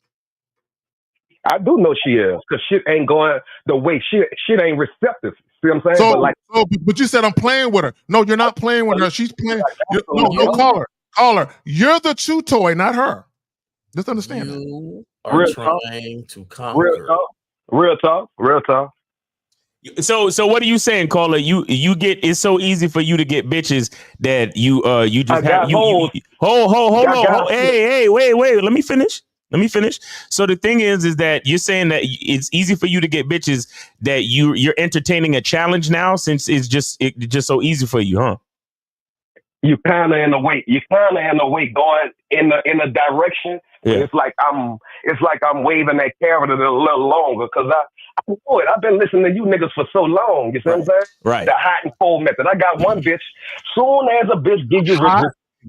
I do know she is, because shit ain't going the way shit ain't receptive. See what I'm saying? But you said I'm playing with her. No, you're not playing with her. She's playing. No, caller. You're the chew toy, not her. Just understand you that. Are trying to conquer. Real talk. So what are you saying, caller? You get, it's so easy for you to get bitches that you just have hold on. Hey, wait. Let me finish. So the thing is that you're saying that it's easy for you to get bitches that you're entertaining a challenge now, since it's just so easy for you, huh? You kind of in the way going in the direction. Yeah. It's like I'm waving that carrot a little longer, because I know it. I've been listening to you niggas for so long. You see what I'm saying? Right. The hot and cold method. I got one bitch. Soon as a bitch give you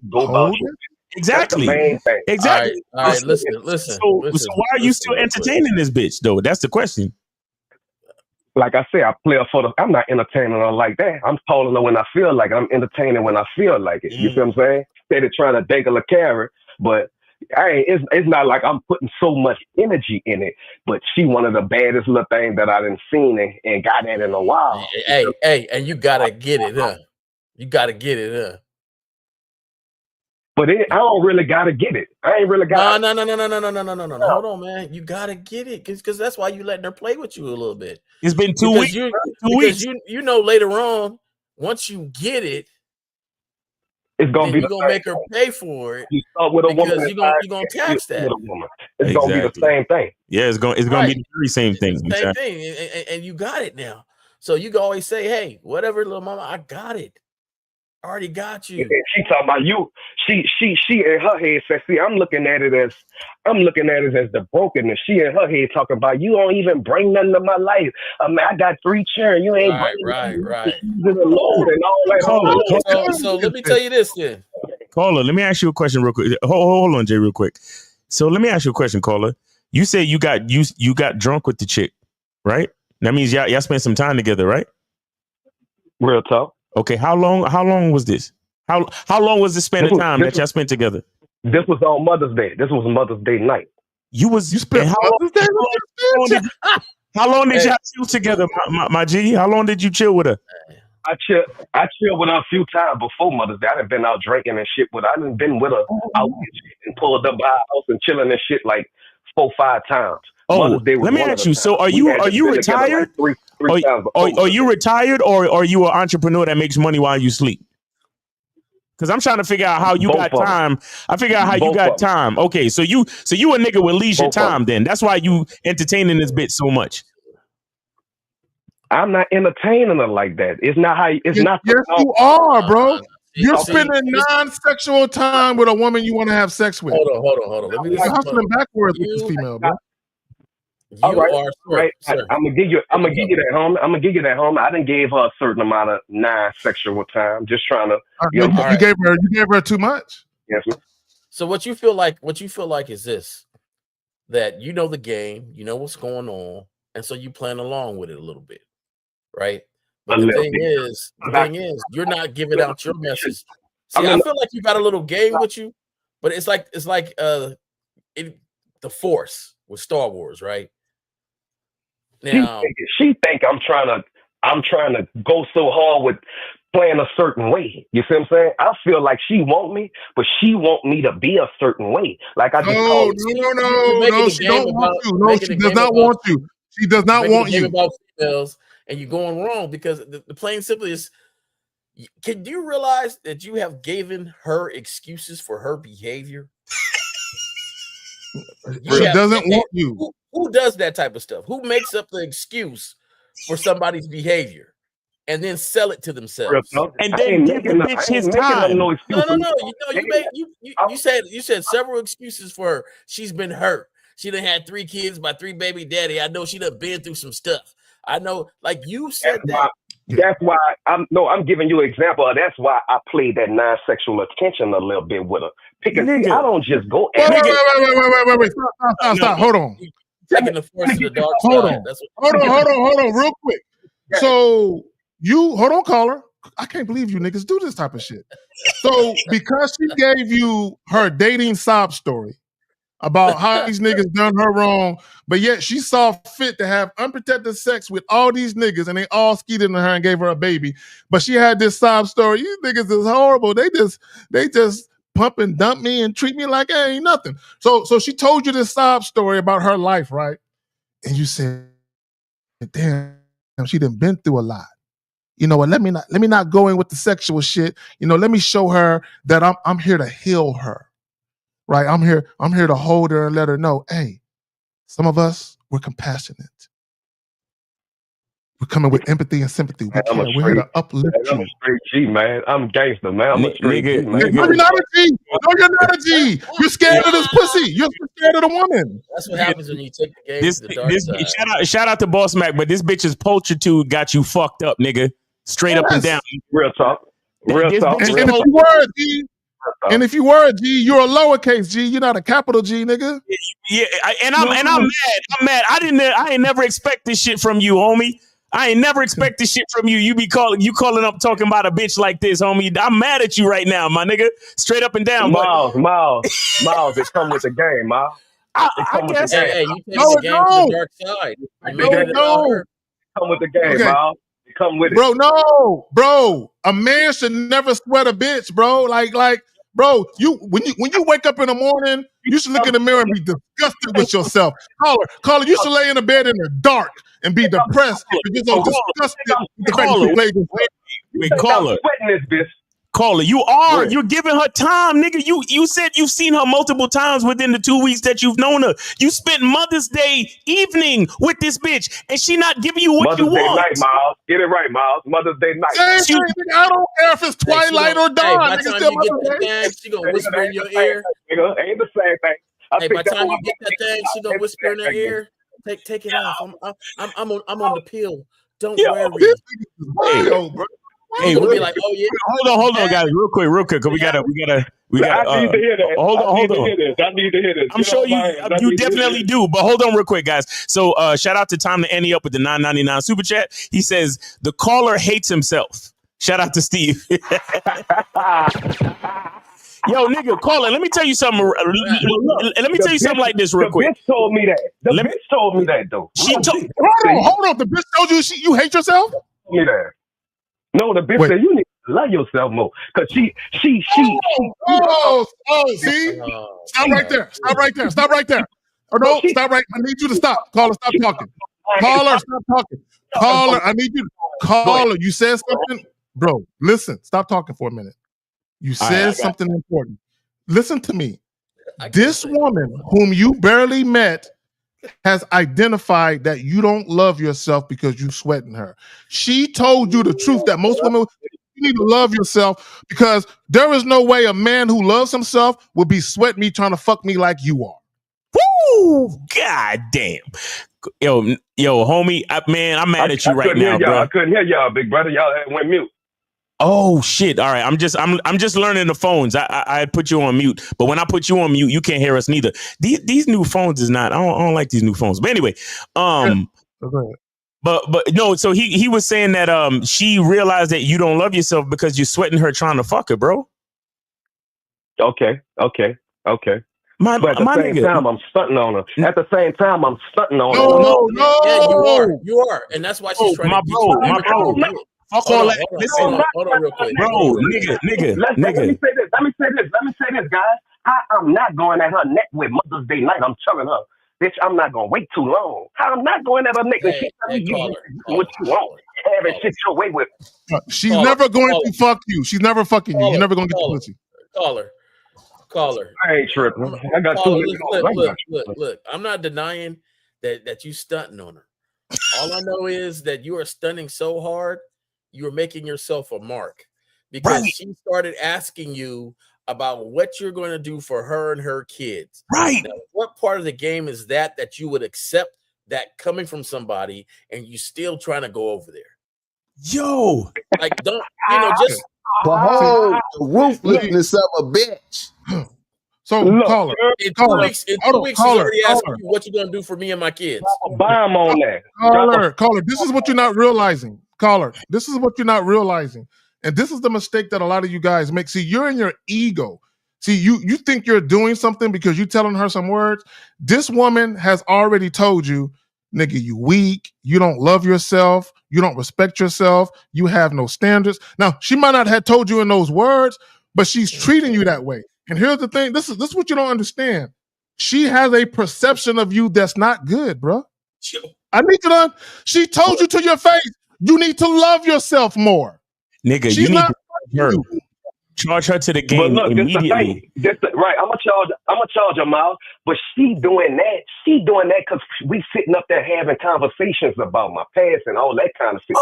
go about you. Exactly. That's the main thing. Exactly. All right. Listen. So why are you still entertaining this bitch though? That's the question. like I said, I play her for the. I'm not entertaining her like that. I'm calling her when I feel like it. I'm entertaining when I feel like it. You see what I'm saying? Instead of trying to dangle a carrot, but it's not like I'm putting so much energy in it. But she one of the baddest little things that I done seen and got at in a while. Hey, and you gotta get it, huh? You gotta get it, huh? But I don't really gotta get it. I ain't really got. No. Hold on, man. You gotta get it, because that's why you letting her play with you a little bit. It's been 2 weeks. Because you know later on, once you get it, it's gonna be you're gonna make her pay for it. You start with a woman, you're gonna tax that. It's gonna be the same thing. Yeah, it's gonna be the very same thing. It's the same thing, and you got it now. So you can always say, "Hey, whatever, little mama, I got it. I already got you." She talking about you. She in her head says, "See, I'm looking at it as the brokenness." She in her head talking about you don't even bring nothing to my life. I mean, I got 3 children. You ain't right. So let me tell you this then. Caller, let me ask you a question real quick. Hold on, Jay, real quick. So let me ask you a question, caller. You said you got drunk with the chick, right? That means y'all spent some time together, right? Real talk. Okay, how long was this? How long was the span of time that y'all spent together? This was on Mother's Day. This was Mother's Day night. You spent Mother's Day? How long did y'all chill together, my G? How long did you chill with her? I chilled with her a few times before Mother's Day. I done been out drinking and shit, but I done been with her out and pulled up by her house and chilling and shit like 4-5 times. Oh, let me ask you. So are you retired? Like are you retired or are you an entrepreneur that makes money while you sleep? Because I'm trying to figure out how you got time. I figure out how you got time. Okay, so you a nigga with leisure time then. That's why you entertaining this bitch so much. I'm not entertaining her like that. It's not how. It's not. Yes, you are, bro. You're spending non-sexual time with a woman you want to have sex with. Hold on. Let me You're hustling backwards with this female, bro. I'm gonna give you that, homie. I'm gonna give you that, homie. I done gave her a certain amount of non-sexual time, just trying to. You gave her too much. Yes. So what you feel like is this: that you know the game, you know what's going on, and so you playing along with it a little bit, right? But the thing is, you're not giving out your message. See, I feel like you got a little game with you, but it's like the Force with Star Wars, right? Now she think I'm trying to go so hard with playing a certain way. You see what I'm saying? I feel like she want me, but she want me to be a certain way. Like I just no. She don't want you. No, she does not want you. She does not want you. About females, and you're going wrong because the plain simply is. Can you realize that you have given her excuses for her behavior? She doesn't want you. Who does that type of stuff? Who makes up the excuse for somebody's behavior and then sell it to themselves? And then give the bitch his time. No. You said several excuses for her. She's been hurt. She done had 3 kids by 3 baby daddy. I know she done been through some stuff. I know, like you said that. That's why I'm giving you an example. That's why I played that non-sexual attention a little bit with her. Because I don't just go. Wait. Stop. Hold on. Taking the Force to the dark side. Hold on, real quick. So hold on, caller. I can't believe you niggas do this type of shit. So because she gave you her dating sob story about how these niggas done her wrong, but yet she saw fit to have unprotected sex with all these niggas and they all skeeted in her and gave her a baby. But she had this sob story. You niggas is horrible. They just pump and dump me and treat me like I ain't nothing. So she told you this sob story about her life, right? And you said, damn, she done been through a lot. You know what? Let me not go in with the sexual shit. You know, let me show her that I'm here to heal her. Right? I'm here to hold her and let her know, hey, some of us, we're compassionate. We're coming with empathy and sympathy. We're here to uplift you. I'm a straight G, man. I'm gangster, man. I'm a straight G, man. No, you're not a G. No, you're not a G. You're scared of this pussy. You're scared of the woman. That's what happens when you take the game to the dark side. Shout out to Boss Mac, but this bitch's pulchritude got you fucked up, nigga. Straight up and down. Real talk. Real talk. And if you were a G, you're a lowercase G. You're not a capital G, nigga. Yeah, I'm mad. I'm mad. I ain't never expect this shit from you, homie. I ain't never expect this shit from you. You calling up talking about a bitch like this, homie. I'm mad at you right now, my nigga. Straight up and down. Miles, it come with the game, Miles. I guess. Hey, you take the game to the dark side. Come with the game, Miles. Come with it. Bro, a man should never sweat a bitch, bro. Like, bro, when you wake up in the morning, you should look in the mirror and be disgusted with yourself. Caller, you should lay in the bed in the dark and be depressed because you're so disgusted with the fact that you played this. Wait, caller. Sweating this bitch. Caller, you're giving her time, nigga. You said you've seen her multiple times within the 2 weeks that you've known her. You spent Mother's Day evening with this bitch, and she not giving you what you want. Mother's Day night, Miles. Get it right, Miles. Mother's Day night. I don't care if it's twilight or dawn. By the time you get that thing, she gonna whisper in your ear. Nigga, ain't the same thing. Hey, by the time you get that thing, she gonna whisper in her ear. Take it off. I'm on the pill. Don't worry. Bro. Hey, be like, oh yeah. Hold on, guys, real quick, because we gotta. I need to hear that. Hold on. I need to hear this. I'm sure you definitely do, but hold on real quick, guys. So shout out to Time to Annie up with the $9.99 super chat. He says the caller hates himself. Shout out to Steve. Yo, nigga, caller, let me tell you something. Let me tell you something like this real quick. The bitch told me that. The bitch told me that, though. Hold on. The bitch told you you hate yourself? Told me that. No, the bitch said you need to love yourself more. Because she. See? Stop right there. Or no, stop right. I need you to stop. Caller, stop talking. Caller, stop talking. Caller, I need you. Caller, you said something. Bro, listen. Stop talking for a minute. You said something important. Listen to me. This woman whom you barely met has identified that you don't love yourself because you sweating her. She told you the truth that most women, you need to love yourself because there is no way a man who loves himself would be sweating me trying to fuck me like you are. Woo! God damn. Yo, homie, I'm mad at you right now, bro. I couldn't hear y'all, big brother. Y'all went mute. Oh shit! All right, I'm just learning the phones. I put you on mute, but when I put you on mute, you can't hear us neither. These new phones is not. I don't like these new phones. But anyway, but no. So he was saying that she realized that you don't love yourself because you're sweating her trying to fuck her, bro. Okay. But at the same time, I'm stunting on her. At the same time, I'm stunting on her. No. Yeah, you are, and that's why she's trying to get you. My bro. Fuck all that. Listen, hold on real quick. Bro, nigga. Let me say this, guys. I'm not going at her neck with Mother's Day night. I'm telling her, bitch, I'm not going to wait too long. I'm not going at her neck. What you want. Having shit your way with. She's never going to fuck you. She's never fucking you. You're never going to get the pussy. Caller. I ain't tripping. I got two. Look. I'm not denying that you stunting on her. All I know is that you are stunning so hard, you are making yourself a mark because she started asking you about what you're going to do for her and her kids. Right. Now, what part of the game is that you would accept that coming from somebody and you still trying to go over there? Yo. Like, don't, just. Behold the ruthlessness of a bitch. So, caller. In 2 weeks, she's already asking you what you're going to do for me and my kids. Bomb on that. Caller, this is what you're not realizing. Caller, this is what you're not realizing. And this is the mistake that a lot of you guys make. See, you're in your ego. See, you think you're doing something because you're telling her some words. This woman has already told you, nigga, you weak. You don't love yourself. You don't respect yourself. You have no standards. Now, she might not have told you in those words, but she's treating you that way. And here's the thing. This is what you don't understand. She has a perception of you that's not good, bro. I need to. She told you to your face, you need to love yourself more. Nigga, She's you need not to charge her to the game immediately. Right, I'm gonna charge her, Miles. But she doing that because we sitting up there having conversations about my past and all that kind of shit.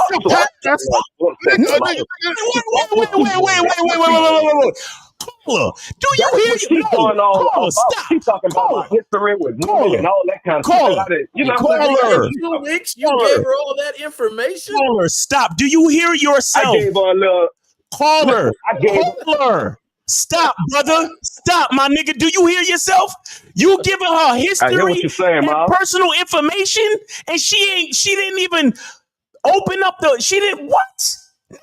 Wait. Caller, do you hear you? Caller, stop. She's talking about my history with women and all that kind of stuff. Caller. In 2 weeks, you gave her all that information. Caller, stop. Do you hear yourself? I gave her a little. Caller, stop, brother. Stop, my nigga. Do you hear yourself? You giving her history I hear what you're saying, and personal information, and she didn't even Open up the. She didn't what?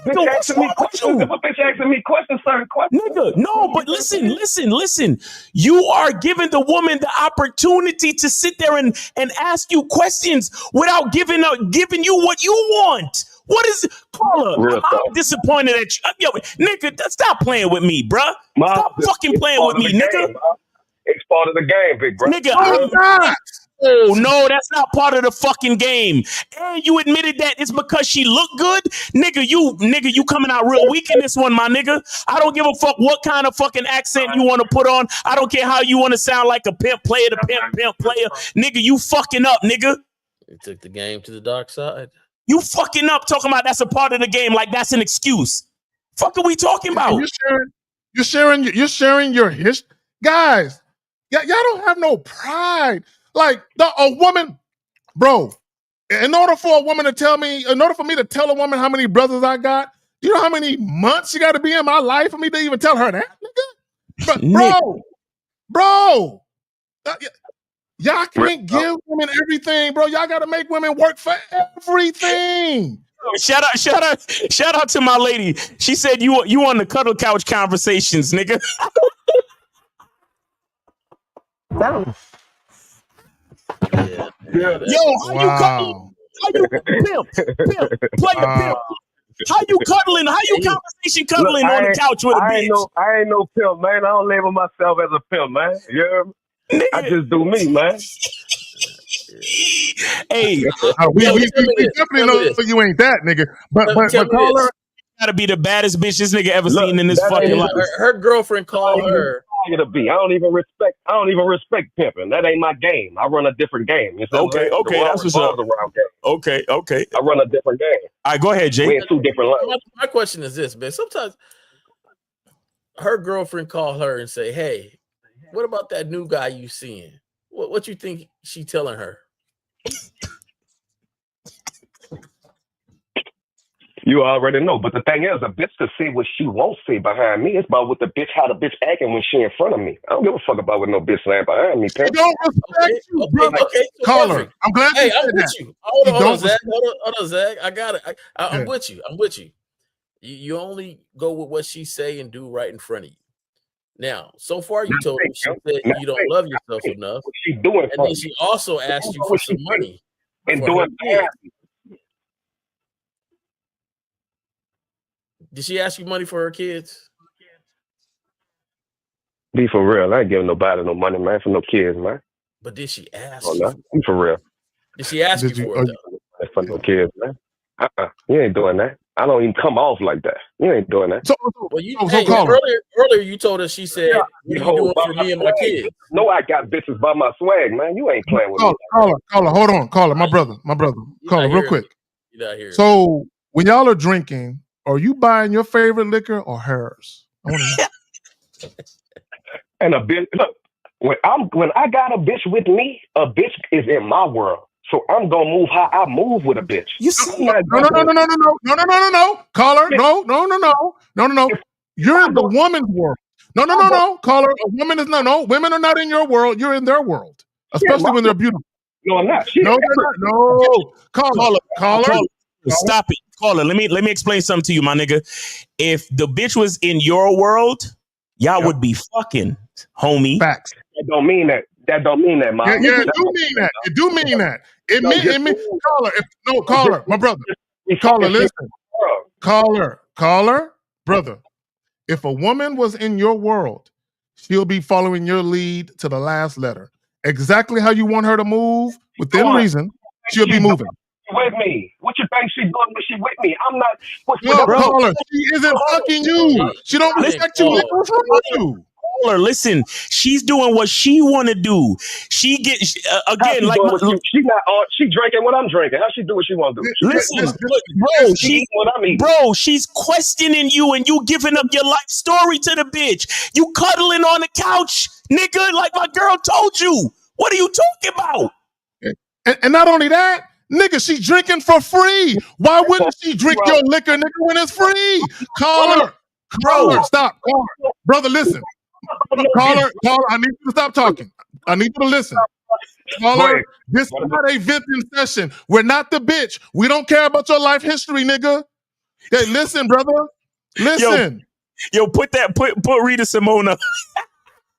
Bitch asking me questions. If a bitch asking me questions, certain questions. Nigga, no, but listen. You are giving the woman the opportunity to sit there and ask you questions without giving you what you want. What is Paula? I'm disappointed at you. Yo, nigga, stop playing with me, bruh. Stop fucking playing with me, nigga. It's part of the game, big bro. Nigga, oh no, that's not part of the fucking game. And you admitted that it's because she looked good, nigga. You coming out real weak in this one, my nigga. I don't give a fuck what kind of fucking accent you want to put on. I don't care how you want to sound like a pimp player, pimp player, nigga. You fucking up, nigga. You took the game to the dark side. You fucking up talking about that's a part of the game, like that's an excuse. Fuck are we talking about? You're sharing your history, guys. Y'all don't have no pride. Like a woman, bro. In order for me to tell a woman how many brothers I got, you know how many months you got to be in my life for me to even tell her that, nigga? Bro. Y'all can't give women everything, bro. Y'all got to make women work for everything. Shout out to my lady. She said you on the cuddle couch conversations, nigga. Yeah. Yo, how you cuddling? How you pimp, player pimp? How you cuddling? How you conversation cuddling on the couch with a bitch? I ain't no pimp, man. I don't label myself as a pimp, man. You hear me? I just do me, man. Hey, we definitely know you ain't that, nigga. But caller, gotta be the baddest bitch this nigga ever seen in this fucking life. Her girlfriend called her. To be. I don't even respect pimping. That ain't my game. I run a different game. You know okay, that's what's up. Okay. I run a different game. All right, go ahead, Jay. We're in two different levels. My question is this, man. Sometimes her girlfriend call her and say, "Hey, what about that new guy you seeing? What you think she telling her?" You already know, but the thing is, a bitch to see what she won't see behind me. It's about how the bitch acting when she in front of me. I don't give a fuck about what no bitch saying behind me. They don't respect you, brother. Okay, so caller, I'm glad you said I'm with that. you. Hold on, Zach. Hold on, Zach. I got it. I'm with you. You only go with what she say and do right in front of you. Now, so far you told me she said you don't love yourself enough. What she doing? And then she also asked you for some money. And doing that. Did she ask you money for her kids? Be for real. I ain't giving nobody no money, man, for no kids, man. But did she ask you? Be for real. Did she ask you for it, though? For no kids, man. You ain't doing that. I don't even come off like that. You ain't doing that. Earlier you told us she said, what are you doing for me and my kids? No, I got bitches by my swag, man. You ain't playing with me. Caller, hold on. Caller, my brother. Caller, real quick. So when y'all are drinking, are you buying your favorite liquor or hers? I want to know. And a bitch, look, when I got a bitch with me, a bitch is in my world. So I'm gonna move how I move with a bitch. You see? No. Caller, no. You're in the woman's world. No. Caller, a woman is no. Women are not in your world. You're in their world, especially when they're beautiful. No, I'm not. No, they're not. No. Caller. Stop it. Caller, let me explain something to you, my nigga. If the bitch was in your world, y'all would be fucking, homie. Facts. That don't mean that. That don't mean that, man. Yeah, it do mean that. It mean caller, my brother. Caller, listen. Caller, brother. If a woman was in your world, she'll be following your lead to the last letter. Exactly how you want her to move, within reason, she'll be moving. With me. What you think she's doing when she with me? I'm not. Caller, she isn't fucking you. She don't respect you. What's wrong with you? Caller, listen, she's doing what she want to do. She gets again like she's not. She drinking what I'm drinking. How she do what she want to do? Listen, bro, she's questioning you, and you giving up your life story to the bitch. You cuddling on the couch, nigga, like my girl told you. What are you talking about? And not only that. Nigga, she drinking for free. Why wouldn't she drink your liquor, nigga, when it's free? Caller, stop. Caller. Brother, listen. Caller, I need you to stop talking. I need you to listen. Caller, this is not a venting session. We're not the bitch. We don't care about your life history, nigga. Okay, listen, brother. Listen. Yo, put Rita Simona.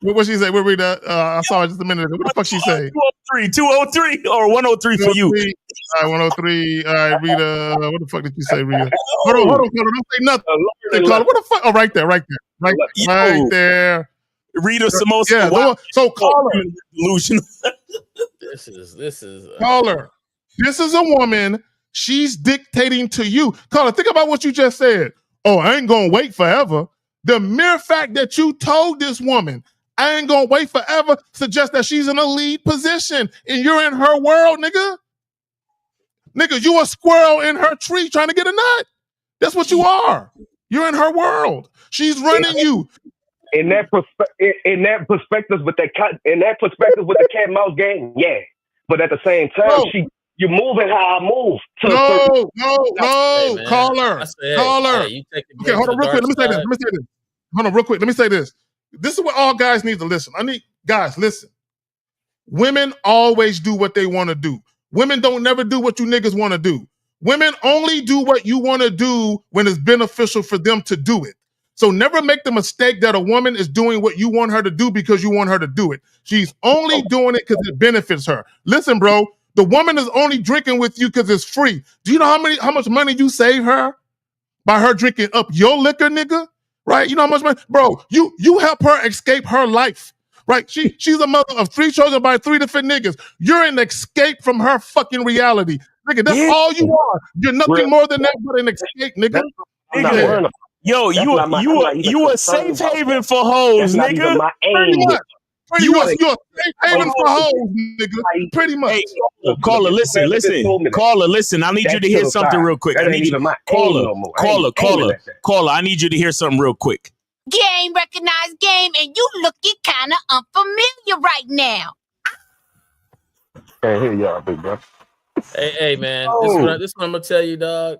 What she say? What Rita? I saw it just a minute ago. What the fuck she say? 203 or 103 for you. All right, 103. All right, Rita. What the fuck did you say, Rita? Hold on. Don't say nothing. What the fuck? Oh, right there. Right there. Rita Samosa. Yeah. So caller. Delusional. This is caller. This is a woman. She's dictating to you. Caller, think about what you just said. Oh, I ain't gonna wait forever. The mere fact that you told this woman, I ain't gonna wait forever, suggests that she's in a lead position and you're in her world, nigga. Nigga, you a squirrel in her tree trying to get a nut. That's what you are. You're in her world. She's running you. In that perspective with the cat mouse game, yeah. But at the same time, you're moving how I move. No, hey, caller. Hey, okay, hold on real quick. Let me say this. Hold on real quick. Let me say this. This is what all guys need to listen. Guys, listen. Women always do what they want to do. Women don't never do what you niggas want to do. Women only do what you want to do when it's beneficial for them to do it. So never make the mistake that a woman is doing what you want her to do because you want her to do it. She's only doing it because it benefits her. Listen, bro, the woman is only drinking with you because it's free. Do you know how much money you save her by her drinking up your liquor, nigga? Right? You know how much money? Bro, you help her escape her life. Right? She's a mother of 3 children by 3 different niggas. You're an escape from her fucking reality. Nigga, that's all you are. You're nothing more than that but an escape, nigga. I'm not worrying about Yo, you a safe haven for hoes, nigga. Pretty much. You're a safe haven for hoes, nigga. Pretty much. Hey, caller, listen. Caller, listen. I need you to hear something real quick. I need you, caller. I need you to hear something real quick. Game, recognized game, and you looking kind of unfamiliar right now. Hey, here y'all, big bro. Hey, man. This what I'm gonna tell you, dog.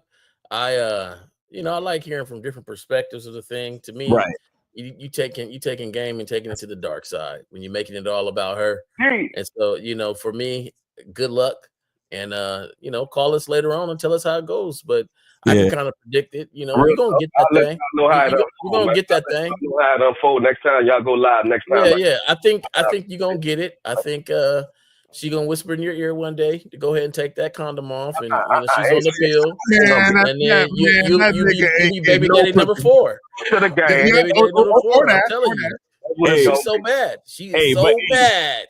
I like hearing from different perspectives of the thing. To me, right. You taking game and taking it to the dark side when you're making it all about her. And so, for me, good luck. And call us later on and tell us how it goes. But I can kind of predict it. We're gonna get that thing. We're gonna get that thing. I know how it unfold next time y'all go live next time. Yeah. I think you're gonna get it. I think she gonna whisper in your ear one day to go ahead and take that condom off, and she's on the pill. And then you be baby daddy number 4. To the game. I'm telling you, she's so bad. She's so bad.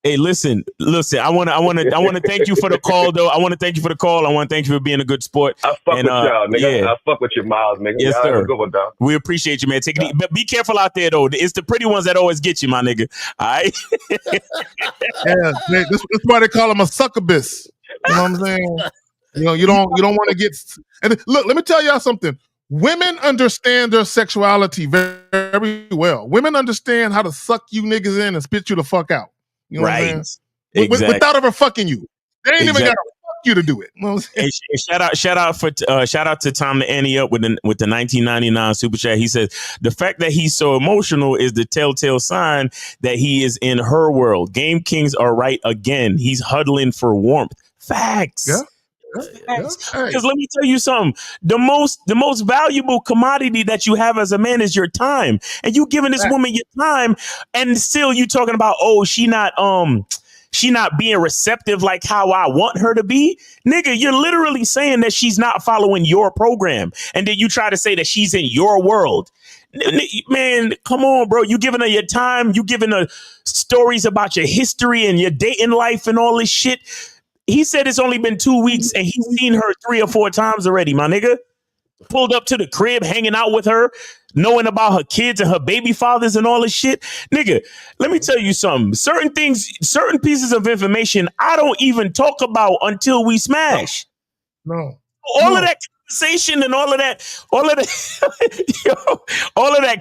Hey, listen. I want to thank you for the call, though. I want to thank you for the call. I want to thank you for being a good sport. I fuck with y'all, nigga. Yeah. I fuck with your miles, nigga. Yes, y'all sir. Good one, dog. We appreciate you, man. Take it easy. But be careful out there, though. It's the pretty ones that always get you, my nigga. All right. Yeah, that's why they call them a succubus. You know what I'm saying? You don't want to get. And look, let me tell y'all something. Women understand their sexuality very, very well. Women understand how to suck you niggas in and spit you the fuck out. You know what I'm saying? Exactly. Without ever fucking you. They ain't even got to fuck you to do it. You know what I'm saying? Shout out to Tom the Annie up with the 1999 super chat. He says the fact that he's so emotional is the telltale sign that he is in her world. Game Kings are right again. He's huddling for warmth. Facts. Yeah. Because let me tell you something. The most valuable commodity that you have as a man is your time. And you giving this woman your time, and still you talking about, she not being receptive like how I want her to be. Nigga, you're literally saying that she's not following your program. And then you try to say that she's in your world. Man, come on, bro. You giving her your time. You giving her stories about your history and your dating life and all this shit. He said it's only been 2 weeks and he's seen her 3 or 4 times already, my nigga. Pulled up to the crib, hanging out with her, knowing about her kids and her baby fathers and all this shit. Nigga, let me tell you something. Certain pieces of information I don't even talk about until we smash. No. All of that conversation and all of that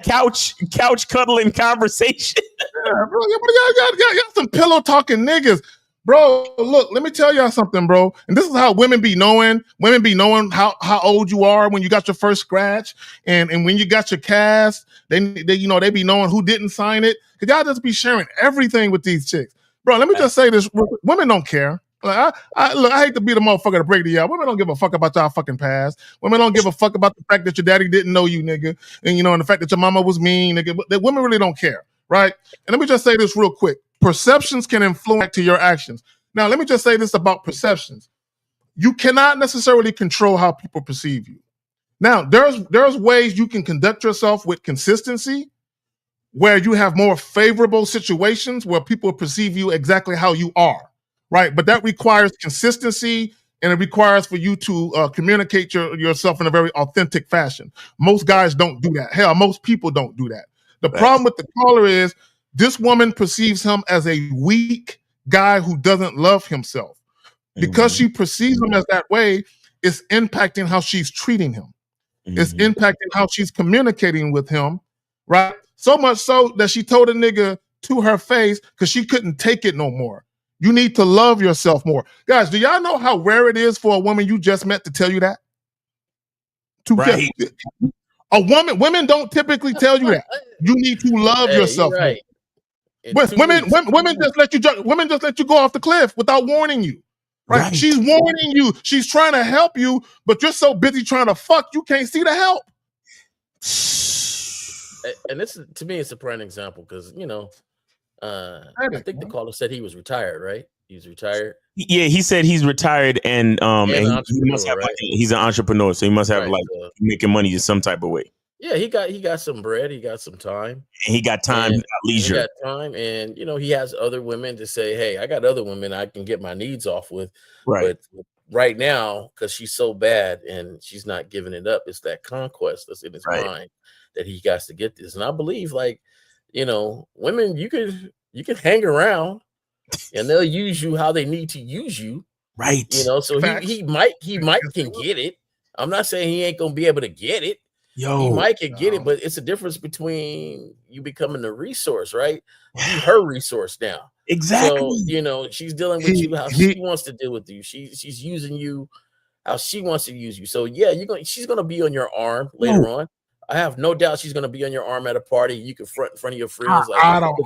couch cuddling conversation. Yeah, bro, y'all some pillow talking niggas. Bro, look, let me tell y'all something, bro. And this is how women be knowing. Women be knowing how old you are when you got your first scratch, and when you got your cast. They be knowing who didn't sign it. Cause y'all just be sharing everything with these chicks. Bro, let me just say this. Women don't care. Like, I hate to be the motherfucker to break the y'all. Women don't give a fuck about y'all fucking past. Women don't give a fuck about the fact that your daddy didn't know you, nigga. And, and the fact that your mama was mean, nigga. But women really don't care, right? And let me just say this real quick. Perceptions can influence to your actions. Now, let me just say this about perceptions. You cannot necessarily control how people perceive you. Now, there's ways you can conduct yourself with consistency where you have more favorable situations where people perceive you exactly how you are, right? But that requires consistency, and it requires for you to communicate yourself in a very authentic fashion. Most guys don't do that. Hell, most people don't do that. The problem with the caller is this woman perceives him as a weak guy who doesn't love himself. Because she perceives him as that way, it's impacting how she's treating him. It's impacting how she's communicating with him, right? So much so that she told a nigga to her face because she couldn't take it no more. You need to love yourself more. Guys, do y'all know how rare it is for a woman you just met to tell you that? Women don't typically tell you that. You need to love yourself more. But women just let you go off the cliff without warning you. Right? She's warning you. She's trying to help you, but you're so busy trying to fuck, you can't see the help. And this, to me, it's a prime example because, I think the caller said he was retired, right? He's retired. Yeah, he said he's retired and he must have he's an entrepreneur, so he must have making money in some type of way. Yeah, he got some bread, he got some time. And he got time, leisure. He got time, and he has other women to say, hey, I got other women I can get my needs off with. Right. But right now, because she's so bad and she's not giving it up, it's that conquest that's in his mind that he got to get this. And I believe, women, you can hang around and they'll use you how they need to use you. Right. So he might can get it. I'm not saying he ain't gonna be able to get it. He might can get it, but it's a difference between you becoming the resource, right? You her resource now. Exactly. So, she's dealing with you how she wants to deal with you. She's using you how she wants to use you. So yeah, she's gonna be on your arm later on. I have no doubt she's gonna be on your arm at a party. You can front in front of your friends. I don't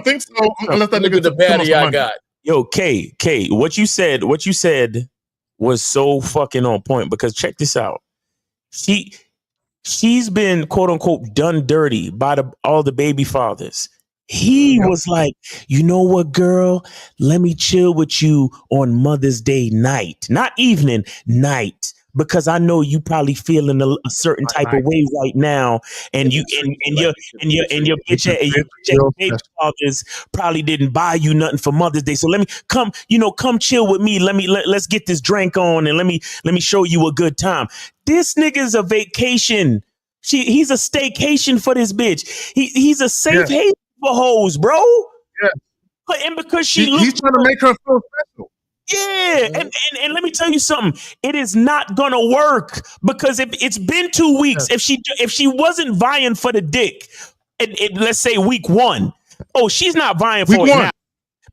think so. Unless that nigga the baddie I got. Yo, K, what you said was so fucking on point because check this out. She's been quote unquote done dirty by all the baby fathers. He was like, you know what, girl? Let me chill with you on Mother's Day night, not evening, night, because I know you probably feeling a certain type of way right now, and your bitch baby fathers probably didn't buy you nothing for Mother's Day. So let me come chill with me. Let's get this drink on and let me show you a good time. This nigga's a vacation. He's a staycation for this bitch. He's a safe haven for hoes, bro. Yeah. And because he's trying to make her feel special. Yeah, and let me tell you something. It is not gonna work because if it's been 2 weeks, if she wasn't vying for the dick, let's say week 1, she's not vying for it now.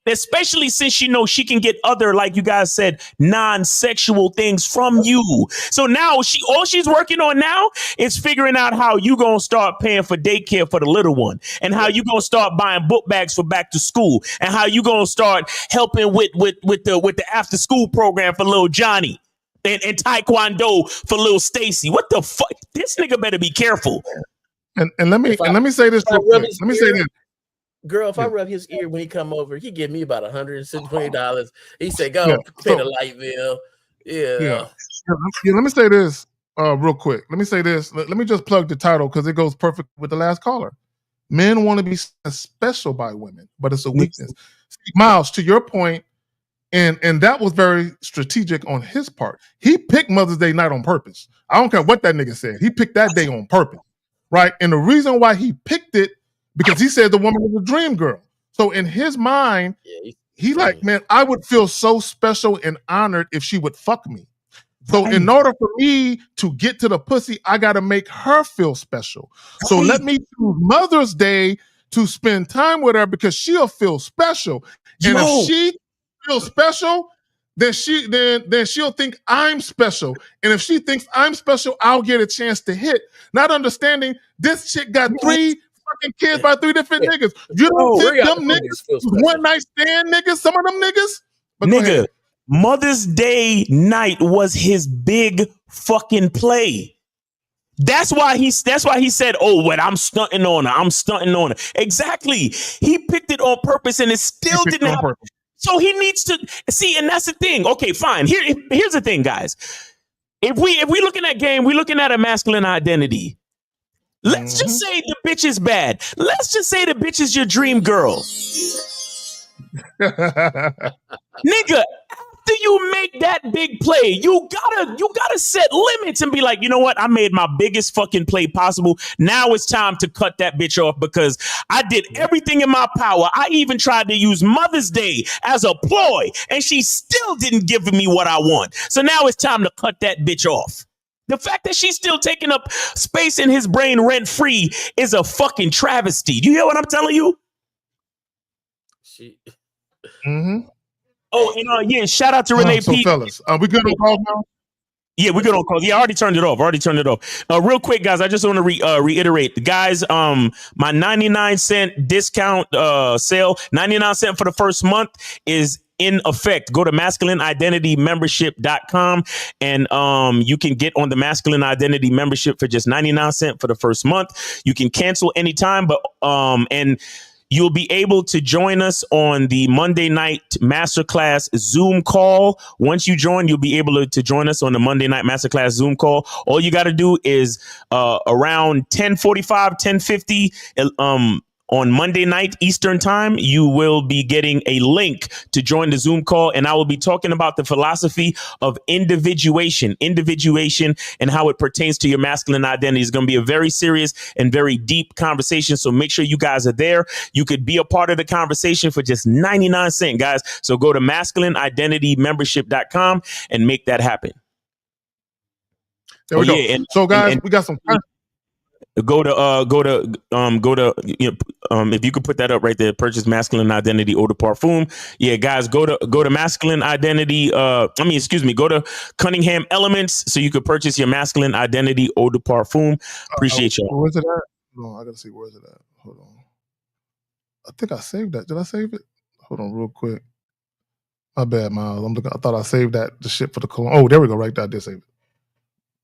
Especially since she knows she can get other, like you guys said, non-sexual things from you. So now all she's working on now is figuring out how you gonna start paying for daycare for the little one, and how you gonna start buying book bags for back to school, and how you gonna start helping with the after school program for little Johnny, and taekwondo for little Stacy. What the fuck? This nigga better be careful. And let me say this real quick. Let me say this. Girl, if I rub his ear when he come over, he give me about $120. He say, "Go pay the light bill." Yeah. Let me say this real quick. Let me say this. Let me just plug the title because it goes perfect with the last caller. Men want to be special by women, but it's a weakness. Miles, to your point, and that was very strategic on his part. He picked Mother's Day night on purpose. I don't care what that nigga said. He picked that day on purpose, right? And the reason why he picked it, because he said the woman was a dream girl. So in his mind, he like, man, I would feel so special and honored if she would fuck me. So in order for me to get to the pussy, I got to make her feel special. So let me choose Mother's Day to spend time with her because she'll feel special. And if she feels special, then she'll think I'm special. And if she thinks I'm special, I'll get a chance to hit. Not understanding this chick got 3 fucking kids by 3 different niggas. You don't think them niggas one night stand niggas? Some of them niggas? But nigga, Mother's Day night was his big fucking play. That's why he said, "Oh, what I'm stunting on her. I'm stunting on her." Exactly. He picked it on purpose, and it still didn't happen. So he needs to see, and that's the thing. Okay, fine. Here's the thing, guys. If we looking at game, we're looking at a masculine identity. Let's just say the bitch is bad. Let's just say the bitch is your dream girl. Nigga, after you make that big play, you gotta set limits and be like, you know what? I made my biggest fucking play possible. Now it's time to cut that bitch off because I did everything in my power. I even tried to use Mother's Day as a ploy, and she still didn't give me what I want. So now it's time to cut that bitch off. The fact that she's still taking up space in his brain rent free is a fucking travesty. Do you hear what I'm telling you? Oh, and yeah, shout out to Renee P. Fellas, we good on calls now? Yeah, we're good on calls. Yeah, I already turned it off. Real quick, guys, I just want to reiterate. Guys, my 99-cent discount sale, 99 cents for the first month is in effect. Go to masculineidentitymembership.com and you can get on the Masculine Identity Membership for just 99 cents for the first month. You can cancel anytime, but and you'll be able to join us on the Monday night masterclass Zoom call. Once you join, you'll be able to join us on the Monday night masterclass Zoom call. All you got to do is around 10:45, 10:50 on Monday night Eastern time, you will be getting a link to join the Zoom call. And I will be talking about the philosophy of individuation and how it pertains to your masculine identity. It's going to be a very serious and very deep conversation. So make sure you guys are there. You could be a part of the conversation for just 99 cents, guys. So go to masculineidentitymembership.com and make that happen. There we go. Yeah, so guys, we got some questions. Go to if you could put that up right there, purchase Masculine Identity Eau de Parfum. Yeah, guys, go to Masculine Identity. Go to Cunningham Elements so you could purchase your Masculine Identity Eau de Parfum. Appreciate y'all. Where's it at? No, I gotta see where's it at. Hold on. I think I saved that. Did I save it? Hold on, real quick. My bad, Miles. I'm looking. I thought I saved the shit for the cologne. Oh, there we go. Right there, I did save it.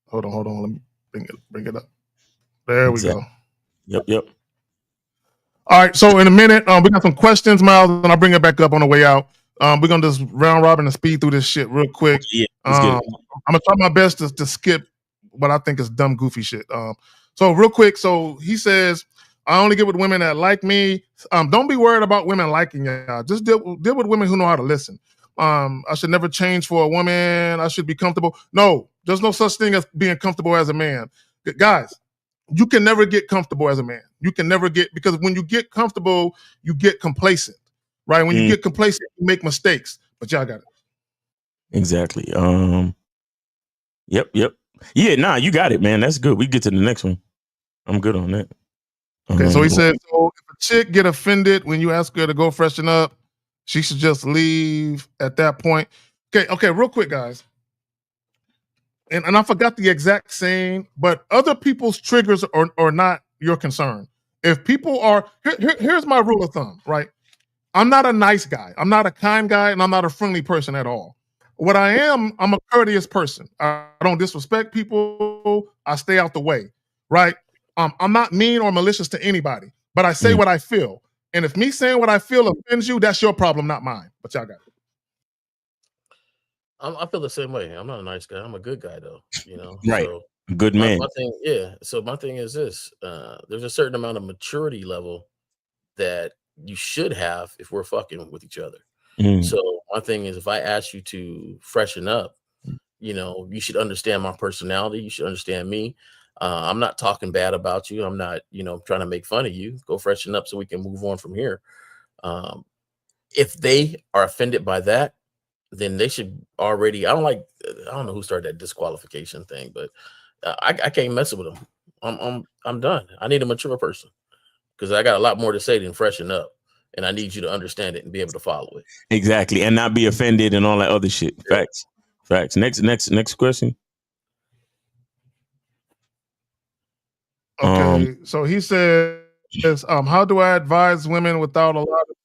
Hold on. Let me bring it up. There we go. Yep. All right. So in a minute, we got some questions, Miles, and I'll bring it back up on the way out. We're gonna just round robin and speed through this shit real quick. Yeah. I'm gonna try my best to skip what I think is dumb, goofy shit. So real quick. So he says, I only get with women that like me. Don't be worried about women liking y'all. Just deal with women who know how to listen. I should never change for a woman. I should be comfortable. No, there's no such thing as being comfortable as a man, guys. You can never get comfortable as a man. You can never because when you get comfortable, you get complacent, right? When you get complacent, you make mistakes. But y'all got it. Exactly. Yep. Yeah, nah, you got it, man. That's good. We get to the next one. I'm good on that. Okay, so he said, so if a chick get offended when you ask her to go freshen up, she should just leave at that point. Okay, real quick, guys. And I forgot the exact saying, but other people's triggers are not your concern. If people are, here's my rule of thumb, right? I'm not a nice guy. I'm not a kind guy, and I'm not a friendly person at all. What I am, I'm a courteous person. I don't disrespect people. I stay out the way, right? I'm not mean or malicious to anybody, but I say what I feel. And if me saying what I feel offends you, that's your problem, not mine. But y'all got it. I feel the same way. I'm not a nice guy. I'm a good guy, though. You know, right? So good man. My thing, yeah. So my thing is this: there's a certain amount of maturity level that you should have if we're fucking with each other. So my thing is, if I ask you to freshen up, you know, you should understand my personality. You should understand me. I'm not talking bad about you. I'm not, trying to make fun of you. Go freshen up so we can move on from here. If they are offended by that, then they should already. I don't know who started that disqualification thing, but I can't mess with them. I'm done. I need a mature person because I got a lot more to say than freshen up, and I need you to understand it and be able to follow it. Exactly, and not be offended and all that other shit. Yeah. Facts. Next question. Okay, so he said, Yes, how do I advise women without a lot of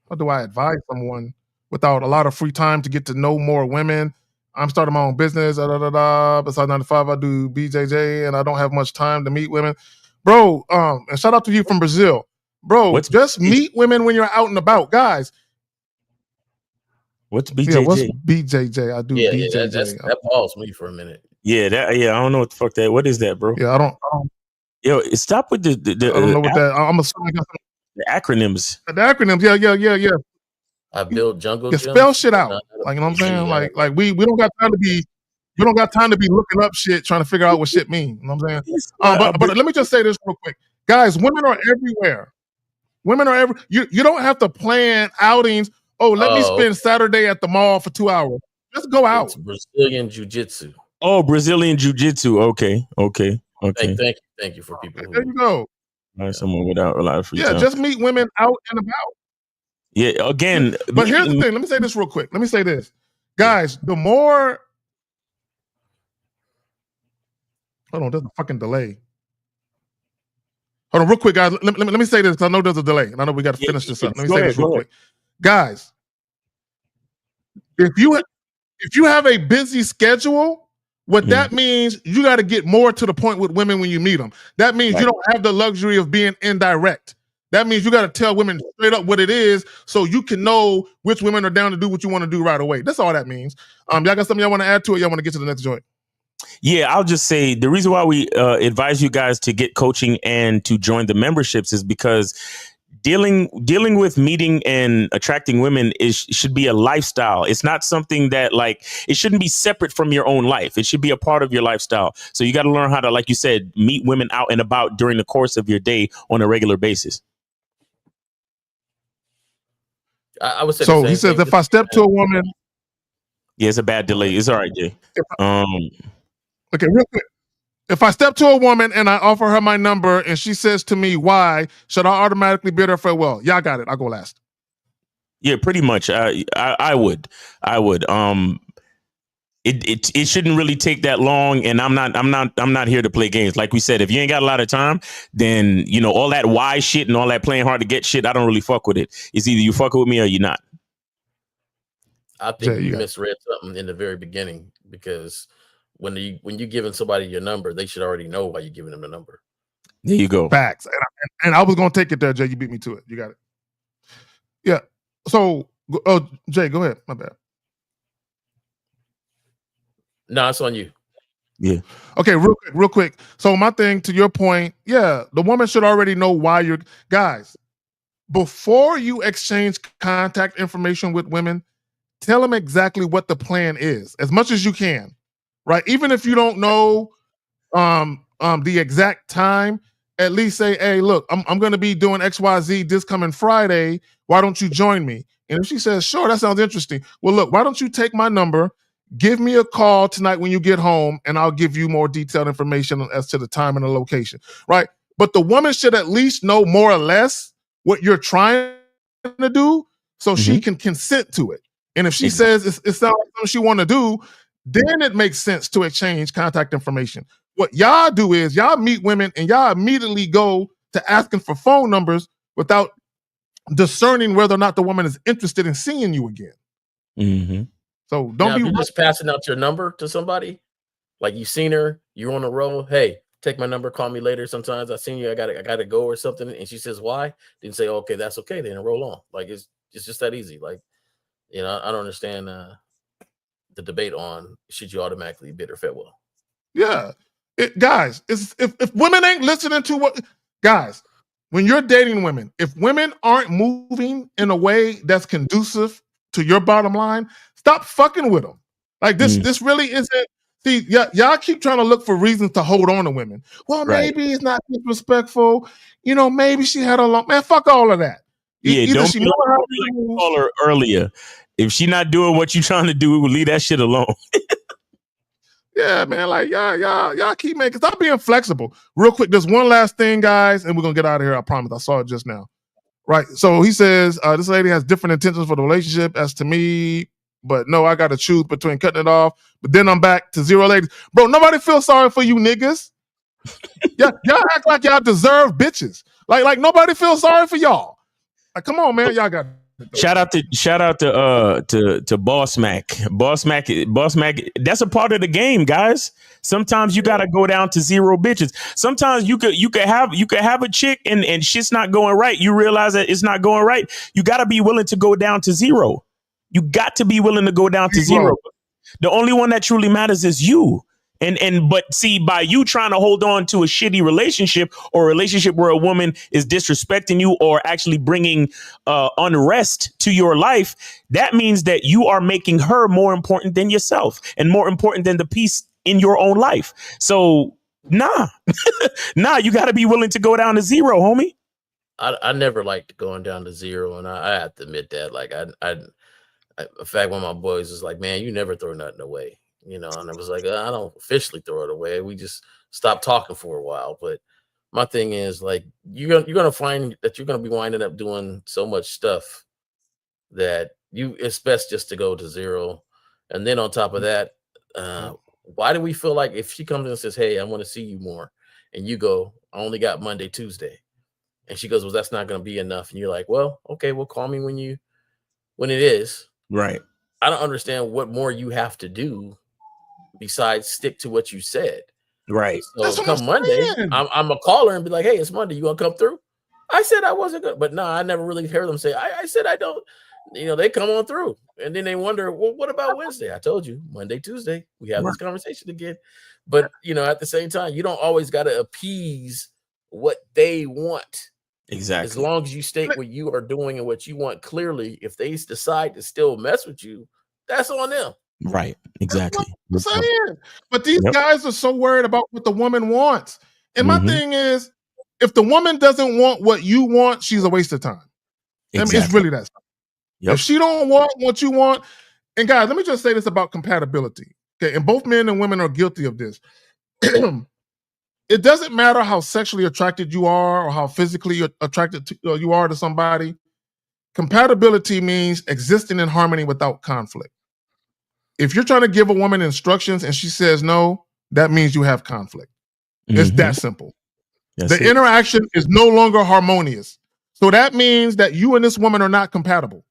how do I advise someone without a lot of free time to get to know more women? I'm starting my own business. Besides 95, I do BJJ, and I don't have much time to meet women, bro. And shout out to you from Brazil, bro. Just meet women when you're out and about, guys. What's BJJ? Yeah, what's BJJ? I do BJJ. That paused me for a minute. Yeah, I don't know what the fuck that. What is that, bro? Yeah, I don't. Yo, stop with the I don't know what that. I'm assuming the acronyms. The acronyms. Yeah. I built jungle. Yeah, spell shit out. Like, you know what I'm saying? Like we don't got time to be. We don't got time to be looking up shit trying to figure out what shit means. You know what I'm saying? But let me just say this real quick, guys. Women are everywhere. Women are every. You don't have to plan outings. Oh, let me spend Saturday at the mall for 2 hours. Just go out. It's Brazilian jiu-jitsu. Oh, Brazilian jiu-jitsu. Okay. Thank you for people. There you go. Someone without a lot of free time. Yeah, just meet women out and about. Yeah, again. But here's the thing. Let me say this real quick. Let me say this. Guys, the more... Hold on, there's a fucking delay. Hold on, real quick, guys. Let me say this, because I know there's a delay, and I know we got to finish this up. Let me say this real quick. Guys, if you have a busy schedule, what that means, you got to get more to the point with women when you meet them. That means you don't have the luxury of being indirect. That means you got to tell women straight up what it is, so you can know which women are down to do what you want to do right away. That's all that means. Y'all got something y'all want to add to it? Y'all want to get to the next joint? Yeah, I'll just say the reason why we advise you guys to get coaching and to join the memberships is because dealing with meeting and attracting women should be a lifestyle. It's not something that, like, it shouldn't be separate from your own life. It should be a part of your lifestyle. So you got to learn how to, like you said, meet women out and about during the course of your day on a regular basis. I would say so. He says, if I step to a woman, yeah, it's a bad delay. It's all right, Jay. Okay, real quick. If I step to a woman and I offer her my number and she says to me, why, should I automatically bid her farewell? Y'all got it. I'll go last. Yeah, pretty much. I would. It shouldn't really take that long, and I'm not here to play games. Like we said, if you ain't got a lot of time, then all that why shit and all that playing hard to get shit, I don't really fuck with it. It's either you fuck with me or you're not. I think you misread something in the very beginning, because when you giving somebody your number, they should already know why you're giving them the number. There you go. Facts. And I was gonna take it there, Jay. You beat me to it. You got it. Yeah. So, Jay, go ahead. My bad. No, it's on you. Yeah. Okay, real quick. So my thing, to your point, yeah, the woman should already know why you're... Guys, before you exchange contact information with women, tell them exactly what the plan is, as much as you can, right? Even if you don't know the exact time, at least say, hey, look, I'm going to be doing XYZ this coming Friday. Why don't you join me? And if she says, sure, that sounds interesting. Well, look, why don't you take my number, give me a call tonight when you get home, and I'll give you more detailed information as to the time and the location, right? But the woman should at least know more or less what you're trying to do, so she can consent to it. And if she says it sounds like something she want to do, then it makes sense to exchange contact information. What y'all do is y'all meet women and y'all immediately go to asking for phone numbers without discerning whether or not the woman is interested in seeing you again. Mm-hmm. So don't be just passing out your number to somebody. Like, you seen her, you're on a roll. Hey, take my number, call me later. Sometimes I seen you, I gotta go or something. And she says, why? Then say, okay, that's okay. Then roll on. Like, it's just that easy. Like, I don't understand the debate on should you automatically bid her farewell. Yeah. Guys, if women ain't listening to what... Guys, when you're dating women, if women aren't moving in a way that's conducive to your bottom line, stop fucking with them. Like, this really isn't... See, y'all keep trying to look for reasons to hold on to women. Well, maybe it's not disrespectful. Maybe she had a long... Man, fuck all of that. Yeah, don't be like call her earlier. If she not doing what you trying to do, leave that shit alone. Yeah, man, like y'all keep making... Stop being flexible. Real quick, there's one last thing, guys, and we're gonna get out of here. I promise. I saw it just now. Right. So he says, this lady has different intentions for the relationship as to me, but no, I gotta choose between cutting it off. But then I'm back to zero ladies. Bro, nobody feels sorry for you niggas. Y'all act like y'all deserve bitches. Like nobody feels sorry for y'all. Like, come on, man, y'all got. Shout out to Boss Mac. Boss Mac. That's a part of the game, guys. Sometimes you gotta go down to 0 bitches. Sometimes you could have a chick and shit's not going right. You realize that it's not going right. You gotta be willing to go down to 0. You got to be willing to go down to 0. The only one that truly matters is you. But see, by you trying to hold on to a shitty relationship or a relationship where a woman is disrespecting you or actually bringing unrest to your life, that means that you are making her more important than yourself and more important than the peace in your own life. So nah, you got to be willing to go down to 0, homie. I never liked going down to 0, and I have to admit that. Like I in fact, one of my boys was like, "Man, you never throw nothing away." You know, and I was like, I don't officially throw it away. We just stopped talking for a while. But my thing is, like, you're gonna find that you're gonna be winding up doing so much stuff that it's best just to go to 0. And then on top of that, why do we feel like if she comes in and says, "Hey, I want to see you more," and you go, "I only got Monday, Tuesday," and she goes, "Well, that's not gonna be enough," and you're like, "Well, okay, well, call me when it is." Right. I don't understand what more you have to do besides stick to what you said. Right. So come Monday, I'm a caller and be like, "Hey, it's Monday. You gonna come through?" I said I wasn't good, but no, I never really heard them say. I said I don't. You know, they come on through, and then they wonder, "Well, what about Wednesday?" I told you, Monday, Tuesday, we have this conversation again. But you know, at the same time, you don't always got to appease what they want. Exactly. As long as you state what you are doing and what you want clearly, if they decide to still mess with you, that's on them. Right. Exactly. I'm saying. But these guys are so worried about what the woman wants. And my thing is, if the woman doesn't want what you want, she's a waste of time. Exactly. I mean, it's really that simple. If she don't want what you want, and guys, let me just say this about compatibility. Okay, and both men and women are guilty of this. It doesn't matter how sexually attracted you are or how physically attracted you are to somebody. Compatibility means existing in harmony without conflict. If you're trying to give a woman instructions and she says no, that means you have conflict. It's that simple. The interaction is no longer harmonious. So that means that you and this woman are not compatible.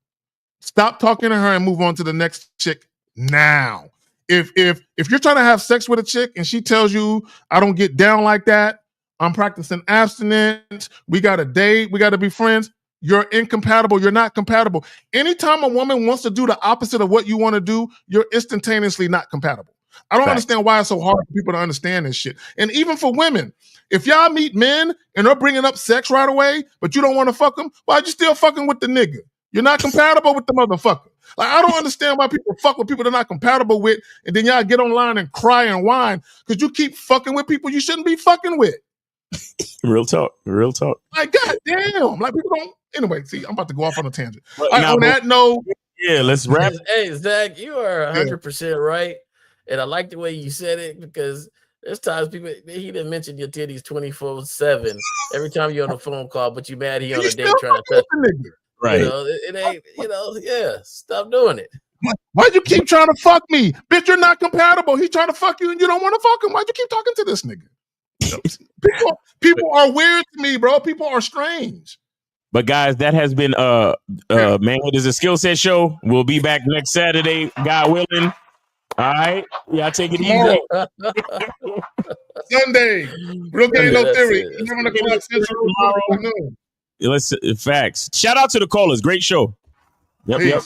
Stop talking to her and move on to the next chick now. If you're trying to have sex with a chick and she tells you, "I don't get down like that, I'm practicing abstinence, we got to date, we got to be friends," you're incompatible. You're not compatible. Anytime a woman wants to do the opposite of what you want to do, you're instantaneously not compatible. I don't understand why it's so hard for people to understand this shit. And even for women, if y'all meet men and they're bringing up sex right away, but you don't want to fuck them, why you still fucking with the nigga? You're not compatible with the motherfucker. Like, I don't understand why people fuck with people they're not compatible with, and then y'all get online and cry and whine because you keep fucking with people you shouldn't be fucking with. Real talk. Like, goddamn. Like, people don't. Anyway, see, I'm about to go off on a tangent. On that note, let's wrap. Hey, Zach, you are 100% right, and I like the way you said it because there's times he didn't mention your titties 24/7 every time you're on a phone call, but you mad he on a date trying to touch nigga. Right. You know, it ain't. Stop doing it. Why'd you keep trying to fuck me, bitch? You're not compatible. He trying to fuck you and you don't want to fuck him. Why'd you keep talking to this nigga? People are weird to me, bro. People are strange. But guys, that has been Manhood is a Skill Set Show. We'll be back next Saturday, God willing. All right, y'all take it easy. Sunday, Real Game No Theory. 11 o'clock Central tomorrow. Let's facts. Shout out to the callers. Great show. Yep.